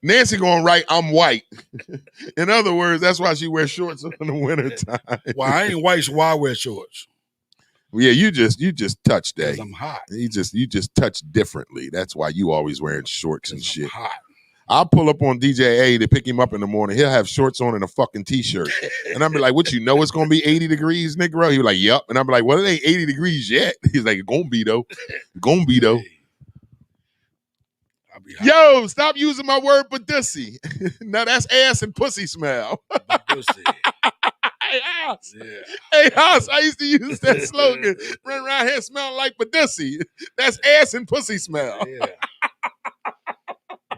Nancy gonna write, I'm white. In other words, that's why she wears shorts in the wintertime. Well, I ain't white, so why I wear shorts? Yeah, you just touch that. I'm hot. You just touch differently. That's why you always wearing shorts and shit. I'm hot. I'll pull up on DJ A to pick him up in the morning. He'll have shorts on and a fucking t-shirt. And I'll be like, what, you know it's gonna be 80 degrees, Negro? He'll be like, yep. And I'll be like, well, it ain't 80 degrees yet. He's like, gonna be though. Gonna be though. Yo, stop using my word Badusi. Now that's ass and pussy smell. Badusi. Hey, House. Yeah. Hey, House, I used to use that slogan. Run around here smelling like Badusi. That's ass and pussy smell. Yeah.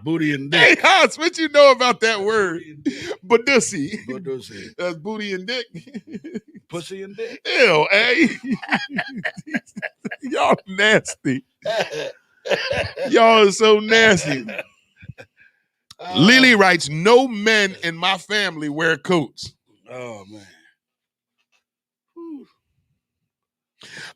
Booty and dick. Hey, House, what you know about that word? Badusi. Badusi. That's booty and dick. Pussy and dick. Ew, hey. Y'all nasty. Y'all are so nasty. Lily writes, no men in my family wear coats. Oh, man.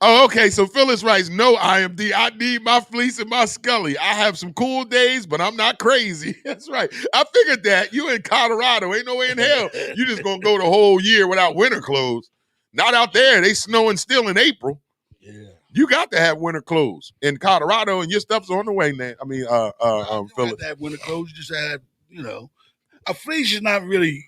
Oh, okay. So Phyllis writes, no, IMD. I need my fleece and my Scully. I have some cool days, but I'm not crazy. That's right. I figured that. You in Colorado. Ain't no way in hell you just going to go the whole year without winter clothes. Not out there. They snowing still in April. Yeah. You got to have winter clothes in Colorado, and your stuff's on the way, man. I mean, You Phyllis. have to have winter clothes. You just have, a fleece is not really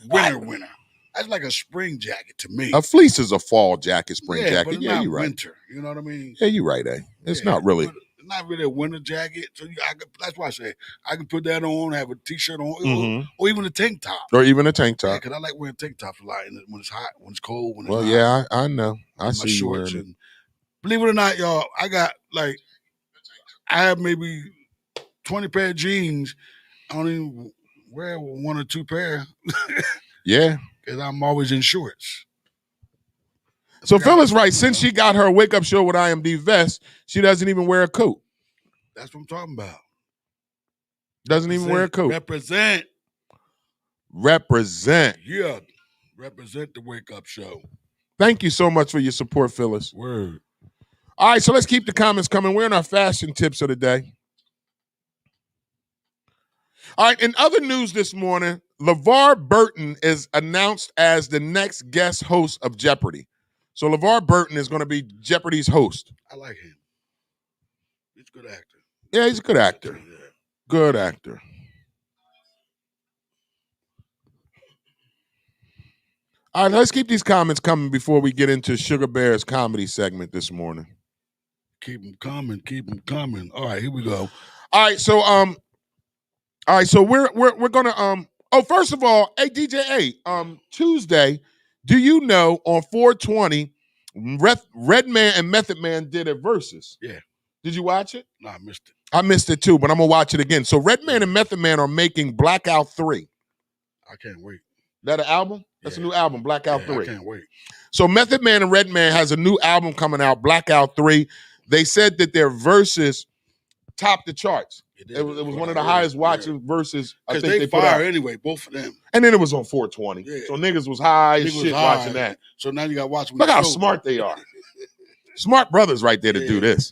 winter. That's like a spring jacket to me. A fleece is a fall jacket, spring But jacket. it's Yeah, not you're right. winter. You know what I mean? Yeah, you're right, eh? It's not really. It's not really a winter jacket. So that's why I say I can put that on, have a t-shirt on, or even a tank top. Or even a tank top. Because I like wearing tank tops a lot when it's hot, when it's cold, when it's Well, hot. yeah, I know. I My see you shorts wearing it. and believe it or not, y'all, I have maybe 20 pair of jeans. I don't even wear one or two pair. Yeah. Because I'm always in shorts. So Phyllis writes, since she got her wake up show with IMD vest, she doesn't even wear a coat. That's what I'm talking about. Doesn't even wear a coat. Represent. Yeah. Represent the wake up show. Thank you so much for your support, Phyllis. Word. All right, so let's keep the comments coming. We're in our fashion tips of the day. All right, in other news this morning, LeVar Burton is announced as the next guest host of Jeopardy. So LeVar Burton is going to be Jeopardy's host. I like him. He's a good actor. Yeah, he's a good actor. Good actor. All right, let's keep these comments coming before we get into Sugar Bear's comedy segment this morning. Keep them coming. Keep them coming. All right, here we go. All right, so we're gonna first of all, hey DJ A, Tuesday, do you know on 420, Redman and Method Man did a versus? Yeah. Did you watch it? No, I missed it. I missed it too, but I'm gonna watch it again. So Redman and Method Man are making Blackout 3. I can't wait. That an album? That's a new album, Blackout 3. I can't wait. So Method Man and Redman has a new album coming out, Blackout 3. They said that their verses topped the charts. It was one of the highest watching verses I think they they put fire out. anyway, both of them. And then it was on 420. Yeah. So niggas was high as Niggas shit was high. watching that. So now you got to watch them. Look how smart they are. Smart brothers right there to do this.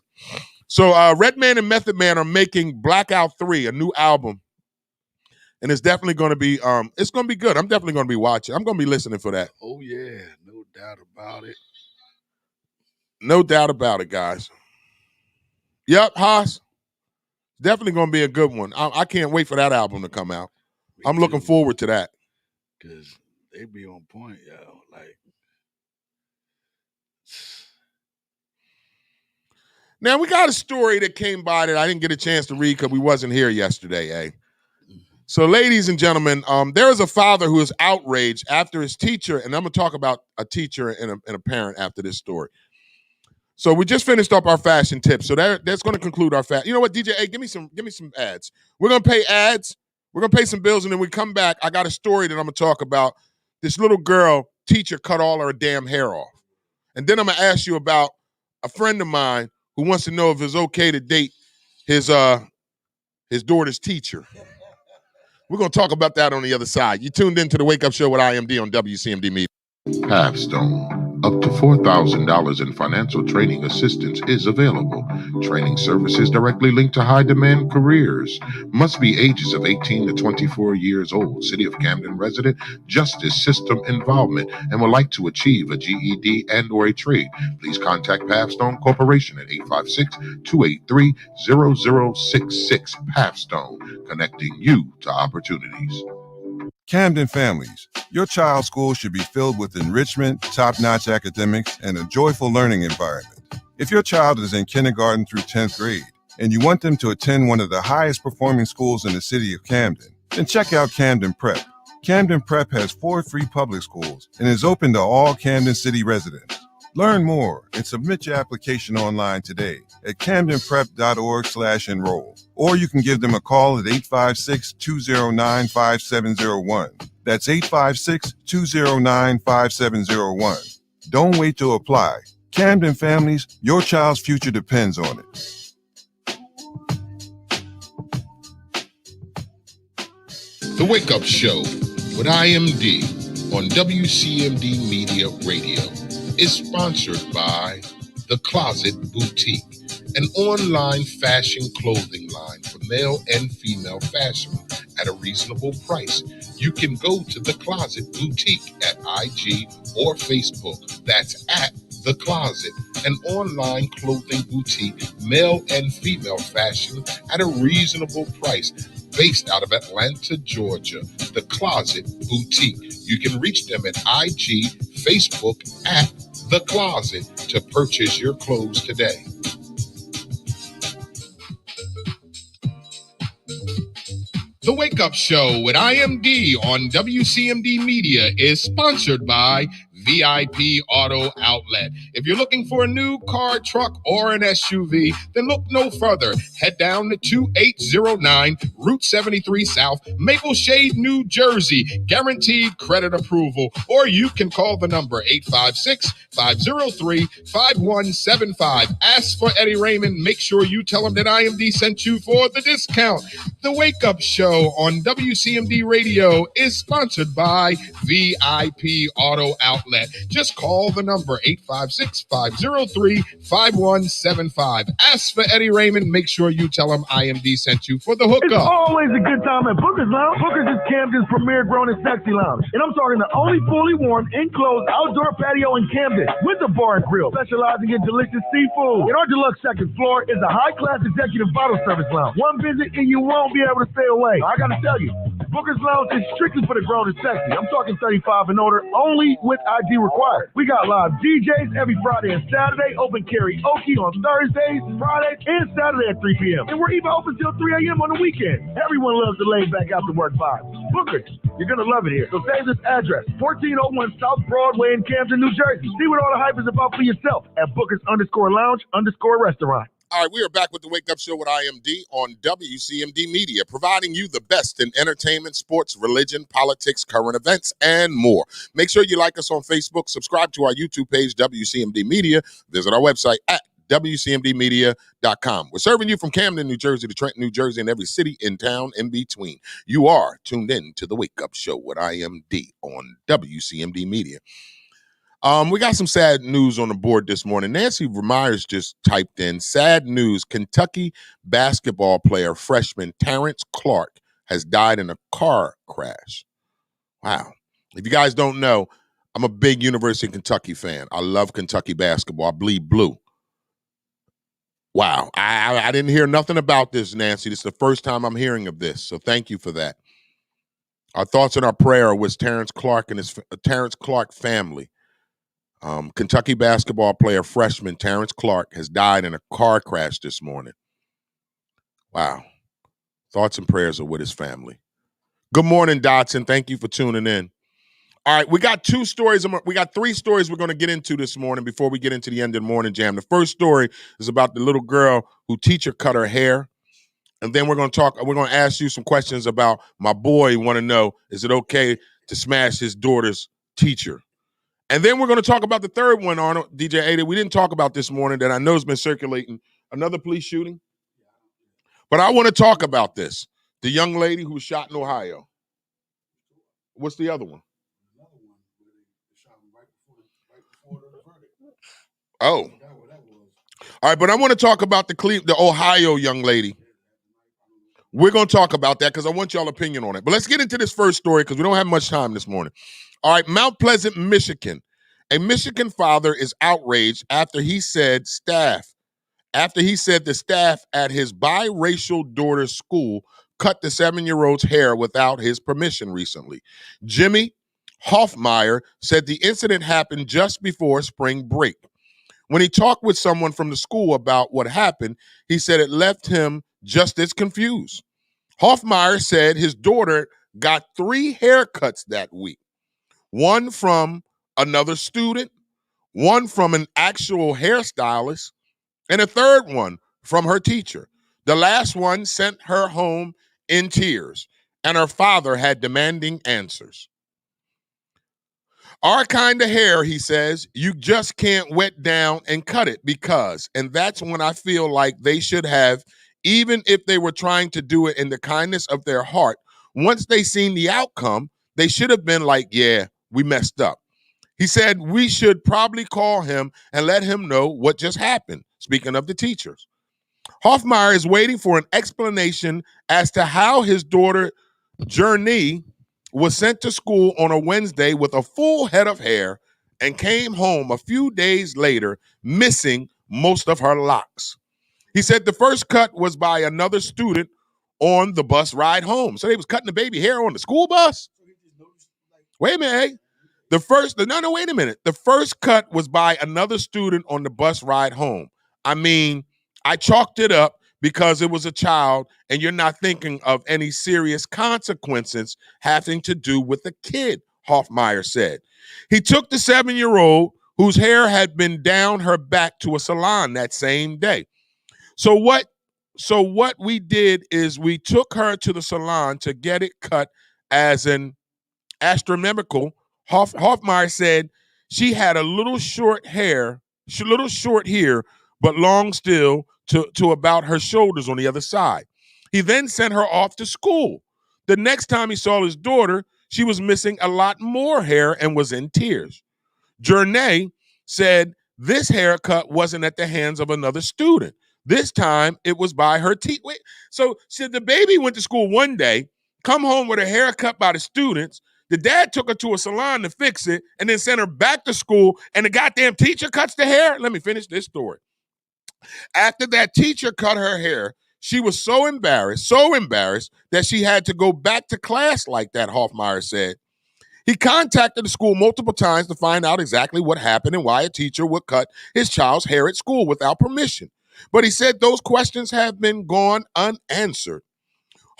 So Redman and Method Man are making Blackout 3, a new album. And it's definitely going to be it's going to be good. I'm definitely going to be watching. I'm going to be listening for that. Oh yeah, no doubt about it. No doubt about it, guys. Yep, Haas. Definitely going to be a good one. I can't wait for that album to come out. I'm looking forward to that. Because they be on point, yo. Like, now, we got a story that came by that I didn't get a chance to read because we wasn't here yesterday, eh? So, ladies and gentlemen, there is a father who is outraged after his teacher, and I'm going to talk about a teacher and a parent after this story. So we just finished up our fashion tips. So that's going to conclude our fashion. You know what, DJ? Hey, give me some ads. We're going to pay ads. We're going to pay some bills, and then we come back. I got a story that I'm going to talk about this little girl teacher cut all her damn hair off. And then I'm going to ask you about a friend of mine who wants to know if it's okay to date his daughter's teacher. We're going to talk about that on the other side. You tuned into the Wake Up Show with IMD on WCMD Media. Pathstone. Up to $4,000 in financial training assistance is available. Training services directly linked to high-demand careers. Must be ages of 18 to 24 years old. City of Camden resident, justice system involvement, and would like to achieve a GED and or a trade. Please contact Pathstone Corporation at 856-283-0066. Pathstone, connecting you to opportunities. Camden families, your child's school should be filled with enrichment, top-notch academics, and a joyful learning environment. If your child is in kindergarten through 10th grade and you want them to attend one of the highest performing schools in the city of Camden, then check out Camden Prep. Camden Prep has 4 free public schools and is open to all Camden City residents. Learn more and submit your application online today at camdenprep.org/enroll. Or you can give them a call at 856-209-5701. That's 856-209-5701. Don't wait to apply. Camden families, your child's future depends on it. The Wake Up Show with IMD on WCMD Media Radio is sponsored by The Closet Boutique, an online fashion clothing line for male and female fashion at a reasonable price. You can go to The Closet Boutique at IG or Facebook. That's at The Closet, an online clothing boutique, male and female fashion at a reasonable price. Based out of Atlanta, Georgia, The Closet Boutique. You can reach them at IG, Facebook at The Closet to purchase your clothes today. The Wake Up Show with IMD on WCMD Media is sponsored by VIP Auto Outlet. If you're looking for a new car, truck, or an SUV, then look no further. Head down to 2809 Route 73 South, Maple Shade, New Jersey. Guaranteed credit approval. Or you can call the number 856-503-5175. Ask for Eddie Raymond. Make sure you tell him that IMD sent you for the discount. The Wake Up Show on WCMD Radio is sponsored by VIP Auto Outlet. Just call the number 856-503-5175. Ask for Eddie Raymond. Make sure you tell him IMD sent you for the hookup. It's always a good time at Booker's Lounge. Booker's is Camden's premier grown and sexy lounge. And I'm talking the only fully warm, enclosed outdoor patio in Camden with a bar and grill, specializing in delicious seafood. And our deluxe second floor is a high-class executive bottle service lounge. One visit and you won't be able to stay away. I gotta tell you, Booker's Lounge is strictly for the grown and sexy. I'm talking 35 and older, only with ID required. We got live DJs every Friday and Saturday, open karaoke on Thursdays, Fridays, and Saturday at 3 p.m. And we're even open till 3 a.m. on the weekend. Everyone loves the laid back after work vibe. Bookers, you're gonna love it here. So save this address, 1401 South Broadway in Camden, New Jersey. See what all the hype is about for yourself at Bookers_Lounge_restaurant. All right, we are back with the Wake Up Show with IMD on WCMD Media, providing you the best in entertainment, sports, religion, politics, current events, and more. Make sure you like us on Facebook, subscribe to our YouTube page, WCMD Media, visit our website at WCMDmedia.com. We're serving you from Camden, New Jersey to Trenton, New Jersey, and every city in town in between. You are tuned in to the Wake Up Show with IMD on WCMD Media. We got some sad news on the board this morning. Nancy Myers just typed in, sad news, Kentucky basketball player, freshman Terrence Clark has died in a car crash. Wow. If you guys don't know, I'm a big University of Kentucky fan. I love Kentucky basketball. I bleed blue. Wow. I didn't hear nothing about this, Nancy. This is the first time I'm hearing of this, so thank you for that. Our thoughts and our prayer was Terrence Clark and his Terrence Clark family. Kentucky basketball player, freshman Terrence Clark, has died in a car crash this morning. Wow. Thoughts and prayers are with his family. Good morning, Dotson. Thank you for tuning in. All right, we got 2 stories. We got 3 stories we're going to get into this morning before we get into the end of the morning jam. The first story is about the little girl who teacher cut her hair. And then we're going to ask you some questions about my boy. Want to know, is it okay to smash his daughter's teacher. And then we're going to talk about the third one, Arnold, DJ A, that we didn't talk about this morning that I know has been circulating. Another police shooting. But I want to talk about this. The young lady who was shot in Ohio. What's the other one? Oh. All right, but I want to talk about the Ohio young lady. We're going to talk about that because I want y'all's opinion on it. But let's get into this first story because we don't have much time this morning. All right, Mount Pleasant, Michigan. A Michigan father is outraged after he said the staff at his biracial daughter's school cut the 7-year-old's hair without his permission recently. Jimmy Hoffmeyer said the incident happened just before spring break. When he talked with someone from the school about what happened, he said it left him just as confused. Hoffmeyer said his daughter got 3 haircuts that week. One from another student, one from an actual hairstylist, and a third one from her teacher. The last one sent her home in tears, and her father had demanding answers. Our kind of hair, he says, you just can't wet down and cut it because, and that's when I feel like they should have, even if they were trying to do it in the kindness of their heart, once they seen the outcome, they should have been like, yeah, we messed up. He said we should probably call him and let him know what just happened, speaking of the teachers. Hoffmeyer is waiting for an explanation as to how his daughter, Journey, was sent to school on a Wednesday with a full head of hair and came home a few days later missing most of her locks. He said the first cut was by another student on the bus ride home. So they was cutting the baby hair on the school bus? Wait a minute, hey. Wait a minute. The first cut was by another student on the bus ride home. I mean, I chalked it up because it was a child and you're not thinking of any serious consequences having to do with the kid, Hoffmeyer said. He took the 7-year-old whose hair had been down her back to a salon that same day. So what we did is we took her to the salon to get it cut as an astronomical. Hoffmeyer said she had a little short here, but long still to about her shoulders on the other side. He then sent her off to school. The next time he saw his daughter, she was missing a lot more hair and was in tears. Journey said this haircut wasn't at the hands of another student. This time it was by her teeth. So the baby went to school one day, come home with a haircut by the students. The dad took her to a salon to fix it and then sent her back to school, and the goddamn teacher cuts the hair. Let me finish this story. After that teacher cut her hair, she was so embarrassed that she had to go back to class like that, Hoffmeyer said. He contacted the school multiple times to find out exactly what happened and why a teacher would cut his child's hair at school without permission. But he said those questions have been gone unanswered.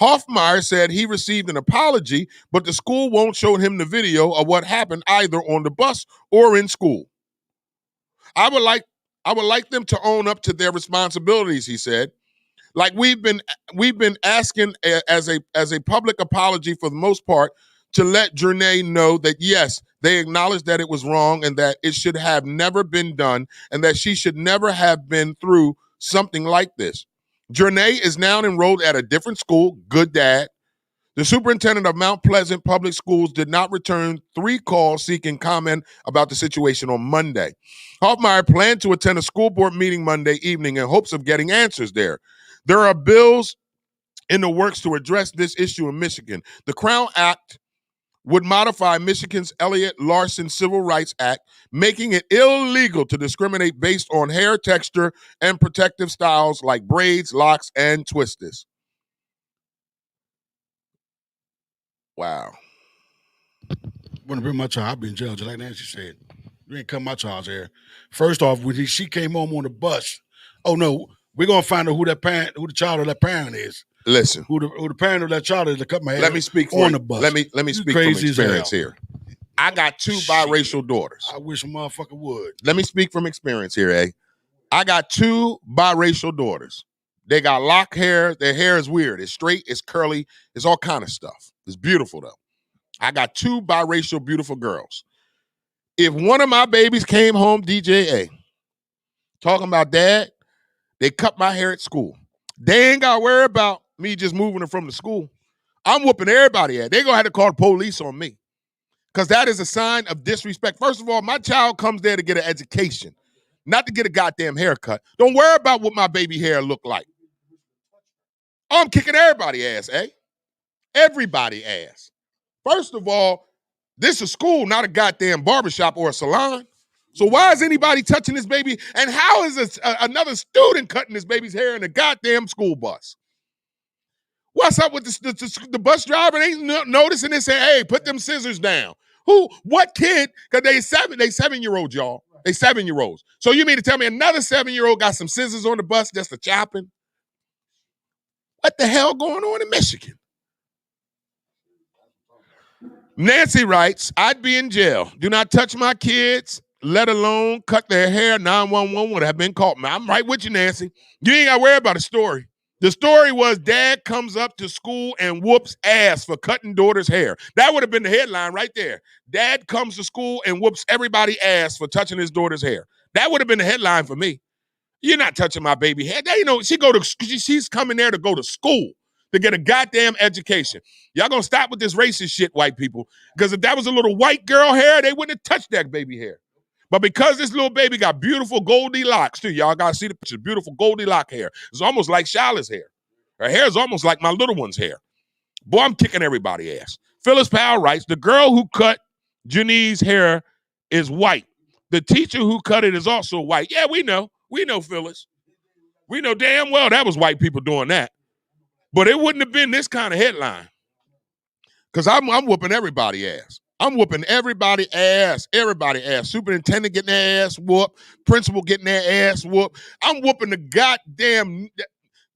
Hoffmeyer said he received an apology, but the school won't show him the video of what happened either on the bus or in school. I would like them to own up to their responsibilities, he said. Like we've been asking as a public apology for the most part to let Journey know that yes, they acknowledge that it was wrong and that it should have never been done and that she should never have been through something like this. Journey is now enrolled at a different school. Good dad. The superintendent of Mount Pleasant Public Schools did not return 3 calls seeking comment about the situation on Monday. Hoffmeyer planned to attend a school board meeting Monday evening in hopes of getting answers there. There are bills in the works to address this issue in Michigan. The Crown Act would modify Michigan's Elliott Larson Civil Rights Act, making it illegal to discriminate based on hair texture and protective styles like braids, locks, and twisters. Wow. When I bring my child, I'll be in jail, just like Nancy said. You ain't cut my child's hair. First off, when she came home on the bus, oh no, we're gonna find out who the child of that parent is. Listen, who the parent of that child is to cut my hair. Let me speak on the bus. Let me speak from experience here. I got 2 biracial daughters. I wish a motherfucker would. Let me speak from experience here, eh? I got 2 biracial daughters. They got lock hair. Their hair is weird. It's straight. It's curly. It's all kind of stuff. It's beautiful though. I got 2 biracial beautiful girls. If one of my babies came home, DJA, talking about dad, they cut my hair at school. They ain't got to worry about me just moving them from the school. I'm whooping everybody at. They're going to have to call the police on me because that is a sign of disrespect. First of all, my child comes there to get an education, not to get a goddamn haircut. Don't worry about what my baby hair look like. Oh, I'm kicking everybody ass, eh? Everybody ass. First of all, this is a school, not a goddamn barbershop or a salon. So why is anybody touching this baby? And how is another student cutting this baby's hair in a goddamn school bus? What's up with the bus driver? They ain't noticing this saying, hey, put them scissors down. Who, what kid, because they 7-year-olds, y'all. They 7-year-olds. So you mean to tell me another 7-year-old got some scissors on the bus just for chopping? What the hell going on in Michigan? Nancy writes, I'd be in jail. Do not touch my kids, let alone cut their hair. 911 would have been called. I'm right with you, Nancy. You ain't got to worry about a story. The story was dad comes up to school and whoops ass for cutting daughter's hair. That would have been the headline right there. Dad comes to school and whoops everybody ass for touching his daughter's hair. That would have been the headline for me. You're not touching my baby hair. She's coming there to go to school to get a goddamn education. Y'all gonna stop with this racist shit, white people. Because if that was a little white girl hair, they wouldn't have touched that baby hair. But because this little baby got beautiful goldy locks, too, y'all gotta see the picture, beautiful goldy lock hair. It's almost like Charlotte's hair. Her hair is almost like my little one's hair. Boy, I'm kicking everybody ass. Phyllis Powell writes, the girl who cut Janine's hair is white. The teacher who cut it is also white. Yeah, we know. We know, Phyllis. We know damn well that was white people doing that. But it wouldn't have been this kind of headline. Because I'm whooping everybody ass. I'm whooping everybody ass. Everybody ass. Superintendent getting their ass whooped. Principal getting their ass whooped. I'm whooping the goddamn,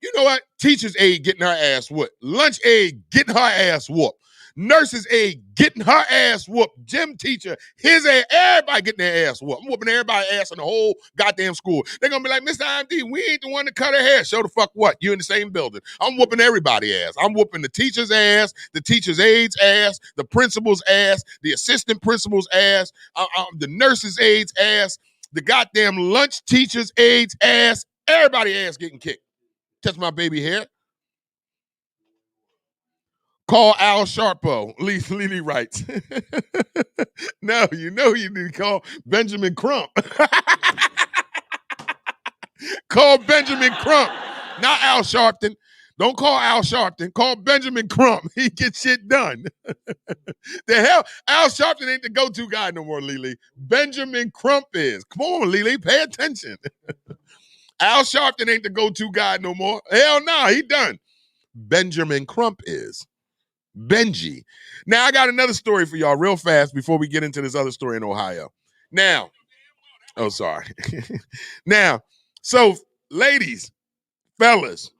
you know what? Teacher's aide getting her ass whooped. Lunch aide getting her ass whooped. Nurse's aide getting her ass whooped. Gym teacher, his ass, everybody getting their ass whooped. I'm whooping everybody's ass in the whole goddamn school. They're going to be like, Mr. IMD, we ain't the one to cut her hair. Show the fuck what? You in the same building. I'm whooping everybody's ass. I'm whooping the teacher's ass, the teacher's aide's ass, the principal's ass, the assistant principal's ass, the nurse's aide's ass, the goddamn lunch teacher's aide's ass. Everybody's ass getting kicked. Touch my baby hair. Call Al Sharpton, Lily writes. No, you know you need to call Benjamin Crump. Call Benjamin Crump, not Al Sharpton. Don't call Al Sharpton. Call Benjamin Crump. He gets shit done. The hell? Al Sharpton ain't the go-to guy no more, Lily. Benjamin Crump is. Come on, Lily, pay attention. Al Sharpton ain't the go-to guy no more. Hell no, he done. Benjamin Crump is. Benji. Now, I got another story for y'all real fast before we get into this other story in Ohio. Now, oh, sorry. Now, so ladies, fellas,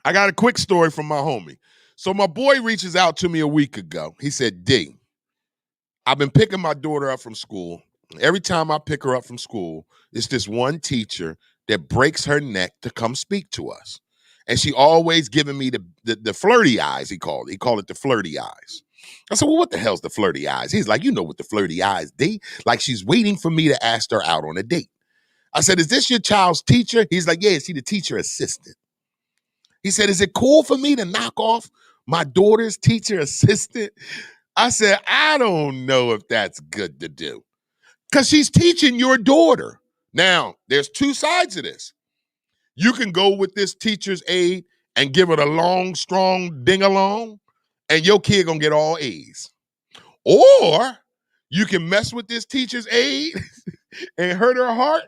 I got a quick story from my homie. So my boy reaches out to me a week ago. He said, D, I've been picking my daughter up from school. Every time I pick her up from school, it's this one teacher that breaks her neck to come speak to us. And she always giving me the flirty eyes, he called it. He called it the flirty eyes. I said, well, what the hell's the flirty eyes? He's like, you know what the flirty eyes do? Like she's waiting for me to ask her out on a date. I said, is this your child's teacher? He's like, yeah, she the teacher assistant. He said, is it cool for me to knock off my daughter's teacher assistant? I said, I don't know if that's good to do. Because she's teaching your daughter. Now, there's two sides of this. You can go with this teacher's aide and give it a long, strong ding-along, and your kid gonna get all A's. Or you can mess with this teacher's aide and hurt her heart,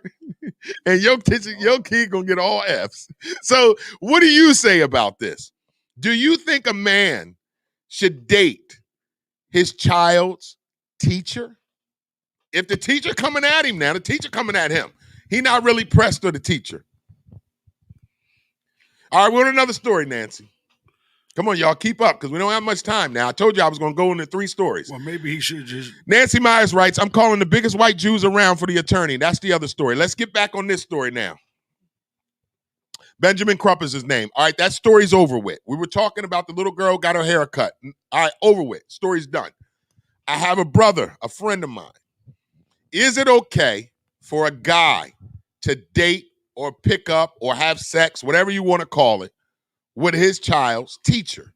and your kid gonna get all F's. So what do you say about this? Do you think a man should date his child's teacher? If the teacher coming at him now, the teacher coming at him, he not really pressed or the teacher. All right, we're on another story, Nancy. Come on, y'all, keep up, because we don't have much time now. I told you I was going to go into 3 stories. Well, maybe he should just... Nancy Myers writes, I'm calling the biggest white Jews around for the attorney. That's the other story. Let's get back on this story now. Benjamin Crump is his name. All right, that story's over with. We were talking about the little girl got her hair cut. All right, over with. Story's done. I have a brother, a friend of mine. Is it okay for a guy to date or pick up or have sex, whatever you want to call it, with his child's teacher?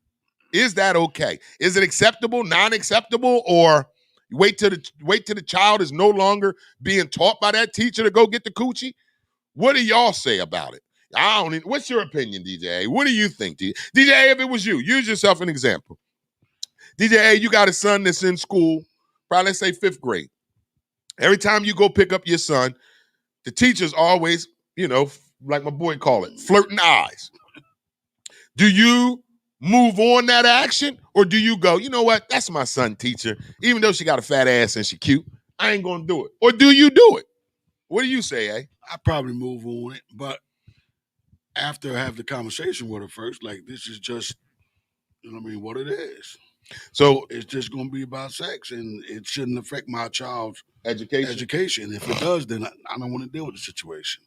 Is that okay? Is it acceptable, non-acceptable, or wait till the child is no longer being taught by that teacher to go get the coochie? What do y'all say about it? What's your opinion, DJ A? What do you think, DJ A? If it was you, use yourself an example. DJ A, you got a son that's in school, probably let's say 5th grade. Every time you go pick up your son, the teacher's always, like my boy call it, flirting eyes. Do you move on that action, or do you go, you know what, that's my son, teacher. Even though she got a fat ass and she cute, I ain't gonna do it. Or do you do it? What do you say, eh? I probably move on it, but after I have the conversation with her first, like, this is just, what it is. So it's just going to be about sex, and it shouldn't affect my child's education. If it does, then I don't want to deal with the situation.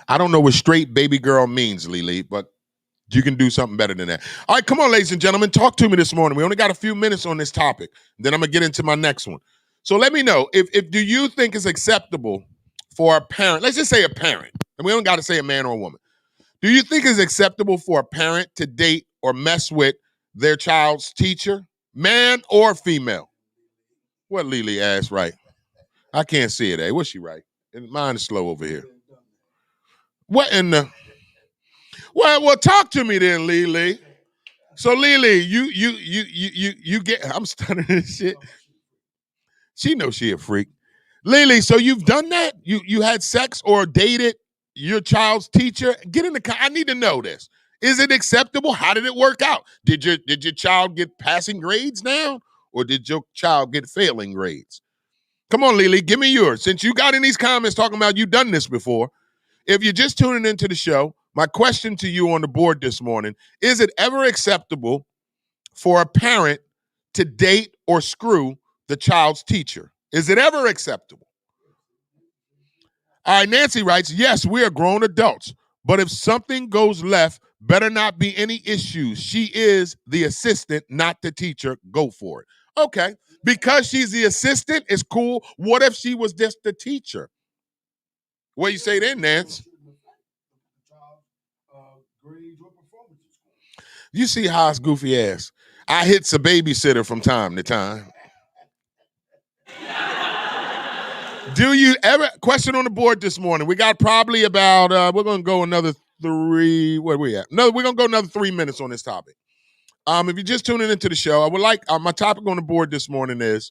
I don't know what straight baby girl means, Lily, but you can do something better than that. All right, come on, ladies and gentlemen, talk to me this morning. We only got a few minutes on this topic. Then I'm going to get into my next one. So let me know, if do you think it's acceptable for a parent, let's just say a parent, and we don't got to say a man or a woman. Do you think it's acceptable for a parent to date or mess with their child's teacher, man or female? What Lily asked, right? I can't see it, eh? What's she right? Mine is slow over here. What in the? Well, talk to me then, Lily. So Lily, you get. I'm stuttering this shit. She knows she a freak. Lily, so you've done that? You had sex or dated your child's teacher? Get in the. I need to know this. Is it acceptable? How did it work out? Did your child get passing grades now, or did your child get failing grades? Come on, Lily, give me yours. Since you got in these comments talking about you done this before, if you're just tuning into the show, my question to you on the board this morning, is it ever acceptable for a parent to date or screw the child's teacher? Is it ever acceptable? All right, Nancy writes, yes, we are grown adults, but if something goes left, better not be any issues. She is the assistant, not the teacher. Go for it. Okay, because she's the assistant, it's cool. What if she was just the teacher? What do you say then, Nance? You see Haas goofy ass. I hits a babysitter from time to time. Do you ever, question on the board this morning. We got probably about, we're going to go another 3, where are we at? No, we're going to go another 3 minutes on this topic. If you're just tuning into the show, I would like, my topic on the board this morning is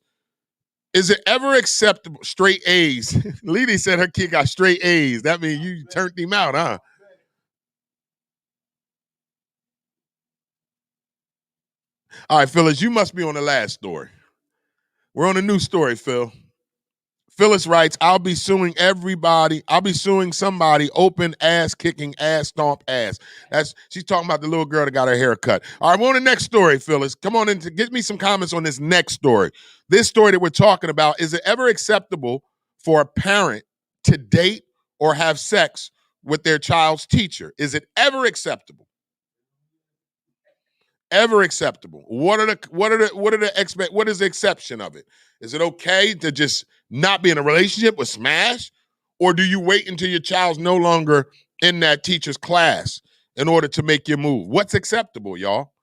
it ever acceptable, straight A's? Lily said her kid got straight A's. That means you turned him out, huh? All right, Phyllis, you must be on the last story. We're on a new story, Phil. Phyllis writes, I'll be suing everybody. I'll be suing somebody, open ass kicking, ass stomp ass. She's talking about the little girl that got her hair cut. All right, we're on the next story, Phyllis. Come on in to get me some comments on this next story. This story that we're talking about, is it ever acceptable for a parent to date or have sex with their child's teacher? Is it ever acceptable? Ever acceptable? What is the exception of it? Is it okay to just not be in a relationship with smash? Or do you wait until your child's no longer in that teacher's class in order to make your move? What's acceptable, y'all?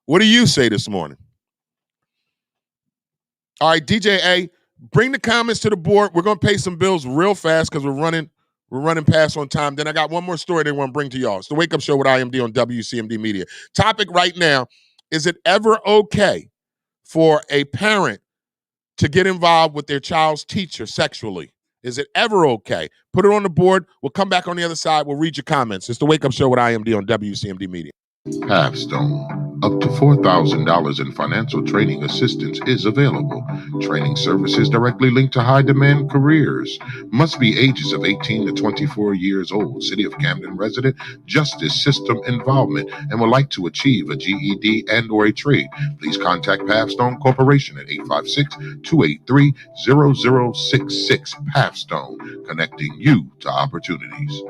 What do you say this morning? All right, DJ A, bring the comments to the board. We're going to pay some bills real fast because we're running past on time. Then I got one more story that I want to bring to y'all. It's the Wake Up Show with IMD on WCMD Media. Topic right now, is it ever okay for a parent to get involved with their child's teacher sexually? Is it ever okay? Put it on the board. We'll come back on the other side. We'll read your comments. It's the Wake Up Show with IMD on WCMD Media. Pathstone. Up to $4,000 in financial training assistance is available. Training services directly linked to high-demand careers. Must be ages of 18 to 24 years old. City of Camden resident, justice system involvement, and would like to achieve a GED and or a trade. Please contact Pathstone Corporation at 856-283-0066. Pathstone, connecting you to opportunities.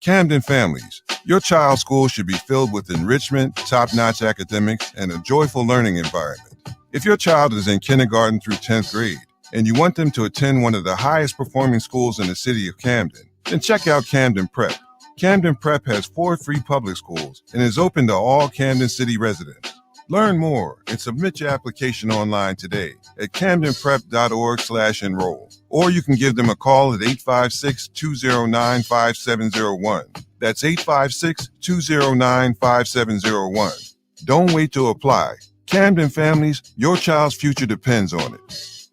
Camden Families, your child's school should be filled with enrichment, top-notch academics, and a joyful learning environment. If your child is in kindergarten through 10th grade and you want them to attend one of the highest performing schools in the city of Camden, then check out Camden Prep. Camden Prep has 4 free public schools and is open to all Camden City residents. Learn more and submit your application online today at camdenprep.org/enroll. Or you can give them a call at 856-209-5701. That's 856-209-5701. Don't wait to apply. Camden Families, your child's future depends on it.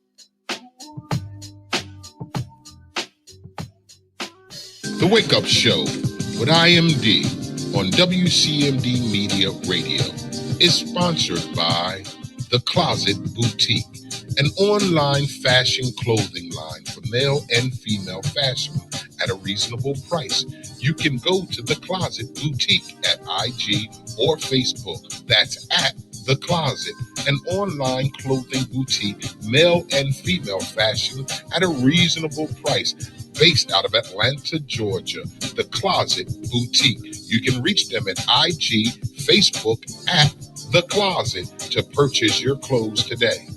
The Wake Up Show with IMD on WCMD Media Radio is sponsored by The Closet Boutique, an online fashion clothing line for male and female fashion at a reasonable price. You can go to The Closet Boutique at IG or Facebook. That's at The Closet, an online clothing boutique, male and female fashion at a reasonable price, based out of Atlanta, Georgia. The Closet Boutique. You can reach them at IG, Facebook at The Closet to purchase your clothes today.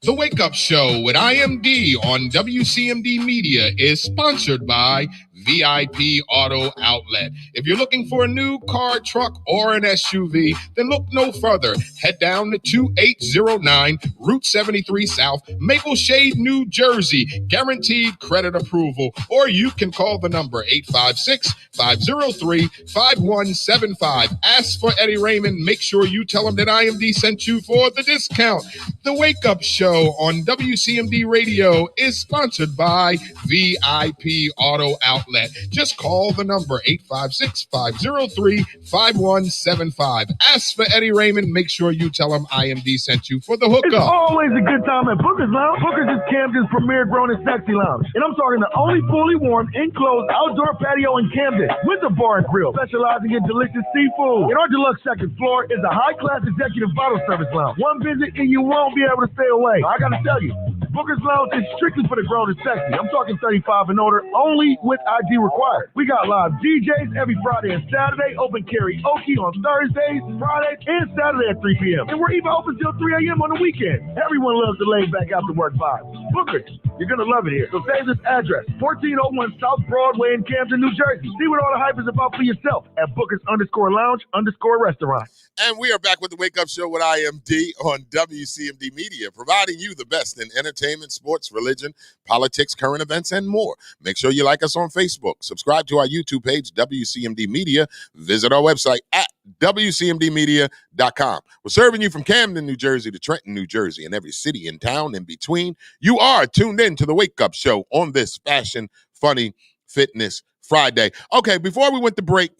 The Wake Up Show with IMD on WCMD Media is sponsored by VIP Auto Outlet. If you're looking for a new car, truck, or an SUV, then look no further. Head down to 2809 Route 73 South, Maple Shade, New Jersey. Guaranteed credit approval. Or you can call the number 856-503-5175. Ask for Eddie Raymond. Make sure you tell him that IMD sent you for the discount. The Wake Up Show on WCMD Radio is sponsored by VIP Auto Outlet. Just call the number 856-503-5175. Ask for Eddie Raymond. Make sure you tell him IMD sent you for the It's hookup. always a good time at Booker's Lounge. Booker's is Camden's premier grown and sexy lounge. And I'm talking the only fully warm, enclosed outdoor patio in Camden with a bar and grill, specializing in delicious seafood. And our deluxe second floor is a high-class executive bottle service lounge. One visit and you won't be able to stay away. I gotta tell you, Booker's Lounge is strictly for the grown and sexy. I'm talking 35 and older, only with ID required. We got live DJs every Friday and Saturday, open karaoke on Thursdays, Fridays, and Saturday at 3 p.m. And we're even open till 3 a.m. on the weekend. Everyone loves the laid back after work vibe. Booker's, you're gonna love it here. So save this address, 1401 South Broadway in Camden, New Jersey. See what all the hype is about for yourself at Bookers_Lounge_restaurant. And we are back with the Wake Up Show with IMD on WCMD Media, providing you the best in entertainment, sports, religion, politics, current events, and more. Make sure you like us on Facebook. Subscribe to our YouTube page, WCMD Media. Visit our website at WCMDmedia.com. We're serving you from Camden, New Jersey to Trenton, New Jersey, and every city and town in between. You are tuned in to the Wake Up Show on this Fashion, Funny, Fitness Friday. Okay, before we went to break,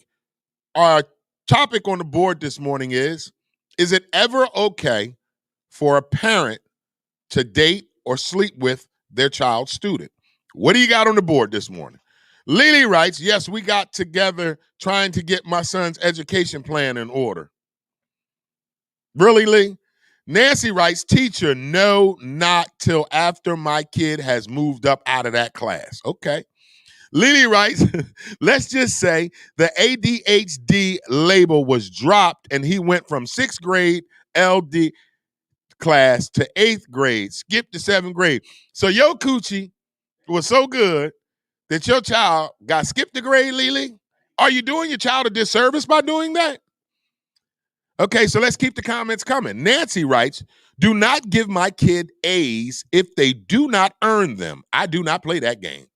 our topic on the board this morning is it ever okay for a parent to date or sleep with their child's student? What do you got on the board this morning? Lily writes, yes, we got together trying to get my son's education plan in order. Really, Lee? Nancy writes, teacher, no, not till after my kid has moved up out of that class. Okay. Lily writes, let's just say the ADHD label was dropped and he went from 6th grade LD class to 8th grade, skipped to 7th grade. So your coochie was so good that your child got skipped a grade, Lily? Are you doing your child a disservice by doing that? Okay, so let's keep the comments coming. Nancy writes, do not give my kid A's if they do not earn them. I do not play that game.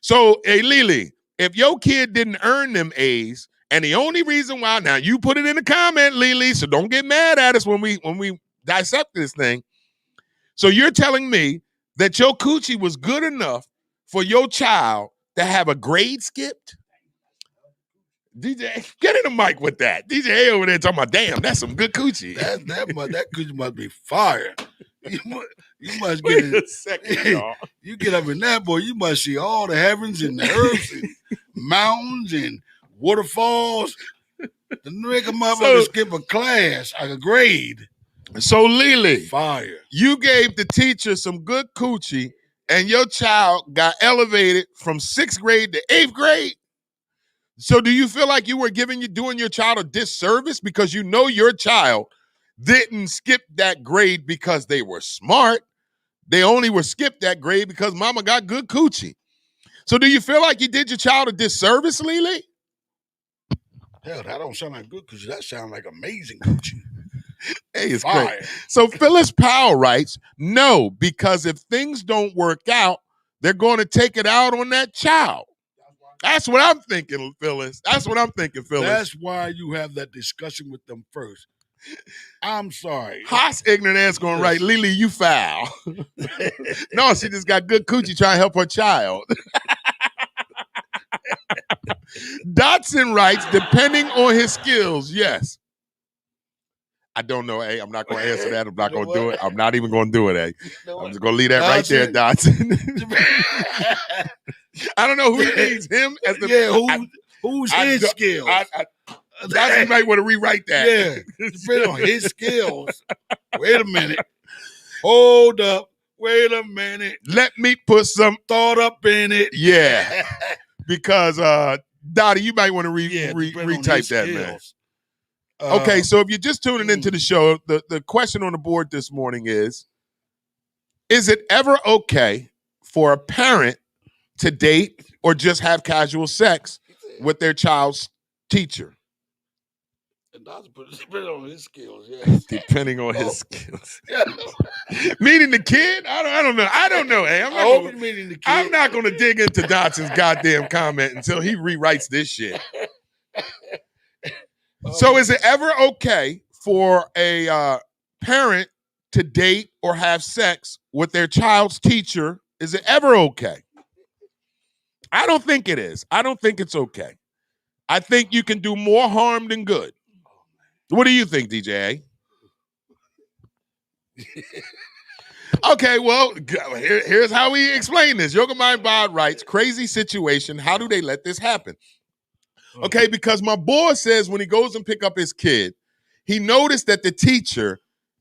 So, hey, Lily, if your kid didn't earn them A's, and the only reason why, now you put it in the comment, Lily, so don't get mad at us when we dissect this thing. So you're telling me that your coochie was good enough for your child to have a grade skipped? DJ, get in the mic with that. DJ A over there talking about, damn, that's some good coochie. That coochie must be fire. You must Wait get a it. second, y'all. You get up in that, boy, you must see all the heavens and the earth and mountains and waterfalls. The nigga motherfucker skip a class, like a grade. So, Lily, fire. You gave the teacher some good coochie, and your child got elevated from 6th grade to 8th grade. So do you feel like you were doing your child a disservice because you know your child didn't skip that grade because they were smart? They only were skipped that grade because mama got good coochie. So do you feel like you did your child a disservice, Lily? Hell, that don't sound like good coochie. That sounds like amazing coochie. Hey, it's great. So Phyllis Powell writes, no, because if things don't work out, they're going to take it out on that child. That's what I'm thinking, Phyllis. That's what I'm thinking, Phyllis. That's why you have that discussion with them first. I'm sorry. Haas ignorant ass going to write, Lily, you foul. No, she just got good coochie trying to help her child. Dotson writes, depending on his skills, yes. I don't know, I'm not going to answer that. I'm not going to do it. I'm not even going to do it, I'm just going to leave that right there, Dotson. I don't know who needs him as the who's his skills. Dotson might want to rewrite that. Yeah, depending on his skills. Wait a minute. Hold up. Wait a minute. Let me put some thought up in it. Yeah. Because Dottie, you might want to retype that, man. Okay, so if you're just tuning into the show, the question on the board this morning is it ever okay for a parent to date or just have casual sex with their child's teacher? Depending on his skills, yes. Depending on his skills. Meaning the kid? I don't know. I don't know. Hey, I'm not going to dig into Dotson's goddamn comment until he rewrites this shit. So is it ever okay for a parent to date or have sex with their child's teacher? Is it ever okay? I don't think it is. I don't think it's okay. I think you can do more harm than good. What do you think, DJ? Okay, well, here's how we explain this. Yoga Mind Bod writes, crazy situation. How do they let this happen? Okay, because my boy says when he goes and pick up his kid, he noticed that the teacher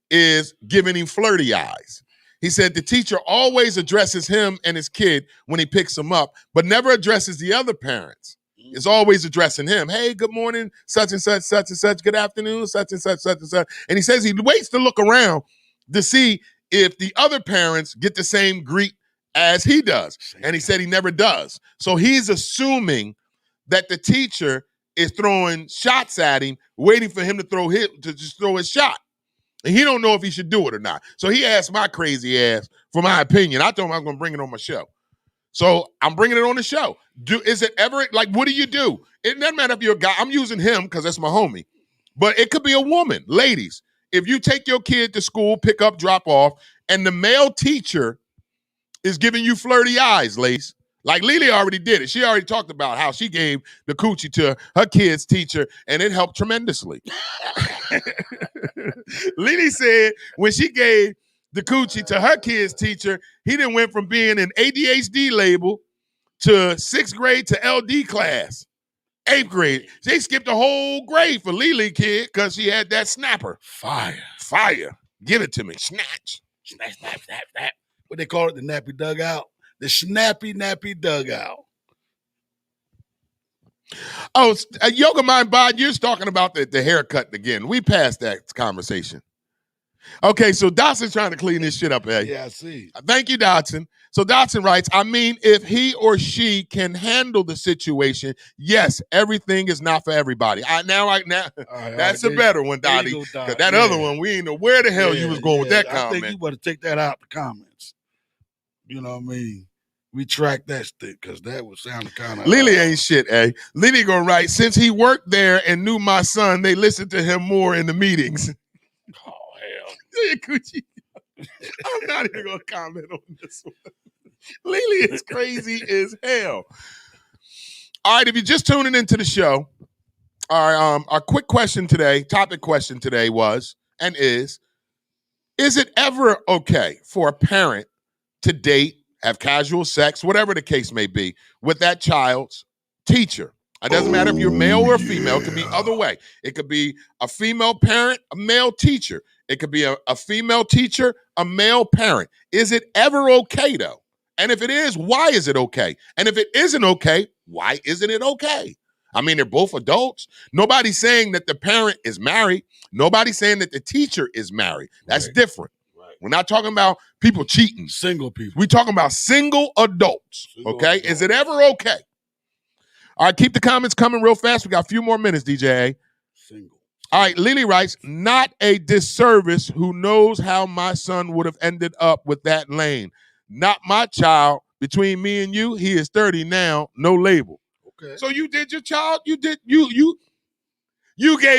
is giving him flirty eyes. He said the teacher always addresses him and his kid when he picks him up, but never addresses the other parents. It's always addressing him. Hey, good morning, such and such, such and such. Good afternoon, such and such, such and such. And he says he waits to look around to see if the other parents get the same greet as he does. And he said he never does. So he's assuming that the teacher is throwing shots at him, waiting for him to just throw his shot. And he don't know if he should do it or not. So he asked my crazy ass for my opinion. I told him I was going to bring it on my show. So I'm bringing it on the show. Is it ever, like, what do you do? It doesn't matter if you're a guy. I'm using him because that's my homie. But it could be a woman. Ladies, if you take your kid to school, pick up, drop off, and the male teacher is giving you flirty eyes, ladies. Like Lily already did it. She already talked about how she gave the coochie to her kid's teacher, and it helped tremendously. Lily said when she gave the coochie to her kid's teacher, he then went from being an ADHD label to 6th grade to LD class. 8th grade. They skipped a whole grade for Lily kid because she had that snapper. Fire. Give it to me. Snatch. Snap, snap, snap, snap. What they call it, the nappy dugout. The snappy, nappy dugout. Oh, Yoga Mind Bod, you're talking about the haircut again. We passed that conversation. Okay, so Dotson's trying to clean this shit up, eh? Yeah, I see. Thank you, Dotson. So Dotson writes, I mean, if he or she can handle the situation, yes, everything is not for everybody. That's a better one, Dottie. Because that other one, we ain't know where the hell you was going with that comment. I think you better take that out the comments. You know what I mean? Retract that stick because that would sound kind of. Lily ain't shit, eh? Lily gonna write, since he worked there and knew my son, they listened to him more in the meetings. Oh, hell. I'm not even gonna comment on this one. Lily is crazy as hell. All right, if you're just tuning into the show, our quick question today, topic question today was and is it ever okay for a parent to date, have casual sex, whatever the case may be, with that child's teacher? It doesn't matter if you're male or female. It could be other way. It could be a female parent, a male teacher. It could be a female teacher, a male parent. Is it ever okay, though? And if it is, why is it okay? And if it isn't okay, why isn't it okay? I mean, they're both adults. Nobody's saying that the parent is married. Nobody's saying that the teacher is married. That's different. Right. We're not talking about people cheating. Single people. We're talking about single adults. Okay? Is it ever okay? All right, keep the comments coming real fast. We got a few more minutes, DJ. Single. All right, Lily writes, not a disservice who knows how my son would have ended up with that lane. Not my child. Between me and you, he is 30 now, no label. Okay. So you did your child, you gave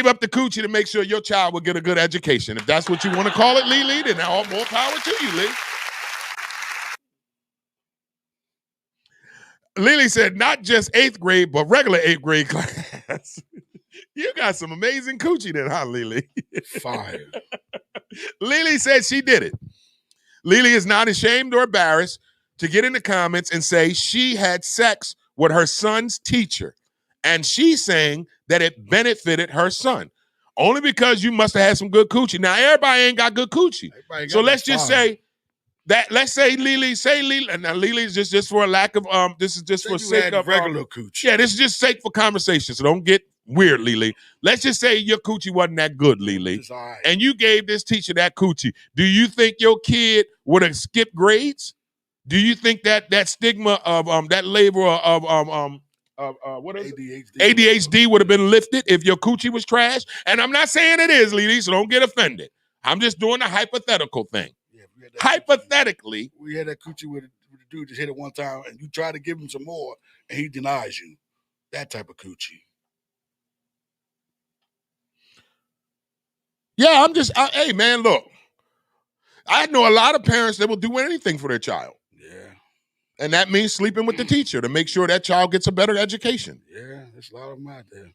up the coochie to make sure your child would get a good education. If that's what you want to call it, Lily, then all more power to you, Lee. Lily said, not just 8th grade, but regular 8th grade class. You got some amazing coochie then, huh, Lily? Fire. Lily said she did it. Lily is not ashamed or embarrassed to get in the comments and say she had sex with her son's teacher. And she's saying that it benefited her son. Only because you must have had some good coochie. Now, everybody ain't got good coochie. So let's just say that, let's say Lily, and now Lily is just for a lack of, this is just for sake of regular coochie. Yeah, this is just sake for conversation. So don't get weird, Lily. Let's just say your coochie wasn't that good, Lily. Right. And you gave this teacher that coochie. Do you think your kid would have skipped grades? Do you think that stigma of that label of what is ADHD would have been lifted if your coochie was trash? And I'm not saying it is, Lily, so don't get offended. I'm just doing a hypothetical thing. Yeah, Hypothetically, we had that coochie with a dude just hit it one time, and you try to give him some more, and he denies you. That type of coochie. Yeah, hey, man, look. I know a lot of parents that will do anything for their child. Yeah. And that means sleeping with the teacher to make sure that child gets a better education. Yeah, there's a lot of them out there.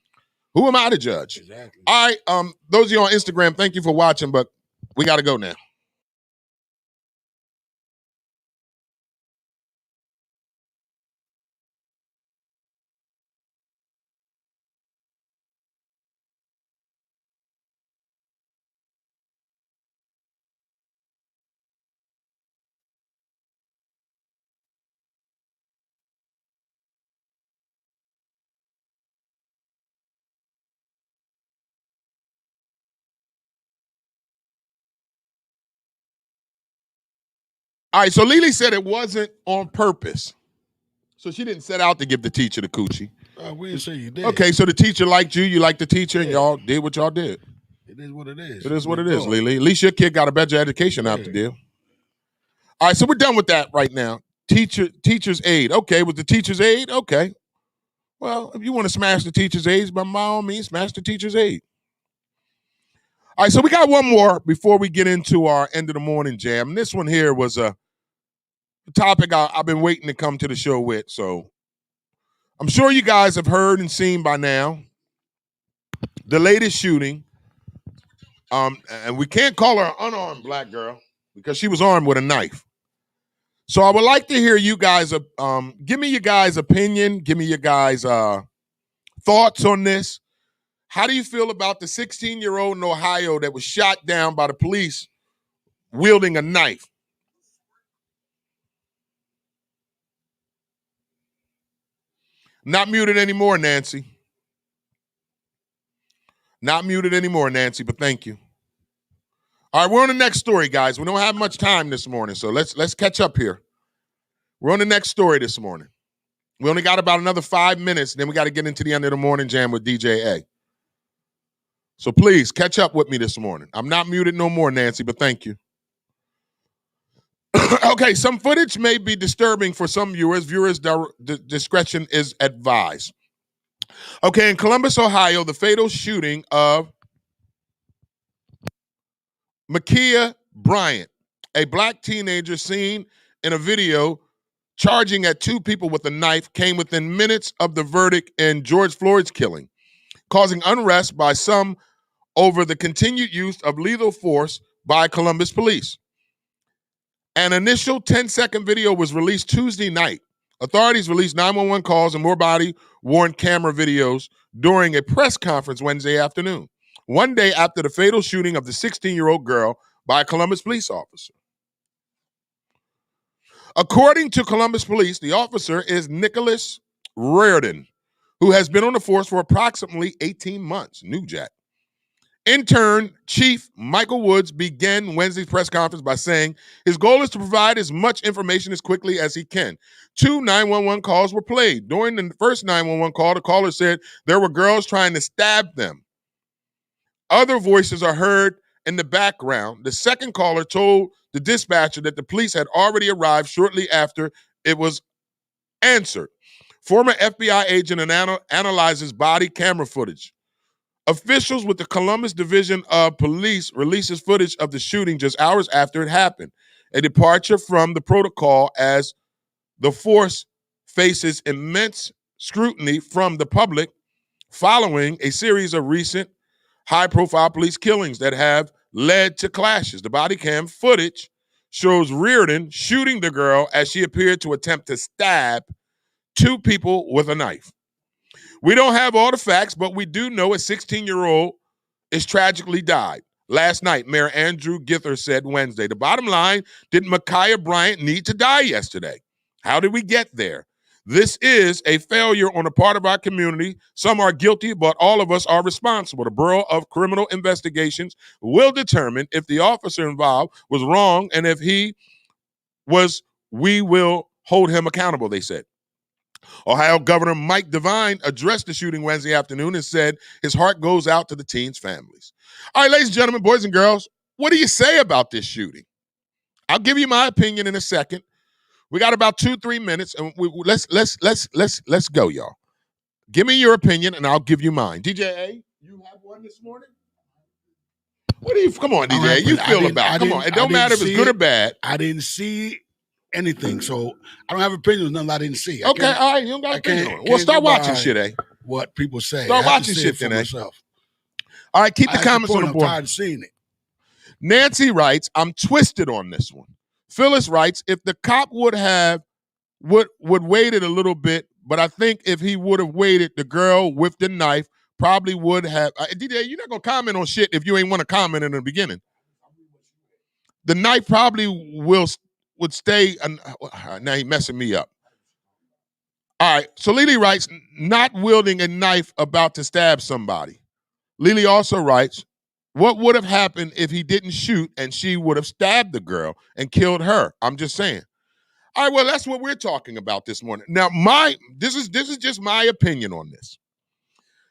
Who am I to judge? Exactly. All right, those of you on Instagram, thank you for watching, but we got to go now. All right, so Lily said it wasn't on purpose. So she didn't set out to give the teacher the coochie. We didn't say you did. Okay, so the teacher liked you liked the teacher, and y'all did what y'all did. It is what it is. It is what it is, Lily. At least your kid got a better education out the deal. All right, so we're done with that right now. Teacher's aid. Okay, with the teacher's aid, okay. Well, if you want to smash the teacher's aid, by all means, smash the teacher's aid. All right, so we got one more before we get into our end of the morning jam. And this one here was a topic I've been waiting to come to the show with. So I'm sure you guys have heard and seen by now the latest shooting. And we can't call her an unarmed black girl because she was armed with a knife. So I would like to hear you guys, give me your guys' opinion, give me your guys' thoughts on this. How do you feel about the 16-year-old in Ohio that was shot down by the police wielding a knife? Not muted anymore, Nancy. Not muted anymore, Nancy, but thank you. All right, we're on the next story, guys. We don't have much time this morning, so let's catch up here. We're on the next story this morning. We only got about another 5 minutes, then we got to get into the end of the morning jam with DJ A. So please, catch up with me this morning. I'm not muted no more, Nancy, but thank you. Okay, some footage may be disturbing for some viewers. Viewers' discretion is advised. Okay, in Columbus, Ohio, the fatal shooting of Ma'Khia Bryant, a black teenager seen in a video charging at two people with a knife, came within minutes of the verdict in George Floyd's killing, causing unrest by some over the continued use of lethal force by Columbus police. An initial 10-second video was released Tuesday night. Authorities released 911 calls and more body-worn camera videos during a press conference Wednesday afternoon, one day after the fatal shooting of the 16-year-old girl by a Columbus police officer. According to Columbus Police, the officer is Nicholas Reardon, who has been on the force for approximately 18 months. New Jack. Intern Chief Michael Woods began Wednesday's press conference by saying his goal is to provide as much information as quickly as he can. 2 911 calls were played. During the first 911 call, the caller said there were girls trying to stab them. Other voices are heard in the background. The second caller told the dispatcher that the police had already arrived shortly after it was answered. Former FBI agent analyzes body camera footage. Officials with the Columbus Division of Police releases footage of the shooting just hours after it happened, a departure from the protocol as the force faces immense scrutiny from the public following a series of recent high-profile police killings that have led to clashes. The body cam footage shows Reardon shooting the girl as she appeared to attempt to stab 2 people with a knife. We don't have all the facts, but we do know a 16-year-old is tragically died. Last night, Mayor Andrew Gither said Wednesday. The bottom line, did Ma'Khia Bryant need to die yesterday? How did we get there? This is a failure on the part of our community. Some are guilty, but all of us are responsible. The Bureau of Criminal Investigations will determine if the officer involved was wrong, and if he was, we will hold him accountable, they said. Ohio Governor Mike DeWine addressed the shooting Wednesday afternoon and said his heart goes out to the teens' families. All right, ladies and gentlemen, boys and girls, what do you say about this shooting? I'll give you my opinion in a second. We got about 2-3 minutes, and let's go, y'all. Give me your opinion, and I'll give you mine. DJ A, you have one this morning? What do you? Come on, DJ. How you feel about it? Come on. It don't matter if it's good or bad. I didn't see anything, so I don't have opinions on nothing I didn't see. Okay, all right. You don't got an opinion on it. Well, start watching shit, eh? What people say. Start watching shit, then, eh? All right, keep the comments on the board. I'm tired of seeing it. Nancy writes, I'm twisted on this one. Phyllis writes, if the cop would waited a little bit, but I think if he would have waited, the girl with the knife probably would have. DJ, you're not going to comment on shit if you ain't want to comment in the beginning. The knife probably would stay. Now he messing me up. All right, so Lily writes, not wielding a knife about to stab somebody. Lily also writes, what would have happened if he didn't shoot and she would have stabbed the girl and killed her? I'm just saying. All right, well, that's what we're talking about this morning. Now, this is just my opinion on this.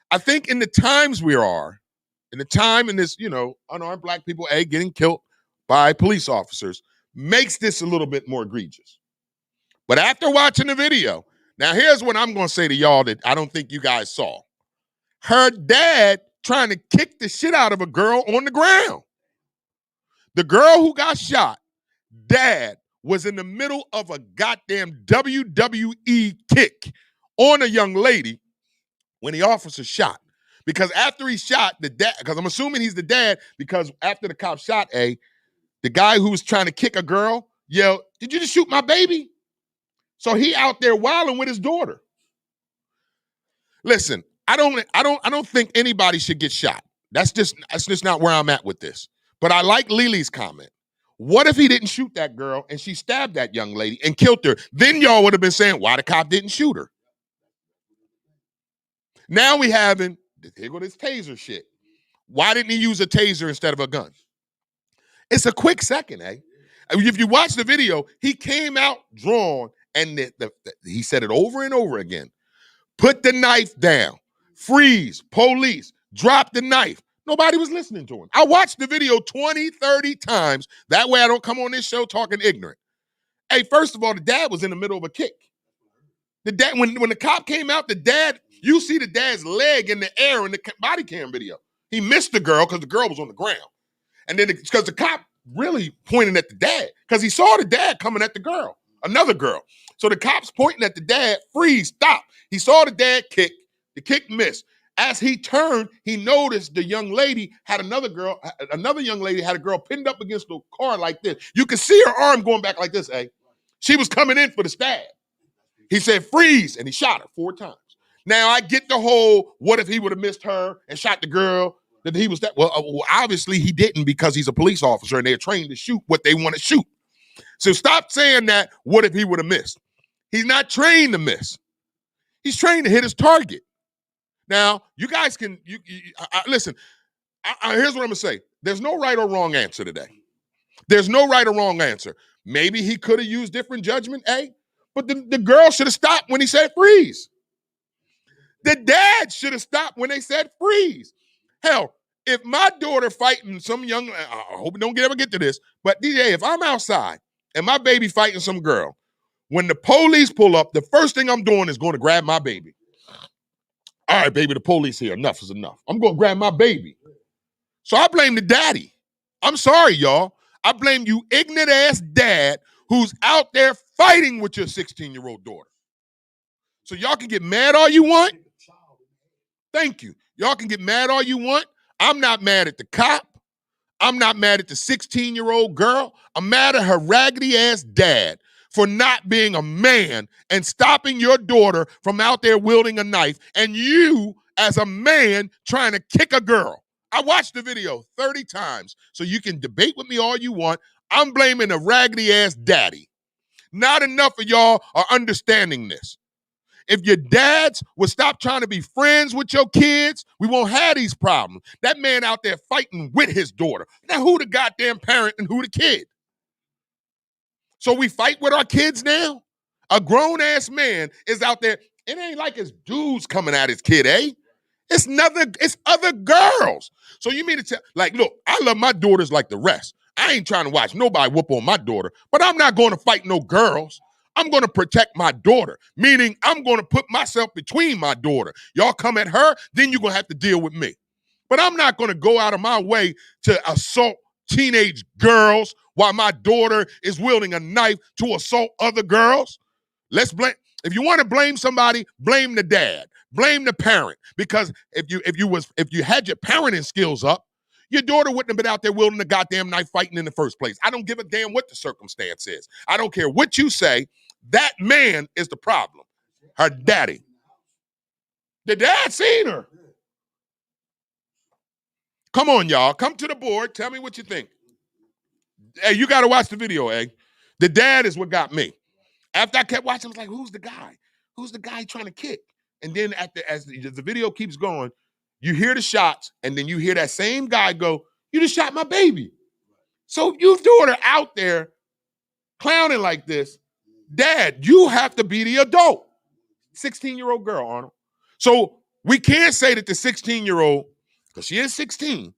I think in the times we are, in this, unarmed black people, getting killed by police officers, makes this a little bit more egregious. But after watching the video, now here's what I'm going to say to y'all that I don't think you guys saw. Her dad trying to kick the shit out of a girl on the ground. The girl who got shot, dad was in the middle of a goddamn WWE kick on a young lady when the officer shot. Because after he shot the dad, because I'm assuming he's the dad, because after the cop shot the guy who was trying to kick a girl yelled, "Did you just shoot my baby?" So he out there wilding with his daughter. Listen, I don't think anybody should get shot. That's just not where I'm at with this. But I like Lily's comment. What if he didn't shoot that girl and she stabbed that young lady and killed her? Then y'all would have been saying, why the cop didn't shoot her? Now we having, here go this taser shit. Why didn't he use a taser instead of a gun? It's a quick second, eh? If you watch the video, he came out drawn and he said it over and over again. Put the knife down. Freeze. Police. Drop the knife. Nobody was listening to him. I watched the video 20, 30 times. That way I don't come on this show talking ignorant. Hey, first of all, the dad was in the middle of a kick. The dad, when the cop came out, you see the dad's leg in the air in the body cam video. He missed the girl because the girl was on the ground. And then because the cop really pointed at the dad because he saw the dad coming at the girl, another girl. So the cop's pointing at the dad, freeze, stop. He saw the dad kick. The kick missed. As he turned, he noticed the young lady had another young lady had a girl pinned up against the car like this. You could see her arm going back like this, eh? She was coming in for the stab. He said, freeze, and he shot her 4 times. Now, I get the whole, what if he would have missed her and shot the girl? That he was that. Well, obviously he didn't because he's a police officer and they're trained to shoot what they want to shoot. So stop saying that, what if he would have missed? He's not trained to miss. He's trained to hit his target. Now, you guys can, listen, here's what I'm going to say. There's no right or wrong answer today. There's no right or wrong answer. Maybe he could have used different judgment, but the girl should have stopped when he said freeze. The dad should have stopped when they said freeze. Hell, if my daughter fighting some young, I hope we don't ever get to this, but DJ, if I'm outside and my baby fighting some girl, when the police pull up, the first thing I'm doing is going to grab my baby. All right, baby, the police here. Enough is enough. I'm going to grab my baby. So I blame the daddy. I'm sorry, y'all. I blame you ignorant-ass dad who's out there fighting with your 16-year-old daughter. So y'all can get mad all you want. Thank you. Y'all can get mad all you want. I'm not mad at the cop. I'm not mad at the 16-year-old girl. I'm mad at her raggedy-ass dad for not being a man and stopping your daughter from out there wielding a knife, and you, as a man, trying to kick a girl. I watched the video 30 times, so you can debate with me all you want. I'm blaming a raggedy-ass daddy. Not enough of y'all are understanding this. If your dads would stop trying to be friends with your kids, we won't have these problems. That man out there fighting with his daughter. Now, who the goddamn parent and who the kid? So we fight with our kids now? A grown-ass man is out there. It ain't like it's dudes coming at his kid, It's other girls. So you mean to tell, like, look, I love my daughters like the rest. I ain't trying to watch nobody whoop on my daughter, but I'm not going to fight no girls. I'm going to protect my daughter, meaning I'm going to put myself between my daughter. Y'all come at her, then you're going to have to deal with me. But I'm not going to go out of my way to assault teenage girls while my daughter is wielding a knife to assault other girls. Let's blame. If you want to blame somebody, blame the dad, blame the parent. Because if you had your parenting skills up, your daughter wouldn't have been out there wielding a goddamn knife fighting in the first place. I don't give a damn what the circumstance is. I don't care what you say. That man is the problem. Her daddy. The dad seen her. Come on, y'all. Come to the board. Tell me what you think. Hey, you got to watch the video, The dad is what got me. After I kept watching, I was like, who's the guy? Who's the guy trying to kick? And then as the video keeps going, you hear the shots, and then you hear that same guy go, you just shot my baby. So you daughter out there clowning like this. Dad, you have to be the adult. 16-year-old girl, Arnold. So we can't say that the 16-year-old, because she is 16,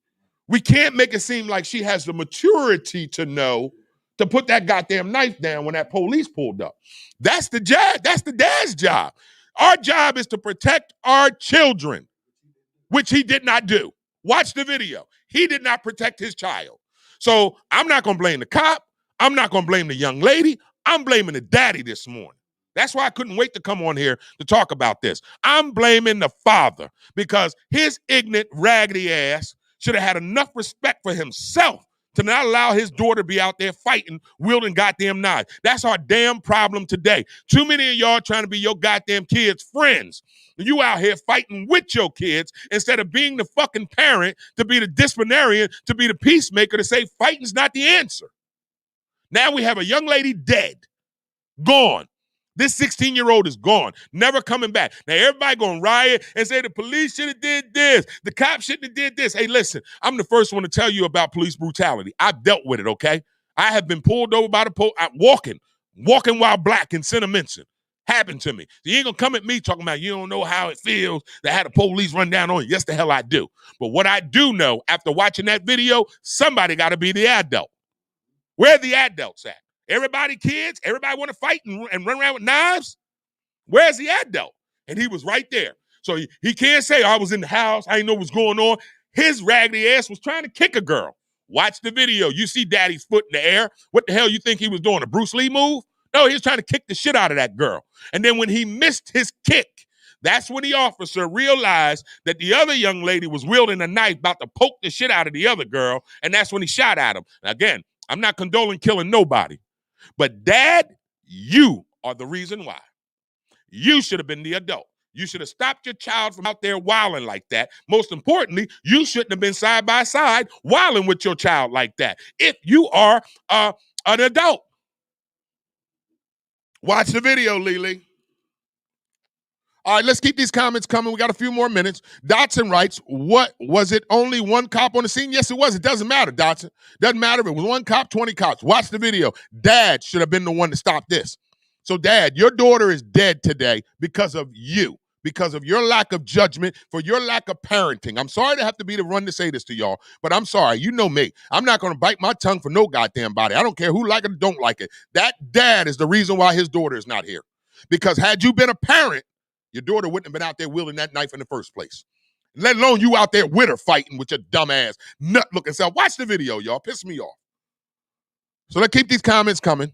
we can't make it seem like she has the maturity to know to put that goddamn knife down when that police pulled up. That's the job. That's the dad's job. Our job is to protect our children, which he did not do. Watch the video. He did not protect his child. So I'm not going to blame the cop. I'm not going to blame the young lady. I'm blaming the daddy this morning. That's why I couldn't wait to come on here to talk about this. I'm blaming the father because his ignorant, raggedy ass should have had enough respect for himself to not allow his daughter to be out there fighting, wielding goddamn knives. That's our damn problem today. Too many of y'all trying to be your goddamn kids' friends. You out here fighting with your kids instead of being the fucking parent, to be the disciplinarian, to be the peacemaker, to say fighting's not the answer. Now we have a young lady dead, gone. This 16-year-old is gone, never coming back. Now, everybody going to riot and say the police should have did this. The cops shouldn't have did this. Hey, listen, I'm the first one to tell you about police brutality. I've dealt with it, okay? I have been pulled over by the police. I'm walking while black in Center Mention. Happened to me. So you ain't going to come at me talking about you don't know how it feels to have the police run down on you. Yes, the hell I do. But what I do know, after watching that video, somebody got to be the adult. Where are the adults at? Everybody kids? Everybody want to fight and run around with knives? Where's the adult? And he was right there. So he can't say, I was in the house, I didn't know what's going on. His raggedy ass was trying to kick a girl. Watch the video. You see daddy's foot in the air. What the hell you think he was doing, a Bruce Lee move? No, he was trying to kick the shit out of that girl. And then when he missed his kick, that's when the officer realized that the other young lady was wielding a knife about to poke the shit out of the other girl, and that's when he shot at him. Now, again, I'm not condoling killing nobody. But dad, you are the reason why. You should have been the adult. You should have stopped your child from out there wilding like that. Most importantly, you shouldn't have been side by side wilding with your child like that if you are an adult. Watch the video, Lily. All right, let's keep these comments coming. We got a few more minutes. Dotson writes, what, was it only one cop on the scene? Yes, it was. It doesn't matter, Dotson. Doesn't matter if it was one cop, 20 cops. Watch the video. Dad should have been the one to stop this. So, Dad, your daughter is dead today because of you, because of your lack of judgment, for your lack of parenting. I'm sorry to have to be the one to say this to y'all, but I'm sorry. You know me. I'm not going to bite my tongue for no goddamn body. I don't care who like it or don't like it. That dad is the reason why his daughter is not here. Because had you been a parent, your daughter wouldn't have been out there wielding that knife in the first place. Let alone you out there with her fighting with your dumb ass, nut-looking self. Watch the video, y'all. Piss me off. So let's keep these comments coming.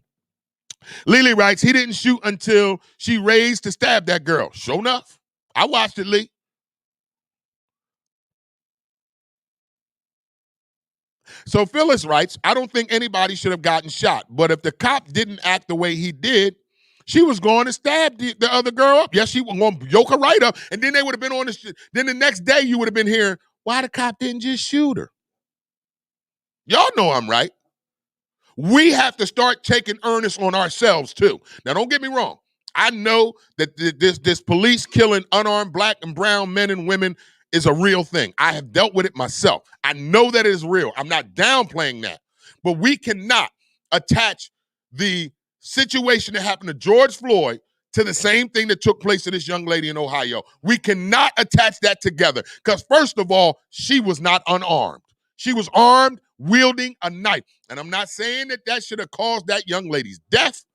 Lily writes, he didn't shoot until she raised to stab that girl. Sure enough. I watched it, Lee. So Phyllis writes, I don't think anybody should have gotten shot, but if the cop didn't act the way he did, she was going to stab the other girl up. Yes, she was going to yoke her right up, and then they would have been on the shit. Then the next day you would have been hearing, why the cop didn't just shoot her? Y'all know I'm right. We have to start taking earnest on ourselves, too. Now, don't get me wrong. I know that this police killing unarmed black and brown men and women is a real thing. I have dealt with it myself. I know that it is real. I'm not downplaying that. But we cannot attach the situation that happened to George Floyd to the same thing that took place to this young lady in Ohio. We cannot attach that together because, first of all, she was not unarmed. She was armed, wielding a knife. And I'm not saying that that should have caused that young lady's death.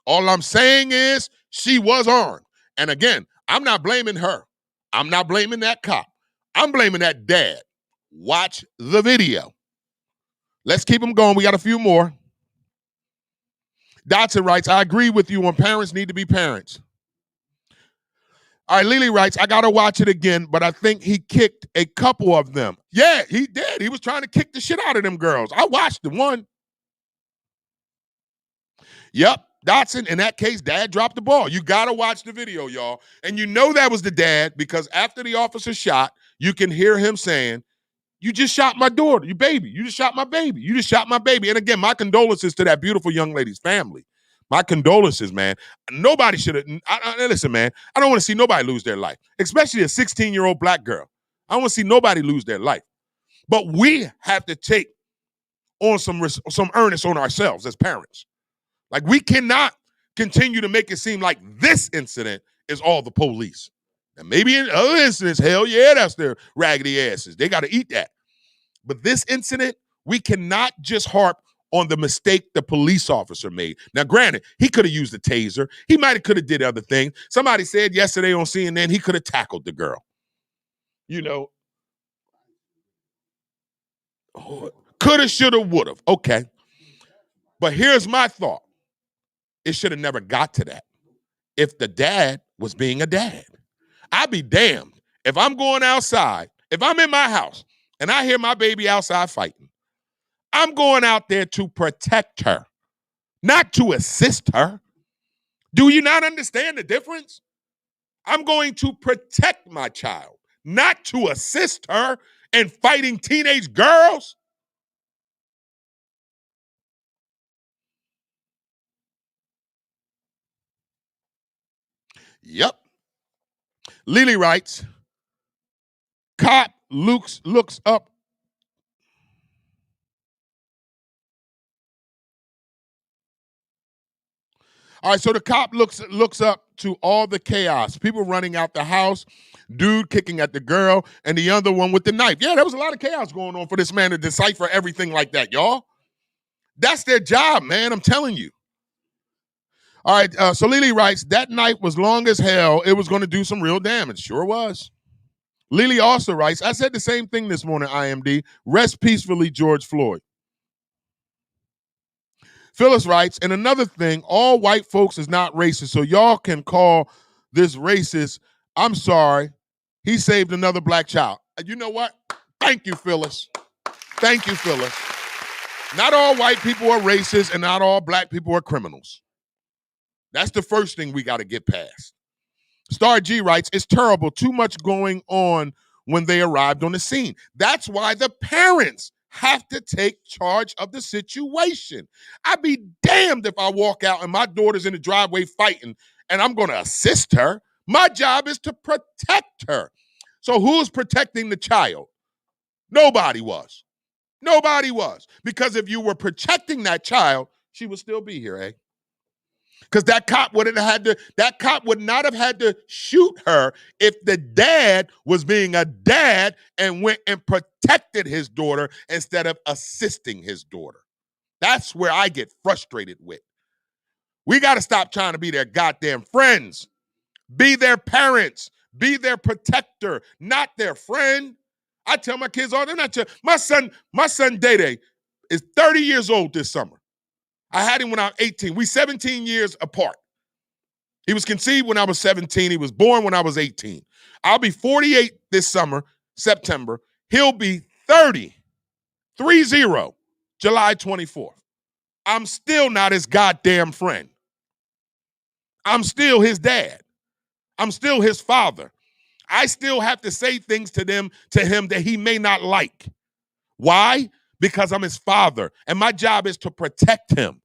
All I'm saying is she was armed. And again, I'm not blaming her. I'm not blaming that cop. I'm blaming that dad. Watch the video. Let's keep them going. We got a few more. Dotson writes, I agree with you on parents need to be parents. All right, Lily writes, I got to watch it again, but I think he kicked a couple of them. Yeah, he did. He was trying to kick the shit out of them girls. I watched the one. Yep, Dotson, in that case, dad dropped the ball. You got to watch the video, y'all. And you know that was the dad because after the officer shot, you can hear him saying, you just shot my daughter, you baby. You just shot my baby. You just shot my baby. And again, my condolences to that beautiful young lady's family. My condolences, man. Nobody should have. Listen, man, I don't want to see nobody lose their life, especially a 16-year-old black girl. I don't want to see nobody lose their life. But we have to take on some earnest on ourselves as parents. Like, we cannot continue to make it seem like this incident is all the police. And maybe in other incidents, hell yeah, that's their raggedy asses. They got to eat that. But this incident, we cannot just harp on the mistake the police officer made. Now, granted, he could have used a taser. He might have could have did other things. Somebody said yesterday on CNN he could have tackled the girl. You know, coulda, shoulda, woulda. Okay. But here's my thought. It should have never got to that if the dad was being a dad. I'd be damned if I'm going outside, if I'm in my house and I hear my baby outside fighting. I'm going out there to protect her, not to assist her. Do you not understand the difference? I'm going to protect my child, not to assist her in fighting teenage girls. Yep. Lily writes, cop looks up. All right, so the cop looks up to all the chaos. People running out the house, dude kicking at the girl, and the other one with the knife. Yeah, there was a lot of chaos going on for this man to decipher everything like that, y'all. That's their job, man, I'm telling you. All right, so Lily writes, that knife was long as hell. It was going to do some real damage. Sure was. Lily also writes, I said the same thing this morning, IMD. Rest peacefully, George Floyd. Phyllis writes, and another thing, all white folks is not racist, so y'all can call this racist. I'm sorry. He saved another black child. You know what? Thank you, Phyllis. Thank you, Phyllis. Not all white people are racist, and not all black people are criminals. That's the first thing we got to get past. Star G writes, it's terrible. Too much going on when they arrived on the scene. That's why the parents have to take charge of the situation. I'd be damned if I walk out and my daughter's in the driveway fighting and I'm going to assist her. My job is to protect her. So who's protecting the child? Nobody was. Nobody was. Because if you were protecting that child, she would still be here, eh? Because that cop would not have had to shoot her if the dad was being a dad and went and protected his daughter instead of assisting his daughter. That's where I get frustrated with. We got to stop trying to be their goddamn friends. Be their parents. Be their protector, not their friend. I tell my kids all the time, my son Day is 30 years old this summer. I had him when I was 18. We 17 years apart. He was conceived when I was 17. He was born when I was 18. I'll be 48 this summer, September. He'll be 30, July 24th. I'm still not his goddamn friend. I'm still his dad. I'm still his father. I still have to say things to him that he may not like. Why? Because I'm his father, and my job is to protect him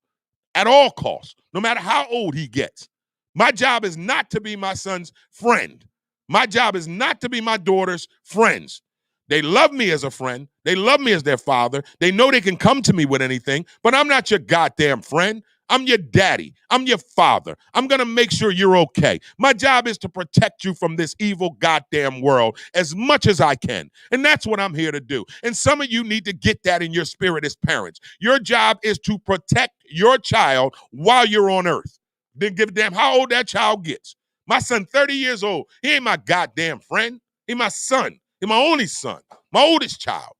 at all costs, no matter how old he gets. My job is not to be my son's friend. My job is not to be my daughter's friends. They love me as a friend. They love me as their father. They know they can come to me with anything, but I'm not your goddamn friend. I'm your daddy. I'm your father. I'm going to make sure you're okay. My job is to protect you from this evil goddamn world as much as I can. And that's what I'm here to do. And some of you need to get that in your spirit as parents. Your job is to protect your child while you're on earth. Then give a damn how old that child gets. My son, 30 years old. He ain't my goddamn friend. He's my son. He's my only son, my oldest child.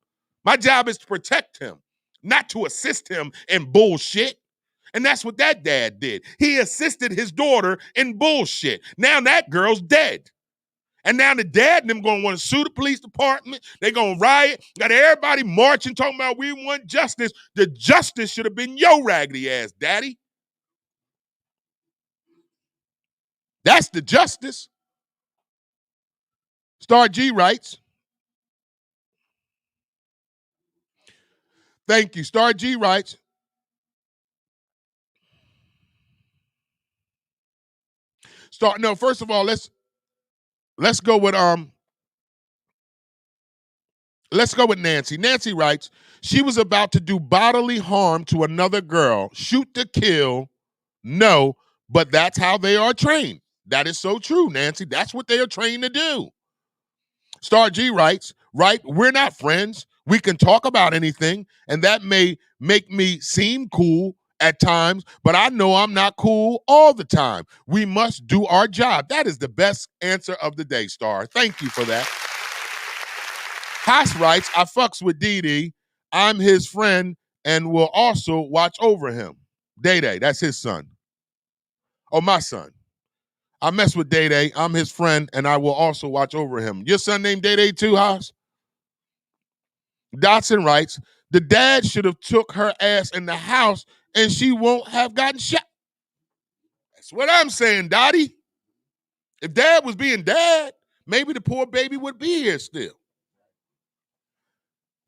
My job is to protect him, not to assist him in bullshit. And that's what that dad did. He assisted his daughter in bullshit. Now that girl's dead. And now the dad and them going to want to sue the police department. They're going to riot. Got everybody marching, talking about we want justice. The justice should have been your raggedy ass, daddy. That's the justice. Star G writes. Thank you. Star G writes. First of all, let's go with Nancy. Nancy writes, she was about to do bodily harm to another girl, shoot to kill. No, but that's how they are trained. That is so true, Nancy. That's what they are trained to do. Star G writes, right, we're not friends. We can talk about anything, and that may make me seem cool at times, but I know I'm not cool all the time. We must do our job. That is the best answer of the day, Star. Thank you for that. Haas writes, I fucks with Dee. I'm his friend and will also watch over him. Day, that's his son. Oh, my son. I mess with Day. I'm his friend and I will also watch over him. Your son named Day too, Haas? Dotson writes, the dad should have took her ass in the house and she won't have gotten shot. That's what I'm saying, Dottie. If dad was being dad, maybe the poor baby would be here still.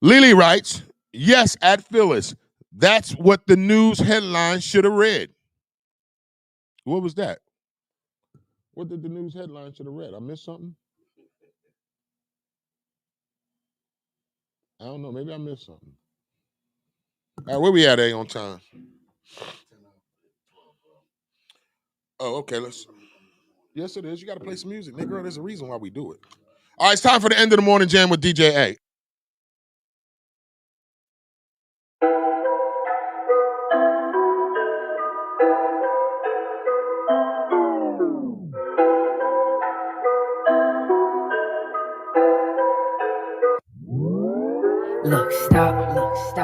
Lily writes, yes, at Phyllis. That's what the news headline should have read. What was that? What did the news headline should have read? I missed something? I don't know. Maybe I missed something. All right, where we at, on time? Oh, okay. Yes, it is. You got to play some music. Nigga, there's a reason why we do it. All right, it's time for the end of the morning jam with DJ A. Look, stop,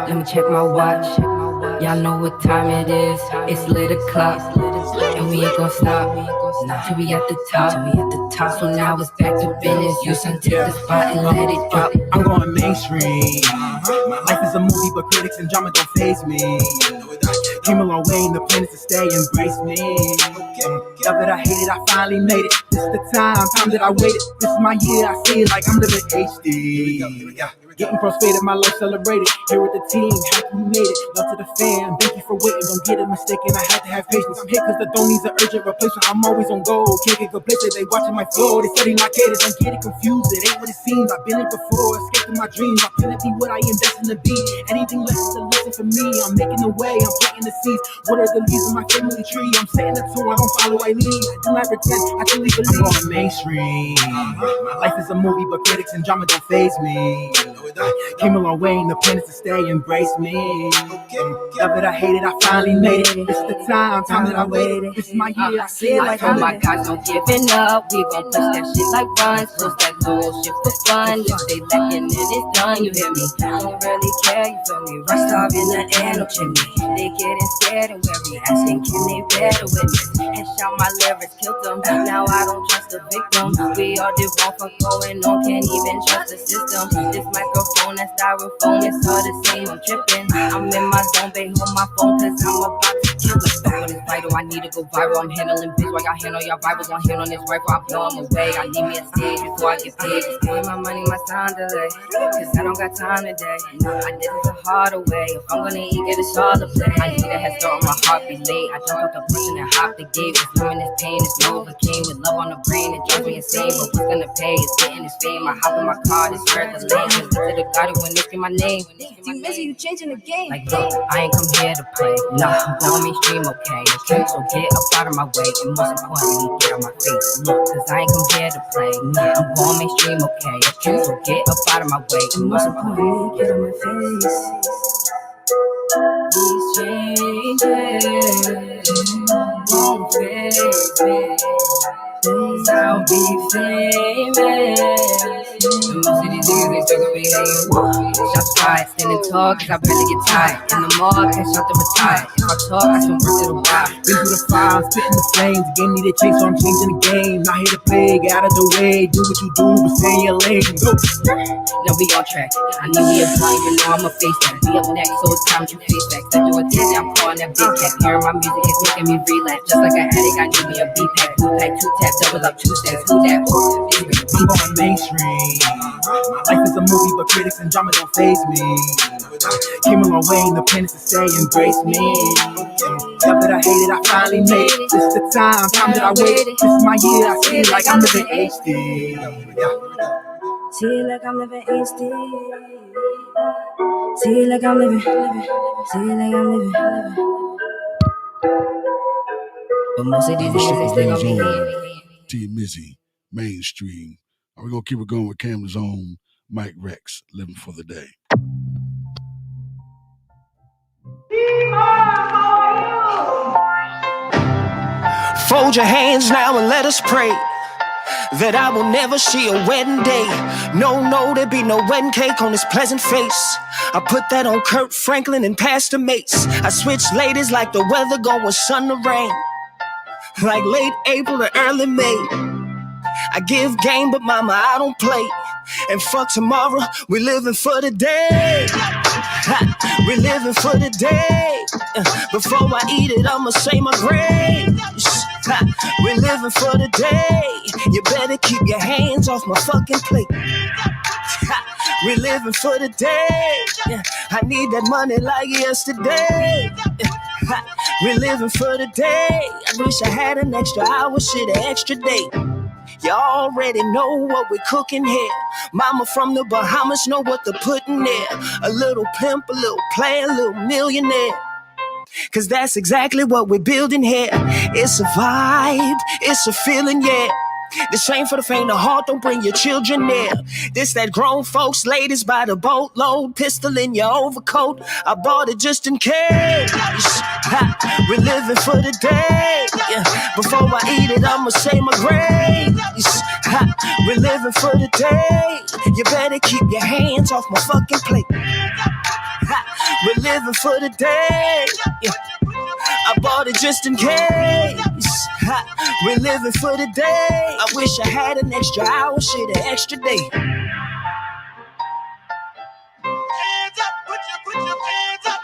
let me check my watch. Y'all know what time it is. It's lit o'clock, and we ain't gon' stop till we at the top. So now it's back to business. You son take the spot and let it drop. I'm going mainstream. My life is a movie, but critics and drama don't faze me. Came a long way in the planets to stay, embrace me. Love it, I hate it, I finally made it. This is the time that I waited. This is my year, I see it like I'm living HD. Getting crossfaded, my life celebrated. Here with the team, happy we made it. Love to the fam, thank you for waiting. Don't get it mistaken, I had to have patience. I'm here cause the throne needs an urgent replacement. I'm always on go, can't get complacent. They watching my flow, they study my cadence. Don't get it confused, it ain't what it seems. I've been it before, escaping my dreams. I'm finna be what I am destined to be. Anything less is a lesson for me. I'm making the way, I'm planting the seeds. What are the leaves of my family tree? I'm setting the tone, I don't follow, I lead. I do not pretend, I truly believe. I'm going mainstream. My life is a movie, but critics and drama don't faze me. Came a long way and the plan is to stay, embrace me. Love it, I hate it, I finally made it. It's the time that I waited. This is my year, I see it like oh my gosh, no giving up. We gon' push that shit like runs. Push that little shit for fun. If they lacking, then it's done, you hear me? I don't really care, you feel me? Rust off in the air, no chimney. They getting scared and wary, asking can they bear the witness? And shout my lyrics, killed them. Now I don't trust the victim. We all did wrong for going on, can't even trust the system. This microphone, that styrofoam, it's all the same, I'm tripping. I'm in my zone, babe, hold my phone, cause I'm about to kill it. But it's vital, I need to go viral. I'm handling biz while y'all handle y'all Bibles. I'm handling this rifle, I blow them away. I need me a stage before I get paid. Just pay my money, my sound delay. Cause I don't got time today. I did it the harder way. If I'm gonna eat, get it's all to play. I need a head start on my heart be late. I jumped out the person and hopped the gate. It's luminous pain, it's Novocaine. With love on the brain, it drives me insane. But what's gonna pay is getting this fame. I hop in my car, this hurt the lane. Cause to the God when they scream my name. You miss you changing the game. Like look, I ain't come here to play. Nah, I'm going mainstream, okay. So get up out of my way. And most importantly, get out my face. Look, cause I ain't come here to play. Nah, I'm going mainstream, okay. So get up out of my way. And most importantly, get out my face. These changes won't fade me. I'll be famous. And most of these niggas, they still gonna be hating. Shots fired, standing tall, cause I barely get tired. In the mall, I can't shot to retire. If I talk, I swim first to the wild. Been through the fire, spitting the flames. The game needed change, so I'm changing the game. Not here to play, get out of the way. Do what you do, but stay in your lane. Go. Now we on track. I need me a blind, you know I'ma face that. Be up next, so it's time to face back. Set to attention, I'm calling that big cat. Hearing my music is making me relapse. Just like an addict, I need me a B-pack. 2-pack, 2-tap, double up 2 steps. Who that? I'm going mainstream. My life is a movie, but critics and drama don't faze me. Came a long way and the plan is to stay, embrace me. Love it, I hate it, I finally made it. This is the time that I waited. This is my year, I see it like I'm living HD. See it like I'm living HD. See it like I'm living. See it like I'm living. But most of these niggas, they gon' be hating. T Mizzy, mainstream. We're gonna keep it going with Camden's own Mike Rex, living for the day. Fold your hands now and let us pray that I will never see a wedding day. No, there be no wedding cake on this pleasant face. I put that on Kurt Franklin and Pastor Mace. I switch ladies like the weather going sun to rain, like late April to early May. I give game, but mama, I don't play. And fuck tomorrow, we living for the day. We living for the day. Before I eat it, I'ma say my grace. We living for the day. You better keep your hands off my fucking plate. We living for the day. I need that money like yesterday. We living for the day. I wish I had an extra hour, shit, an extra day. You already know what we're cooking here. Mama from the Bahamas know what to put in there. A little pimp, a little player, a little millionaire. Cause that's exactly what we're building here. It's a vibe, it's a feeling, yeah. This ain't for the faint of heart, don't bring your children near. This that grown folks, ladies by the boatload, pistol in your overcoat. I bought it just in case. We're living for the day. Before I eat it, I'ma say my grace. We're living for the day. You better keep your hands off my fucking plate. We're living for the day. I bought it just in case. We're living for the day. I wish I had an extra hour, shit, an extra day. Hands up, put your hands up.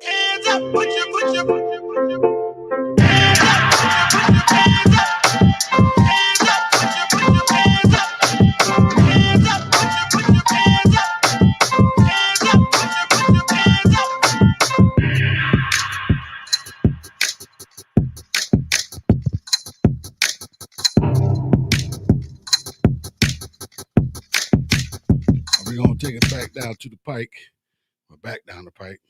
Hands up, put your hands up. back down to the pike. We're back down the pike.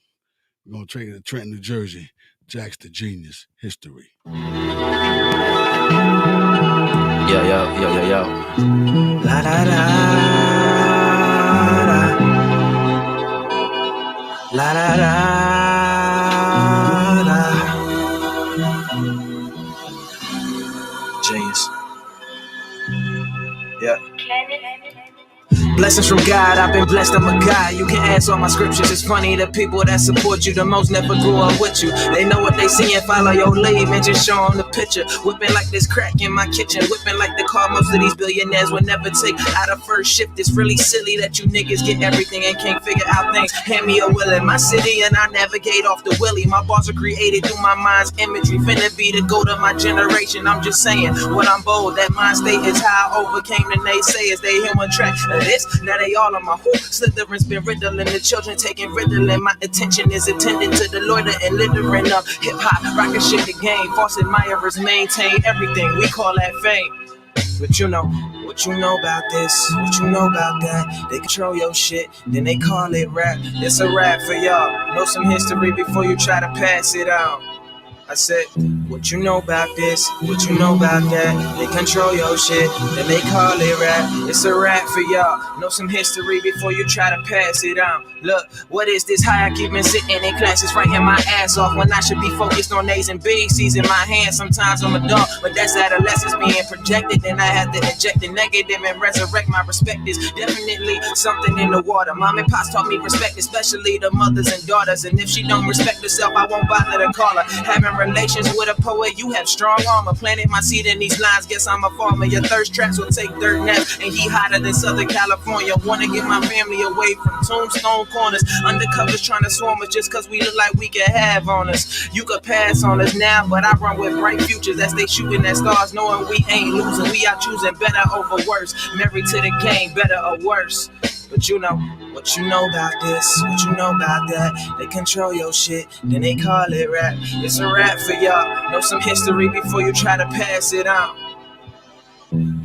We're going to trade it to Trenton, New Jersey. Jax the Genius History. Yo. La da da da. La da da da. Genius. Yeah. Blessings from God, I've been blessed, I'm a guy. You can ask all my scriptures. It's funny, the people that support you the most never grew up with you. They know what they see and follow your lead, man, just show them the picture. Whipping like this crack in my kitchen, whipping like the car most of these billionaires would never take out of first shift. It's really silly that you niggas get everything and can't figure out things. Hand me a will in my city and I navigate off the willy. My bars are created through my mind's imagery. Finna be the goat of my generation. I'm just saying, when I'm bold, that mind state is how I overcame the naysayers. They hear one track of this. Now they all on my hoop. Slytherin's been riddling. The children taking Ritalin. My attention is attended to the loiter and littering up. Hip-hop, rockin' shit the game. False admirers maintain everything. We call that fame. But you know, what you know about this, what you know about that. They control your shit, then they call it rap. It's a rap for y'all. Know some history before you try to pass it on. I said, what you know about this, what you know about that. They control your shit, then they call it rap. It's a rap for y'all. Know some history before you try to pass it on. Look, what is this high? I keep been sitting in classes writing my ass off when I should be focused on A's and B's. C's in my hands, sometimes I'm a dog, but that's adolescence being projected. Then I have to inject the negative and resurrect my respect. Is definitely something in the water. Mom and pops taught me respect, especially the mothers and daughters. And if she don't respect herself, I won't bother to call her. Having relations with a poet, you have strong armor. Planted my seed in these lines, guess I'm a farmer. Your thirst traps will take dirt naps, and he hotter than Southern California. Wanna get my family away from tombstone corners. Undercovers trying to swarm us just cause we look like we can have on us. You could pass on us now, but I run with bright futures as they shooting at stars, knowing we ain't losing. We are choosing better over worse. Married to the game, better or worse. But you know, what you know about this, what you know about that. They control your shit, then they call it rap. It's a rap for y'all. Know some history before you try to pass it on.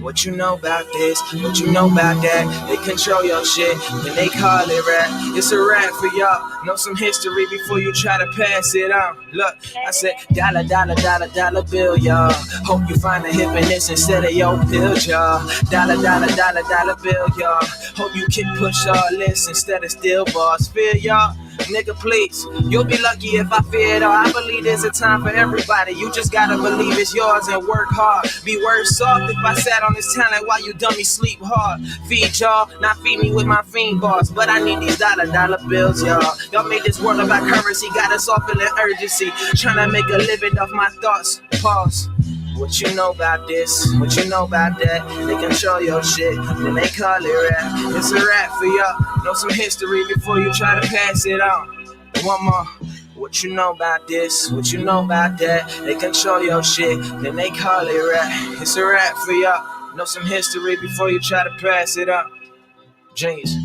What you know about this, what you know about that. They control your shit, then they call it rap. It's a rap for y'all. Know some history before you try to pass it on. Look, I said dollar, dollar, dollar, dollar bill, y'all. Hope you find the hip in this instead of your pill, y'all. Dollar, dollar, dollar, dollar bill, y'all. Hope you kick push all this instead of steel bars. Feel y'all? Nigga, please, you'll be lucky if I fear it all. I believe there's a time for everybody. You just gotta believe it's yours and work hard. Be worse off if I sat on this talent while you dummies sleep hard. Feed y'all, not feed me with my fiend bars. But I need these dollar bills, y'all. Y'all made this world about currency, got us all feeling urgency. Trying to make a living off my thoughts. Pause. What you know about this, what you know about that. They control your shit, then they call it rap. It's a rap for y'all. Know some history before you try to pass it on. One more. What you know about this, what you know about that. They control your shit, then they call it rap. It's a rap for y'all. Know some history before you try to pass it on. Genius.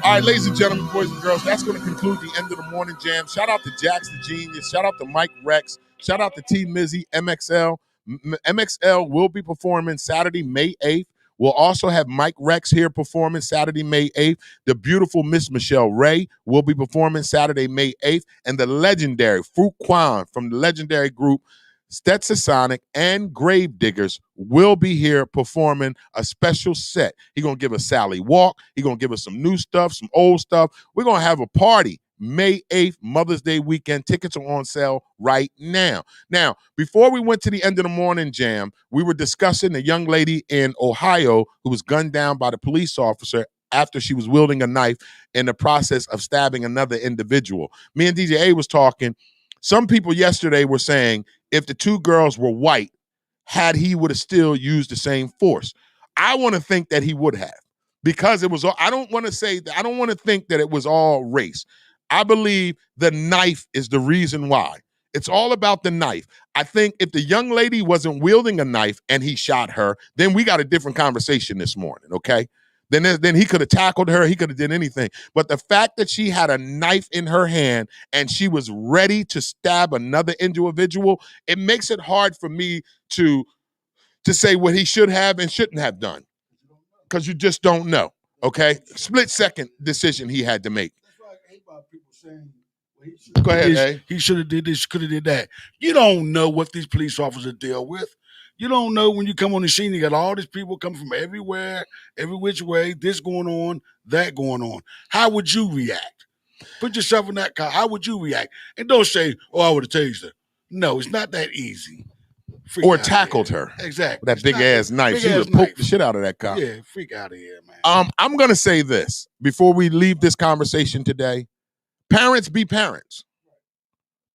All right, ladies and gentlemen, boys and girls, that's going to conclude the end of the morning jam. Shout out to Jax the Genius. Shout out to Mike Rex. Shout out to T Mizzy, MXL. MXL will be performing Saturday, May 8th. We'll also have Mike Rex here performing Saturday, May 8th. The beautiful Miss Michelle Ray will be performing Saturday, May 8th. And the legendary Fruit Quan from the legendary group Stetsasonic and Gravediggers will be here performing a special set. He's going to give us Sally Walk. He's going to give us some new stuff, some old stuff. We're going to have a party May 8th, Mother's Day weekend. Tickets are on sale right now. Now, before we went to the end of the morning jam, we were discussing a young lady in Ohio who was gunned down by the police officer after she was wielding a knife in the process of stabbing another individual. Me and DJ A was talking. Some people yesterday were saying if the two girls were white, he would have still used the same force. I want to think that he would have, because it was all, I don't want to think that it was all race. I believe the knife is the reason why. It's all about the knife. I think if the young lady wasn't wielding a knife and he shot her, then we got a different conversation this morning, okay? Then he could have tackled her. He could have did anything. But the fact that she had a knife in her hand and she was ready to stab another individual, it makes it hard for me to say what he should have and shouldn't have done. because you just don't know. Okay, split second decision he had to make. Go ahead, A. He should have did this, could have did that. You don't know what these police officers deal with. You don't know when you come on the scene, you got all these people coming from everywhere, every which way, this going on, that going on. How would you react? Put yourself in that car. How would you react? And don't say, oh, I would have tased her. No, it's not that easy. Or tackled her. Exactly. That big ass knife. She would have poked the shit out of that cop. Yeah, freak out of here, man. I'm going to say this before we leave this conversation today. Parents be parents.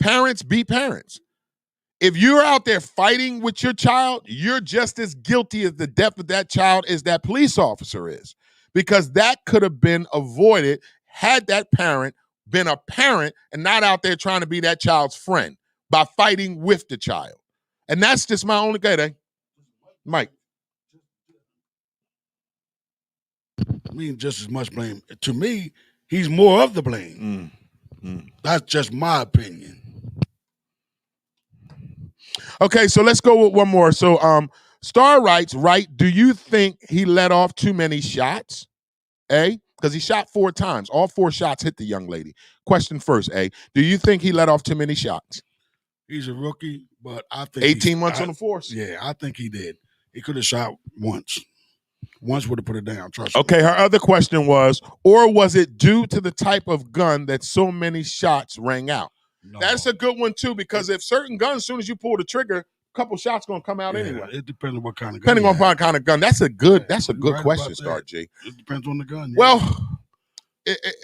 Parents be parents. If you're out there fighting with your child, you're just as guilty as the death of that child as that police officer is, because that could have been avoided had that parent been a parent and not out there trying to be that child's friend by fighting with the child. And that's just my only good, Mike. I mean, just as much blame. To me, he's more of the blame. That's just my opinion. Okay, so let's go with one more. So Star writes, right, do you think he let off too many shots? A, because he shot 4 times. All 4 shots hit the young lady. Question first, A, do you think he let off too many shots? He's a rookie, but I think 18 months on the force. Yeah, I think he did. He could have shot once. Once would have put it down, trust me. Okay, her other question was, or was it due to the type of gun that so many shots rang out? No. That's a good one, too, because if certain guns, as soon as you pull the trigger, a couple shots going to come out anyway. It depends on what kind of gun. Depending on what kind of gun. That's a good question, Star G. It depends on the gun. Yeah. Well,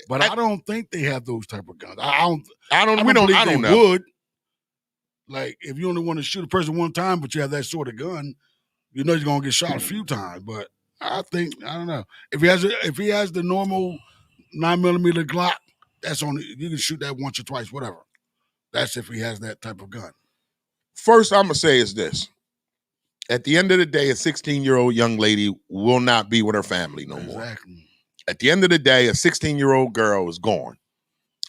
but I don't think they have those type of guns. I don't know. Would. Like, if you only want to shoot a person one time, but you have that sort of gun, you know you're going to get shot a few times. But I don't know. If he has the normal 9mm Glock, that's only, you can shoot that once or twice, whatever. That's if he has that type of gun. First, I'm going to say is this. At the end of the day, a 16-year-old young lady will not be with her family no more. Exactly. At the end of the day, a 16-year-old girl is gone.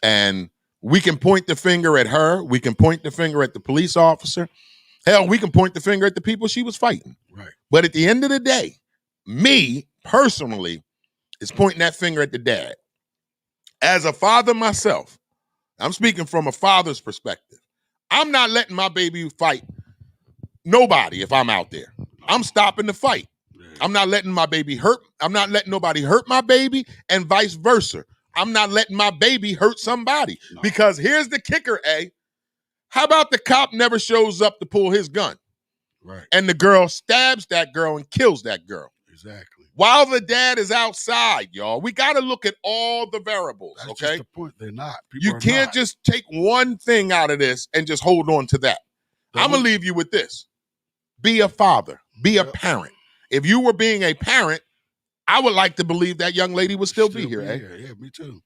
And we can point the finger at her. We can point the finger at the police officer. Hell, we can point the finger at the people she was fighting. Right. But at the end of the day, me, personally, is pointing that finger at the dad. As a father myself, I'm speaking from a father's perspective. I'm not letting my baby fight nobody if I'm out there. I'm stopping the fight. I'm not letting my baby hurt. I'm not letting nobody hurt my baby, and vice versa. I'm not letting my baby hurt somebody. No. Because here's the kicker, A. How about the cop never shows up to pull his gun? Right. And the girl stabs that girl and kills that girl. Exactly. While the dad is outside, y'all. We got to look at all the variables, That's okay? just the point. They're not. You can't just take one thing out of this and just hold on to that. I'm going to leave you with this. Be a father. Be a parent. If you were being a parent, I would like to believe that young lady would still be here. Yeah, me too.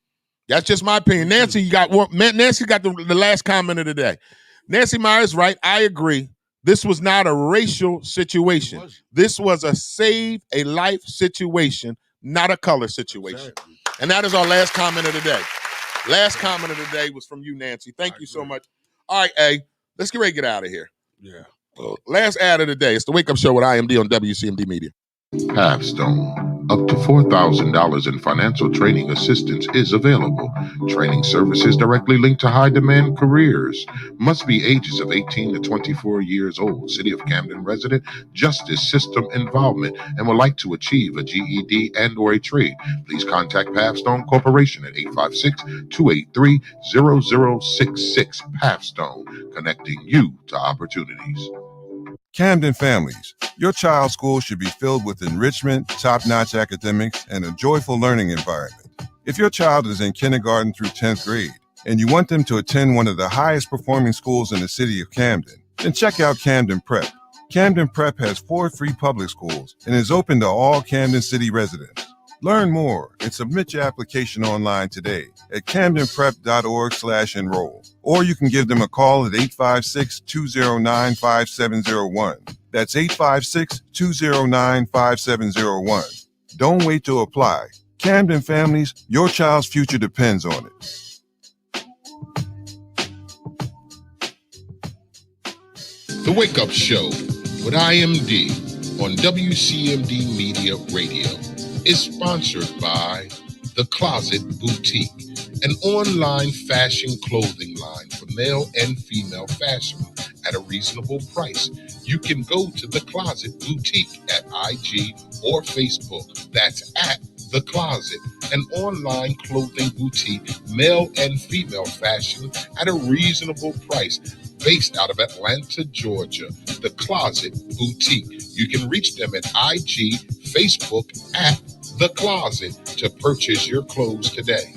That's just my opinion. Nancy, you got one. Nancy got the last comment of the day. Nancy Myers, right? I agree. This was not a racial situation. This was a save a life situation, not a color situation. Exactly. And that is our last comment of the day. Last comment of the day was from you, Nancy. Thank you so much. All right, A, let's get ready to get out of here. Yeah. Last ad of the day. It's the Wake Up Show with IMD on WCMD Media. Pathstone. Up to $4,000 in financial training assistance is available. Training services directly linked to high-demand careers. Must be ages of 18 to 24 years old. City of Camden resident, justice system involvement, and would like to achieve a GED and or a trade. Please contact Pathstone Corporation at 856-283-0066. Pathstone, connecting you to opportunities. Camden families, your child's school should be filled with enrichment, top-notch academics, and a joyful learning environment. If your child is in kindergarten through 10th grade and you want them to attend one of the highest performing schools in the city of Camden, then check out Camden Prep. Camden Prep has 4 free public schools and is open to all Camden City residents. Learn more and submit your application online today at camdenprep.org/enroll. Or you can give them a call at 856-209-5701. That's 856-209-5701. Don't wait to apply. Camden families, your child's future depends on it. The Wake Up Show with IMD on WCMD Media Radio. is sponsored by The Closet Boutique, an online fashion clothing line for male and female fashion at a reasonable price. You can go to The Closet Boutique at IG or Facebook. That's at The Closet, an online clothing boutique, male and female fashion at a reasonable price, based out of Atlanta, Georgia. The Closet Boutique. You can reach them at IG, Facebook at The Closet to purchase your clothes today.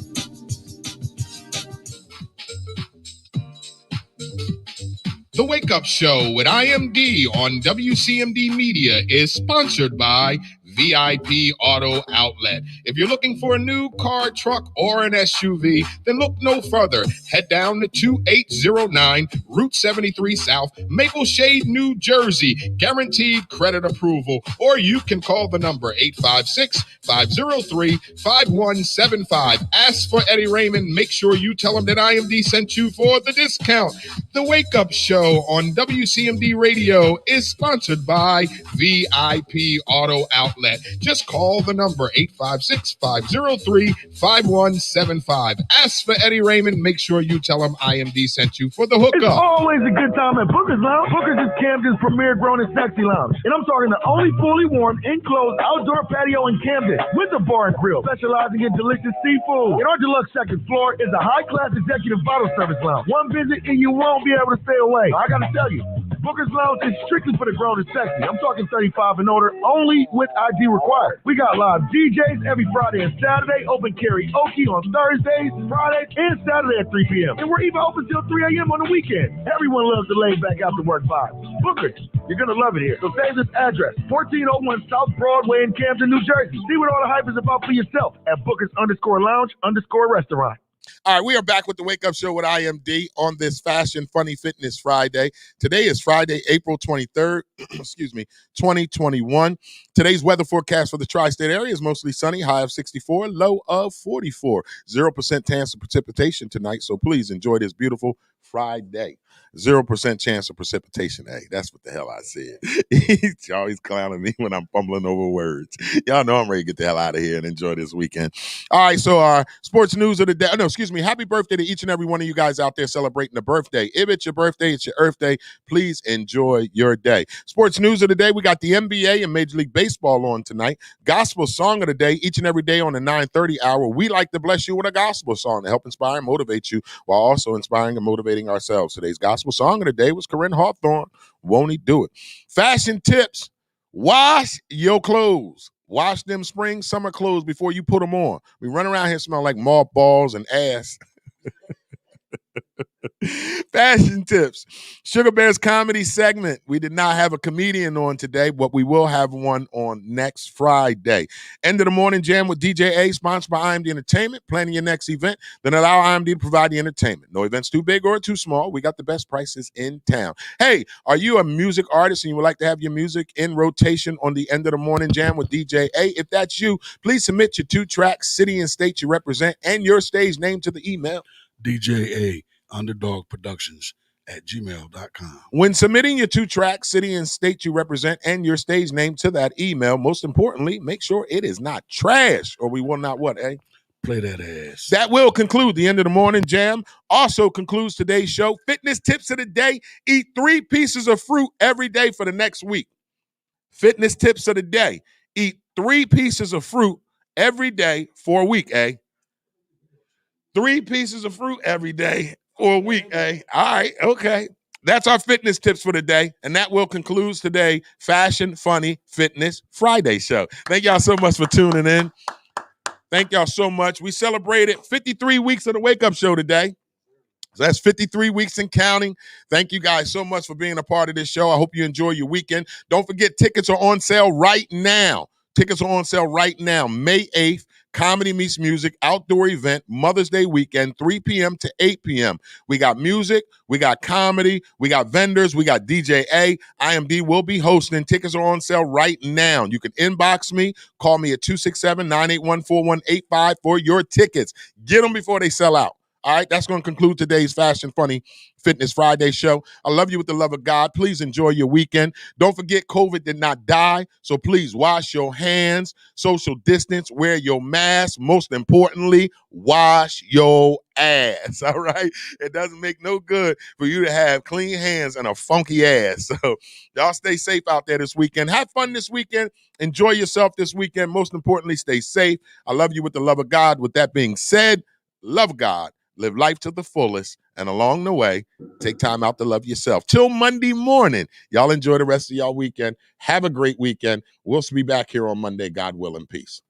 The Wake Up Show with IMD on WCMD Media is sponsored by VIP Auto Outlet. If you're looking for a new car, truck, or an SUV, then look no further. Head down to 2809 Route 73 South, Maple Shade, New Jersey. Guaranteed credit approval. Or you can call the number 856-503-5175. Ask for Eddie Raymond. Make sure you tell him that IMD sent you for the discount. The Wake Up Show on WCMD Radio is sponsored by VIP Auto Outlet. Just call the number 856-503-5175. Ask for Eddie Raymond. Make sure you tell him IMD sent you for the hookup. It's always a good time at Booker's Lounge. Booker's is Camden's premier grown and sexy lounge. And I'm talking the only fully warm, enclosed outdoor patio in Camden with a bar and grill, specializing in delicious seafood. And our deluxe second floor is a high-class executive bottle service lounge. One visit and you won't be able to stay away. I gotta tell you, Booker's Lounge is strictly for the grown and sexy. I'm talking 35 and older, only with ID required. We got live DJs every Friday and Saturday, open karaoke on Thursdays, Fridays, and Saturday at 3 p.m. And we're even open till 3 a.m. on the weekend. Everyone loves the laid back after work vibe. Bookers, you're going to love it here. So save this address, 1401 South Broadway in Camden, New Jersey. See what all the hype is about for yourself at Bookers_Lounge_restaurant. All right, we are back with the Wake Up Show with IMD on this Fashion Funny Fitness Friday. Today is Friday, April 23rd, 2021. Today's weather forecast for the tri-state area is mostly sunny, high of 64, low of 44. 0% chance of precipitation tonight, so please enjoy this beautiful Friday. 0% chance of precipitation. Hey, that's what the hell I said. He's always clowning me when I'm fumbling over words. Y'all know I'm ready to get the hell out of here and enjoy this weekend. All right, so our sports news of the day. Happy birthday to each and every one of you guys out there celebrating a birthday. If it's your birthday, it's your Earth Day. Please enjoy your day. Sports news of the day. We got the NBA and Major League Baseball on tonight. Gospel song of the day, each and every day on the 9:30 hour. We like to bless you with a gospel song to help inspire and motivate you while also inspiring and motivating ourselves. Today's gospel song of the day was Corinne Hawthorne, Won't He Do It? Fashion tips: wash your clothes. Wash them spring, summer clothes before you put them on. We run around here smelling like mothballs and ass. Fashion tips. Sugar Bears comedy segment. We did not have a comedian on today, but we will have one on next Friday. End of the morning jam with DJ A, sponsored by IMD Entertainment. Planning your next event, then allow IMD to provide the entertainment. No events too big or too small. We got the best prices in town. Hey, are you a music artist and you would like to have your music in rotation on the End of the Morning Jam with DJ A? If that's you, please submit your 2 tracks, city and state you represent, and your stage name to the email DJA_Productions@gmail.com. When submitting your 2 tracks, city and state you represent, and your stage name to that email, most importantly, make sure it is not trash, or we will not what, eh? Play that ass. That will conclude the End of the Morning Jam. Also concludes today's show. Fitness tips of the day: eat 3 pieces of fruit every day for the next week. Fitness tips of the day: eat 3 pieces of fruit every day for a week, eh? 3 pieces of fruit every day for a week, eh? All right, okay. That's our fitness tips for the day, and that will conclude today Fashion Funny Fitness Friday show. Thank y'all so much for tuning in. Thank y'all so much. We celebrated 53 weeks of the Wake Up Show today. So that's 53 weeks and counting. Thank you guys so much for being a part of this show. I hope you enjoy your weekend. Don't forget, tickets are on sale right now. Tickets are on sale right now. May 8th. Comedy Meets Music outdoor event, Mother's Day weekend, 3 p.m. to 8 p.m. We got music, we got comedy, we got vendors, we got DJ A. IMD will be hosting. Tickets are on sale right now. You can inbox me, call me at 267-981-4185 for your tickets. Get them before they sell out. All right, that's going to conclude today's Fashion Funny Fitness Friday show. I love you with the love of God. Please enjoy your weekend. Don't forget, COVID did not die, so please wash your hands, social distance, wear your mask. Most importantly, wash your ass, all right? It doesn't make no good for you to have clean hands and a funky ass. So y'all stay safe out there this weekend. Have fun this weekend. Enjoy yourself this weekend. Most importantly, stay safe. I love you with the love of God. With that being said, love God. Live life to the fullest, and along the way, take time out to love yourself. Till Monday morning, y'all enjoy the rest of y'all weekend. Have a great weekend. We'll be back here on Monday, God willing. Peace.